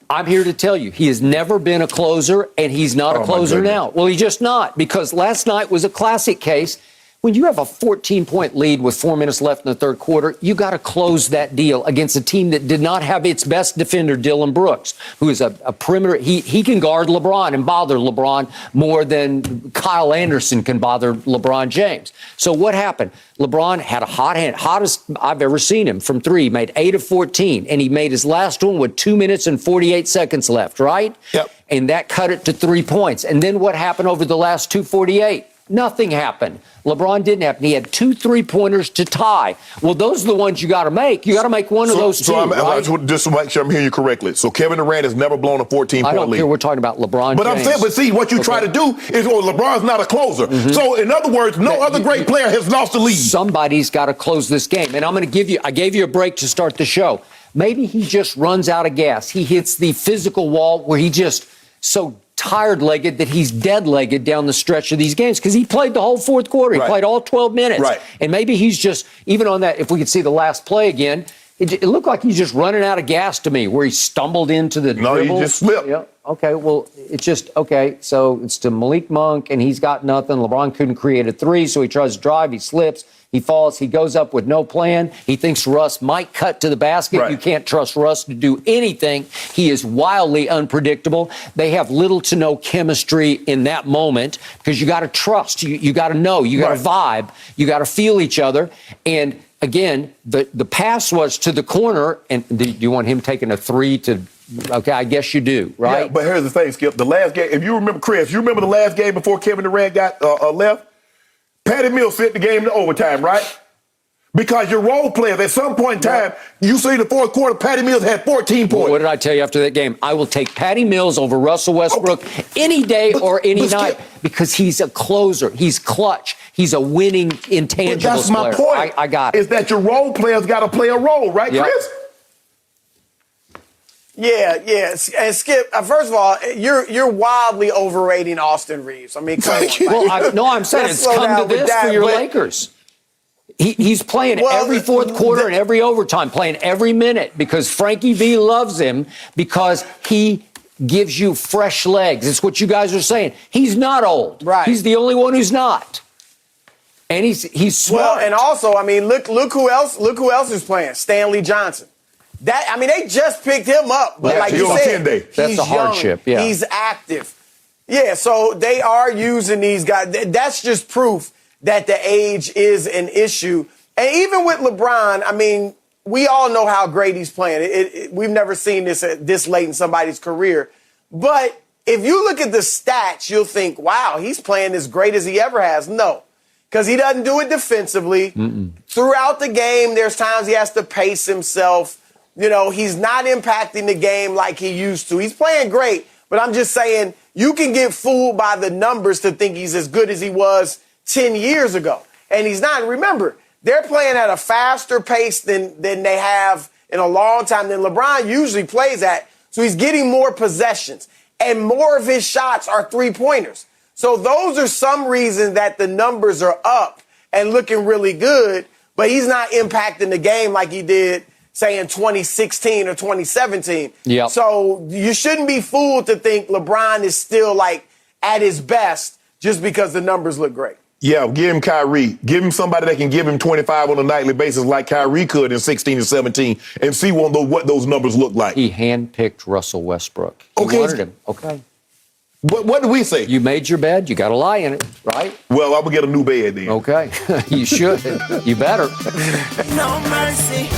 I'm here to tell you, he has never been a closer, and he's not a closer now. Well, he's just not, because last night was a classic case. When you have a 14-point lead with 4 minutes left in the third quarter, you got to close that deal against a team that did not have its best defender, Dylan Brooks, who is a perimeter. He can guard LeBron and bother LeBron more than Kyle Anderson can bother LeBron James. So what happened? LeBron had a hot hand, hottest I've ever seen him from three. He made 8 of 14, and he made his last one with 2 minutes and 48 seconds left, right? Yep. And that cut it to 3 points. And then what happened over the last 2:48? Nothing happened. LeBron didn't happen. He had 2 3-pointers to tie. Well, those are the ones you got to make. You got to make one of those two. Right? Just to make sure I'm hearing you correctly. So Kevin Durant has never blown a 14-point lead. I don't care. We're talking about LeBron But James. I'm saying, but see, what you try to do is, LeBron's not a closer. Mm-hmm. So in other words, no other great player has lost the lead. Somebody's got to close this game. And I'm going to give you, I gave you a break to start the show. Maybe he just runs out of gas. He hits the physical wall where he just so tired-legged that he's dead-legged down the stretch of these games because he played the whole fourth quarter. He played all 12 minutes. Right. And maybe he's just, even on that, if we could see the last play again, it looked like he's just running out of gas to me where he stumbled into the dribble. No, he just slipped. Yeah. Okay, well, it's just, okay, so it's to Malik Monk, and he's got nothing. LeBron couldn't create a three, so he tries to drive. He slips. He falls. He goes up with no plan. He thinks Russ might cut to the basket. Right. You can't trust Russ to do anything. He is wildly unpredictable. They have little to no chemistry in that moment because you got to trust. You got to know. You got to vibe. You got to feel each other. And again, the pass was to the corner. And do you want him taking a three to? Okay, I guess you do, right? Yeah, but here's the thing, Skip. The last game, if you remember, Chris, you remember the last game before Kevin Durant got left? Patty Mills sent the game to overtime, right? Because your role players, at some point in time, you see the fourth quarter, Patty Mills had 14 points. Well, what did I tell you after that game? I will take Patty Mills over Russell Westbrook any day or any night because he's a closer. He's clutch. He's a winning intangible player. That's my point. I got it. Is that your role players got to play a role, right, Chris? Yeah. And Skip, first of all, you're wildly overrating Austin Reeves. I mean, come on. Well, I'm saying it's come to this for your Lakers. He's playing every fourth quarter and every overtime, playing every minute because Frankie V loves him because he gives you fresh legs. It's what you guys are saying. He's not old. Right. He's the only one who's not. And he's smart. Well, and also, I mean, look who else is playing. Stanley Johnson. They just picked him up, but like you said, that's a hardship. Yeah, he's active. Yeah, so they are using these guys. That's just proof that the age is an issue. And even with LeBron, I mean, we all know how great he's playing. We've never seen this late in somebody's career. But if you look at the stats, you'll think, wow, he's playing as great as he ever has. No, because he doesn't do it defensively. Throughout the game, there's times he has to pace himself. You know, he's not impacting the game like he used to. He's playing great, but I'm just saying you can get fooled by the numbers to think he's as good as he was 10 years ago. And he's not. And remember, they're playing at a faster pace than they have in a long time than LeBron usually plays at. So he's getting more possessions. And more of his shots are three-pointers. So those are some reasons that the numbers are up and looking really good, but he's not impacting the game like he did, say, in 2016 or 2017. Yep. So you shouldn't be fooled to think LeBron is still, like, at his best just because the numbers look great. Yeah, give him Kyrie. Give him somebody that can give him 25 on a nightly basis like Kyrie could in 16 and 17 and see what those numbers look like. He handpicked Russell Westbrook. He wanted him. Okay. What do we say? You made your bed. You got to lie in it, right? Well, I'm going to get a new bed then. Okay. You should. You better. No mercy.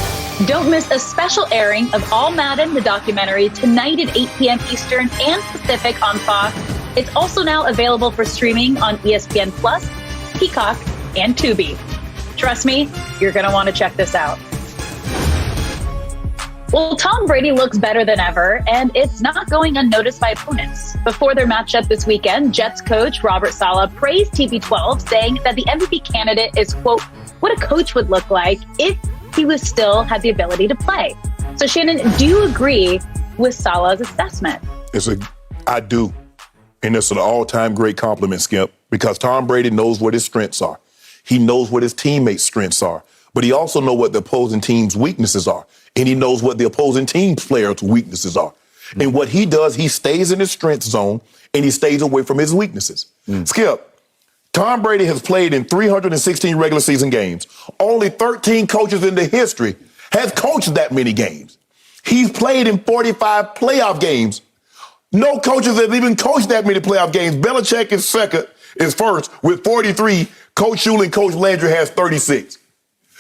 Don't miss a special airing of All Madden, the documentary, tonight at 8 p.m. Eastern and Pacific on Fox. It's also now available for streaming on ESPN Plus, Peacock, and Tubi. Trust me, you're going to want to check this out. Well, Tom Brady looks better than ever, and it's not going unnoticed by opponents. Before their matchup this weekend, Jets coach Robert Saleh praised TB12, saying that the MVP candidate is, quote, what a coach would look like if he was still had the ability to play. So, Shannon, do you agree with Saleh's assessment? I do. And it's an all-time great compliment, Skip, because Tom Brady knows what his strengths are. He knows what his teammates' strengths are. But he also knows what the opposing team's weaknesses are. And he knows what the opposing team's players' weaknesses are. Mm-hmm. And what he does, he stays in his strength zone and he stays away from his weaknesses. Skip, Tom Brady has played in 316 regular season games. Only 13 coaches in the history has coached that many games. He's played in 45 playoff games. No coaches have even coached that many playoff games. Belichick is first with 43. Coach Shula and Coach Landry has 36.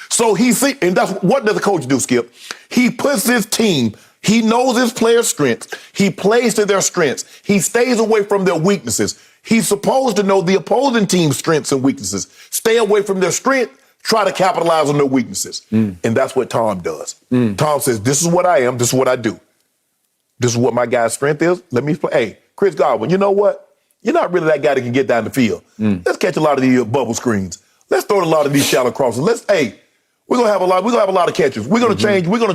So and that's what does the coach do, Skip? He puts his team, he knows his players' strengths. He plays to their strengths. He stays away from their weaknesses. He's supposed to know the opposing team's strengths and weaknesses. Stay away from their strength, try to capitalize on their weaknesses. And that's what Tom does. Tom says, this is what I am, this is what I do. This is what my guy's strength is. Let me play. Hey, Chris Godwin, you know what? You're not really that guy that can get down the field. Let's catch a lot of these bubble screens. Let's throw a lot of these shallow crosses. We're gonna have a lot of catches. We're gonna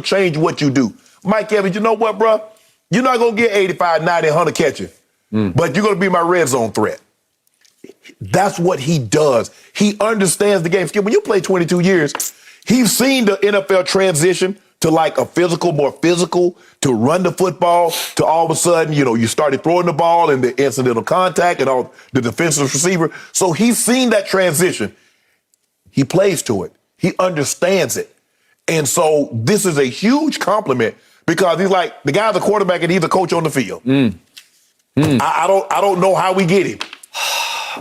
change what you do. Mike Evans, you know what, bro? You're not gonna get 85, 90, 100 catches. But you're gonna be my red zone threat. That's what he does. He understands the game. Skip, when you play 22 years, he's seen the NFL transition to like a more physical, to run the football, to all of a sudden, you started throwing the ball and the incidental contact and all the defensive receiver. So he's seen that transition. He plays to it. He understands it. And so this is a huge compliment because he's like, the guy's a quarterback and he's a coach on the field. I don't know how we get him.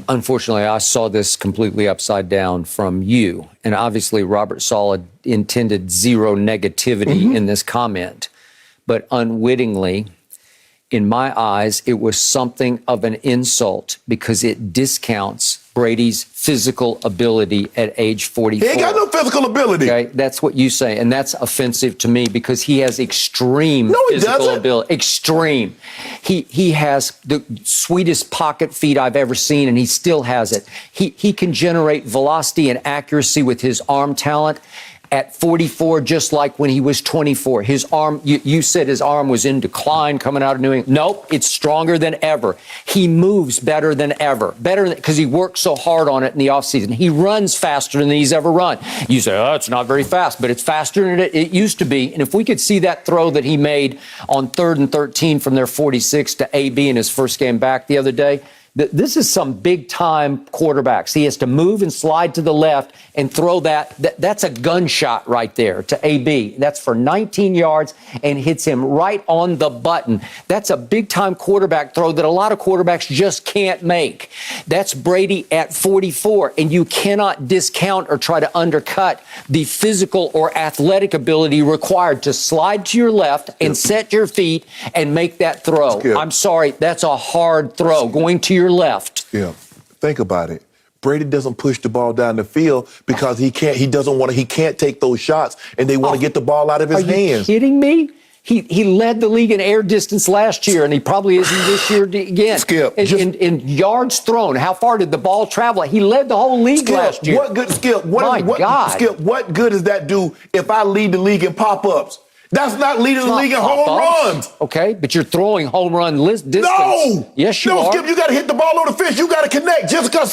Unfortunately, I saw this completely upside down from you. And obviously, Robert Saleh intended zero negativity in this comment. But unwittingly, in my eyes, it was something of an insult because it discounts Brady's physical ability at age 44. He ain't got no physical ability. Okay, that's what you say, and that's offensive to me because he has extreme physical ability. Extreme. He has the sweetest pocket feet I've ever seen, and he still has it. He can generate velocity and accuracy with his arm talent. At 44, just like when he was 24. His arm, you said his arm was in decline coming out of New England. Nope, it's stronger than ever. He moves better than ever. Because he worked so hard on it in the offseason. He runs faster than he's ever run. You say, oh, it's not very fast, but it's faster than it used to be. And if we could see that throw that he made on 3rd and 13 from their 46 to AB in his first game back the other day, this is some big-time quarterbacks. He has to move and slide to the left and throw that. That's a gunshot right there to AB. That's for 19 yards and hits him right on the button. That's a big-time quarterback throw that a lot of quarterbacks just can't make. That's Brady at 44, and you cannot discount or try to undercut the physical or athletic ability required to slide to your left and set your feet and make that throw. I'm sorry, that's a hard throw. Going to your left. Yeah. Think about it. Brady doesn't push the ball down the field because he can't take those shots and they want to get the ball out of his hands. Are you kidding me? He led the league in air distance last year, and he probably isn't this year again. Skip. In yards thrown, how far did the ball travel? He led the whole league last year. What good, Skip? God. Skip, what good does that do if I lead the league in pop-ups? That's not leading the league in home runs. Okay, but you're throwing home run distance. No! Yes, you are. No, Skip, you got to hit the ball on the fish. You got to connect. Just because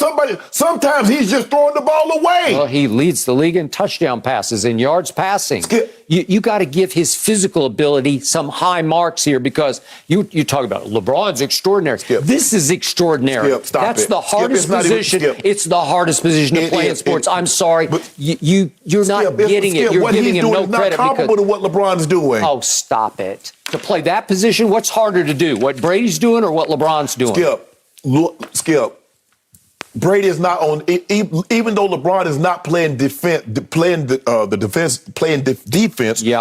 sometimes he's just throwing the ball away. Well, he leads the league in touchdown passes and yards passing. Skip. You got to give his physical ability some high marks here because you talk about LeBron's extraordinary. Skip. This is extraordinary. Skip, stop That's it. the hardest Skip, position. It's the hardest position to play in sports. I'm sorry. You're not getting it. You're giving him no credit. It's not comparable to what LeBron's doing. Oh, stop it. To play that position, what's harder to do? What Brady's doing or what LeBron's doing? Skip. Brady is not on. Even though LeBron is not playing defense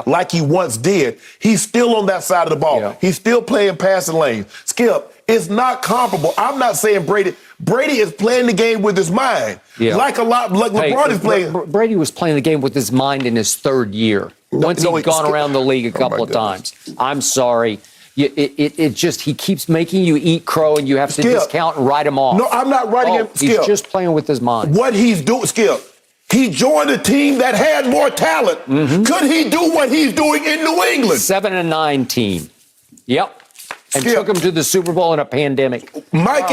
like he once did, he's still on that side of the ball. Yeah. He's still playing passing lanes. Skip, it's not comparable. I'm not saying Brady. Brady is playing the game with his mind, like LeBron is playing. Brady was playing the game with his mind in his third year. Once he'd gone around the league a couple of times. I'm sorry. It just, he keeps making you eat crow and you have to discount and write him off. No, I'm not writing him. He's just playing with his mind. What he's doing, Skip, he joined a team that had more talent. Could he do what he's doing in New England? 7-9 team. Yep. And took him to the Super Bowl in a pandemic. Mike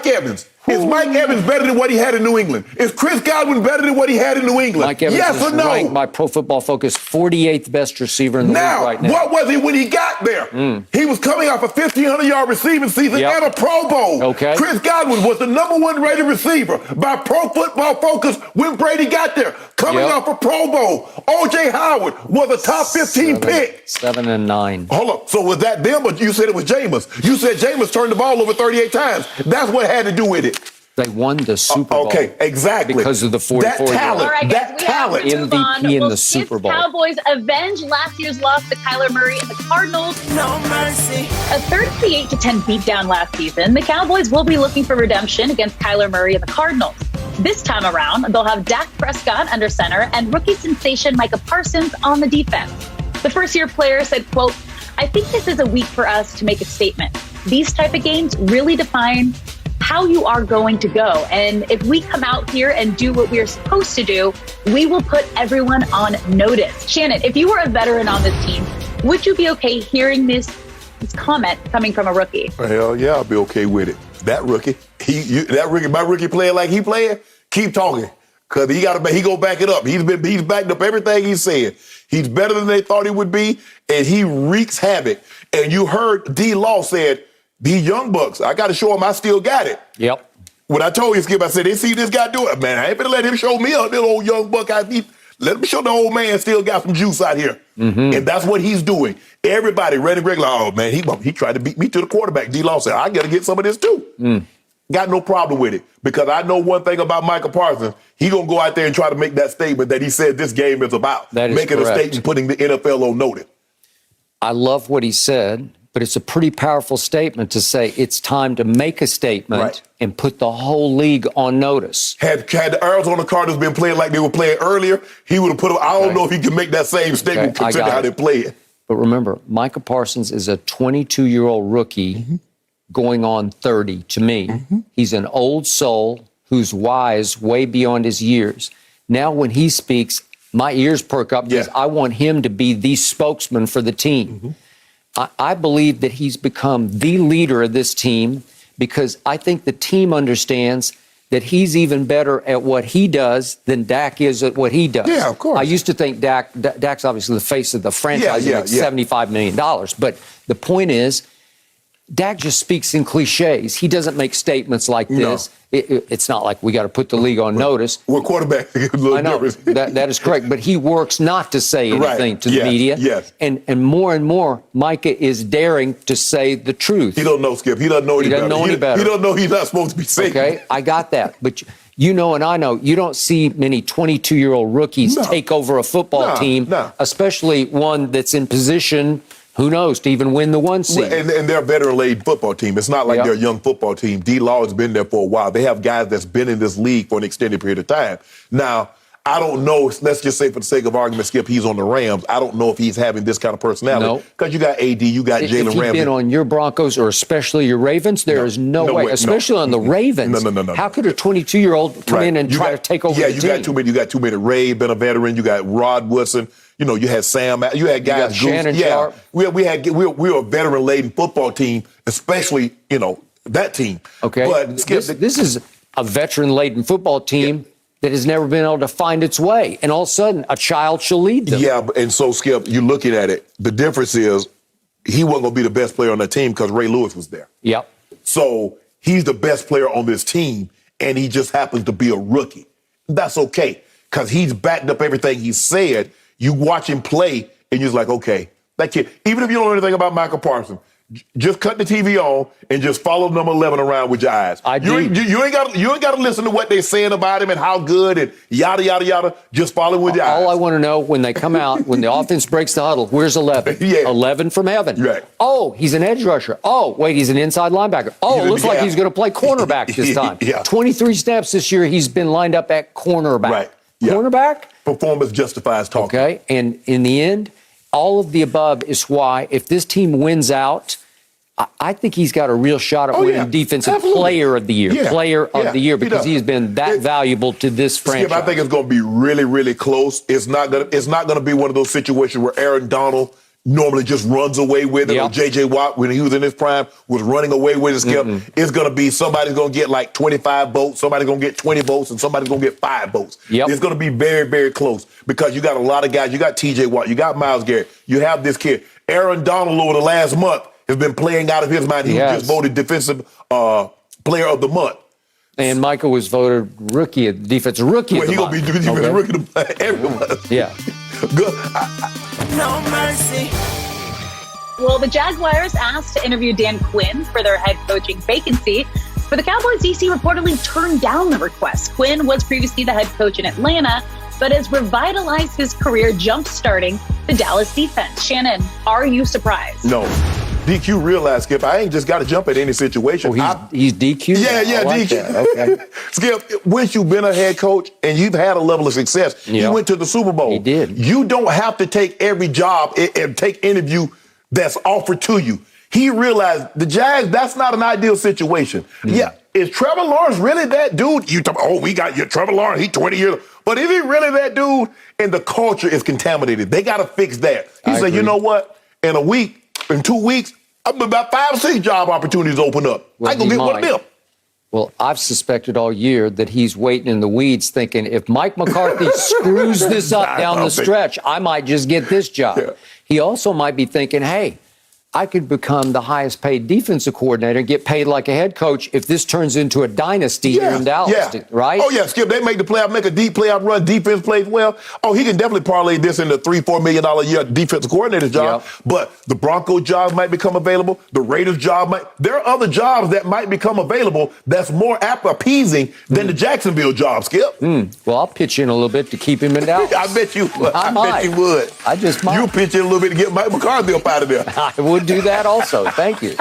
Evans, Is Mike Evans better than what he had in New England? Is Chris Godwin better than what he had in New England? Mike Evans yes is or no? ranked by Pro Football Focus 48th best receiver in the league right now. What was he when he got there? He was coming off a 1,500-yard receiving season and a Pro Bowl. Okay. Chris Godwin was the #1 rated receiver by Pro Football Focus when Brady got there, coming off a Pro Bowl. O.J. Howard was a top 15 pick. 7 and 9. Hold up. So was that them, but you said it was Jameis? You said Jameis turned the ball over 38 times. That's what had to do with it. They won the Super Bowl. Okay, exactly. Because of the 44-year-old. That talent. All right, guys, that talent. MVP in the Super Bowl. Cowboys avenge last year's loss to Kyler Murray and the Cardinals. No mercy. A 38-10 beatdown last season, the Cowboys will be looking for redemption against Kyler Murray and the Cardinals. This time around, they'll have Dak Prescott under center and rookie sensation Micah Parsons on the defense. The first-year player said, quote, "I think this is a week for us to make a statement. These type of games really define how you are going to go. And if we come out here and do what we're supposed to do, we will put everyone on notice." Shannon, if you were a veteran on this team, would you be okay hearing this comment coming from a rookie? Hell yeah, I'll be okay with it. That rookie, my rookie playing like he playing, keep talking. Because he go back it up. He's backed up everything he said. He's better than they thought he would be, and he wreaks havoc. And you heard D. Law said, "These young bucks, I got to show them I still got it." Yep. When I told you, Skip, I said, they see this guy do it. Man, I ain't gonna let him show me a little old young buck. Let him show the old man still got some juice out here. And that's what he's doing. Everybody, Randy Gregg, like, oh, man, he tried to beat me to the quarterback. D. Law said, I got to get some of this too. Got no problem with it. Because I know one thing about Micah Parsons. He going to go out there and try to make that statement that he said this game is about. That is making correct. a statement, putting the NFL on notice. I love what he said, but it's a pretty powerful statement to say it's time to make a statement and put the whole league on notice. Had the Arizona Cardinals been playing like they were playing earlier, he would have put them. I don't know if he can make that same statement considering how they play. But remember, Micah Parsons is a 22-year-old rookie going on 30 to me. He's an old soul who's wise way beyond his years. Now when he speaks, my ears perk up because I want him to be the spokesman for the team. I believe that he's become the leader of this team because I think the team understands that he's even better at what he does than Dak is at what he does. Yeah, of course. I used to think Dak's obviously the face of the franchise and makes $75 million. But the point is, Dak just speaks in cliches. He doesn't make statements like this. It's not like we got to put the league on notice. We're quarterback. I know that is correct, but he works not to say anything to the media. Yes. And more, Micah is daring to say the truth. He don't know, Skip. He doesn't know any better. He don't know he's not supposed to be saying. Okay, I got that, but you know, and I know you don't see many 22-year-old rookies take over a football team, especially one that's in position. Who knows, to even win the one seed. And they're a veteran-laden football team. It's not like they're a young football team. D-Law has been there for a while. They have guys that's been in this league for an extended period of time. Now, I don't know, let's just say for the sake of argument, Skip, he's on the Rams. I don't know if he's having this kind of personality. Because you got AD, you got Jalen Ramsey. If he's been on your Broncos or especially your Ravens, there is no way. Especially on the Ravens. No. How could a 22-year-old come in and try to take over the team? You got too many. Ray, been a veteran. You got Rod Woodson. You know, you had Sam. You had guys. Shannon, Sharpe. We're a veteran-laden football team, especially, that team. Okay. But Skip, this is a veteran-laden football team that has never been able to find its way. And all of a sudden, a child shall lead them. Yeah, and so, Skip, you're looking at it. The difference is he wasn't going to be the best player on the team because Ray Lewis was there. Yep. So he's the best player on this team, and he just happens to be a rookie. That's okay because he's backed up everything he said. You watch him play, and you're just like, okay, that kid, even if you don't know anything about Micah Parsons, just cut the TV on and just follow number 11 around with your eyes. You ain't got to listen to what they're saying about him and how good and yada, yada, yada. Just follow him with your eyes. All I want to know when they come out, when the offense breaks the huddle, where's 11? 11 from heaven. Right. Oh, he's an edge rusher. Oh, wait, he's an inside linebacker. Oh, it looks like he's going to play cornerback this time. 23 snaps this year, he's been lined up at cornerback. Right. Cornerback? Performance justifies talking. Okay, and in the end, all of the above is why if this team wins out, I think he's got a real shot at winning Defensive Player of the Year. Player of the Year because he has been that valuable to this franchise. Skip, I think it's going to be really, really close. It's not going to be one of those situations where Aaron Donald normally just runs away with it. Yep. Or J.J. Watt, when he was in his prime, was running away with it. Skip. It's going to be somebody's going to get like 25 votes, somebody's going to get 20 votes, and somebody's going to get 5 votes. Yep. It's going to be very, very close because you got a lot of guys. You got T.J. Watt, you got Myles Garrett, you have this kid. Aaron Donald over the last month has been playing out of his mind. He was just voted Defensive Player of the Month. And Michael was voted defensive rookie of the month. He's going to be defensive rookie of the month. Everyone. Yeah. Good. No mercy. Well, the Jaguars asked to interview Dan Quinn for their head coaching vacancy, but the Cowboys DC reportedly turned down the request. Quinn was previously the head coach in Atlanta, but has revitalized his career jump-starting the Dallas defense. Shannon, are you surprised? No. DQ realized, Skip, I ain't just got to jump at any situation. He's DQ? Yeah, like DQ. Okay. Skip, once you've been a head coach and you've had a level of success, he went to the Super Bowl. He did. You don't have to take every job and take interview that's offered to you. He realized the Jags, that's not an ideal situation. Yeah, is Trevor Lawrence really that dude? You talk, we got your Trevor Lawrence, he's 20 years old. But is he really that dude? And the culture is contaminated. They got to fix that. He said, you know what? In 2 weeks, about 5 or 6 job opportunities open up. Well, I can get one of them. Well, I've suspected all year that he's waiting in the weeds thinking if Mike McCarthy screws this up down the stretch, I might just get this job. Yeah. He also might be thinking, hey, I could become the highest paid defensive coordinator and get paid like a head coach if this turns into a dynasty here in Dallas, right? Oh, yeah, Skip, they make the playoff, make a deep playoff run, defense plays well. Oh, he can definitely parlay this into $3-4 million a year defensive coordinator job. Yep. But the Broncos job might become available. The Raiders job might. There are other jobs that might become available that's more appeasing than the Jacksonville job, Skip. Well, I'll pitch in a little bit to keep him in Dallas. I bet you would. I bet you would. I just might. You pitch in a little bit to get Mike McCarthy up out of there. I would do that also. Thank you.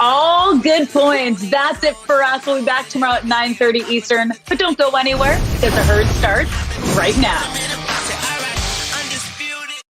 All good points. That's it for us. We'll be back tomorrow at 9:30 Eastern. But don't go anywhere because the herd starts right now.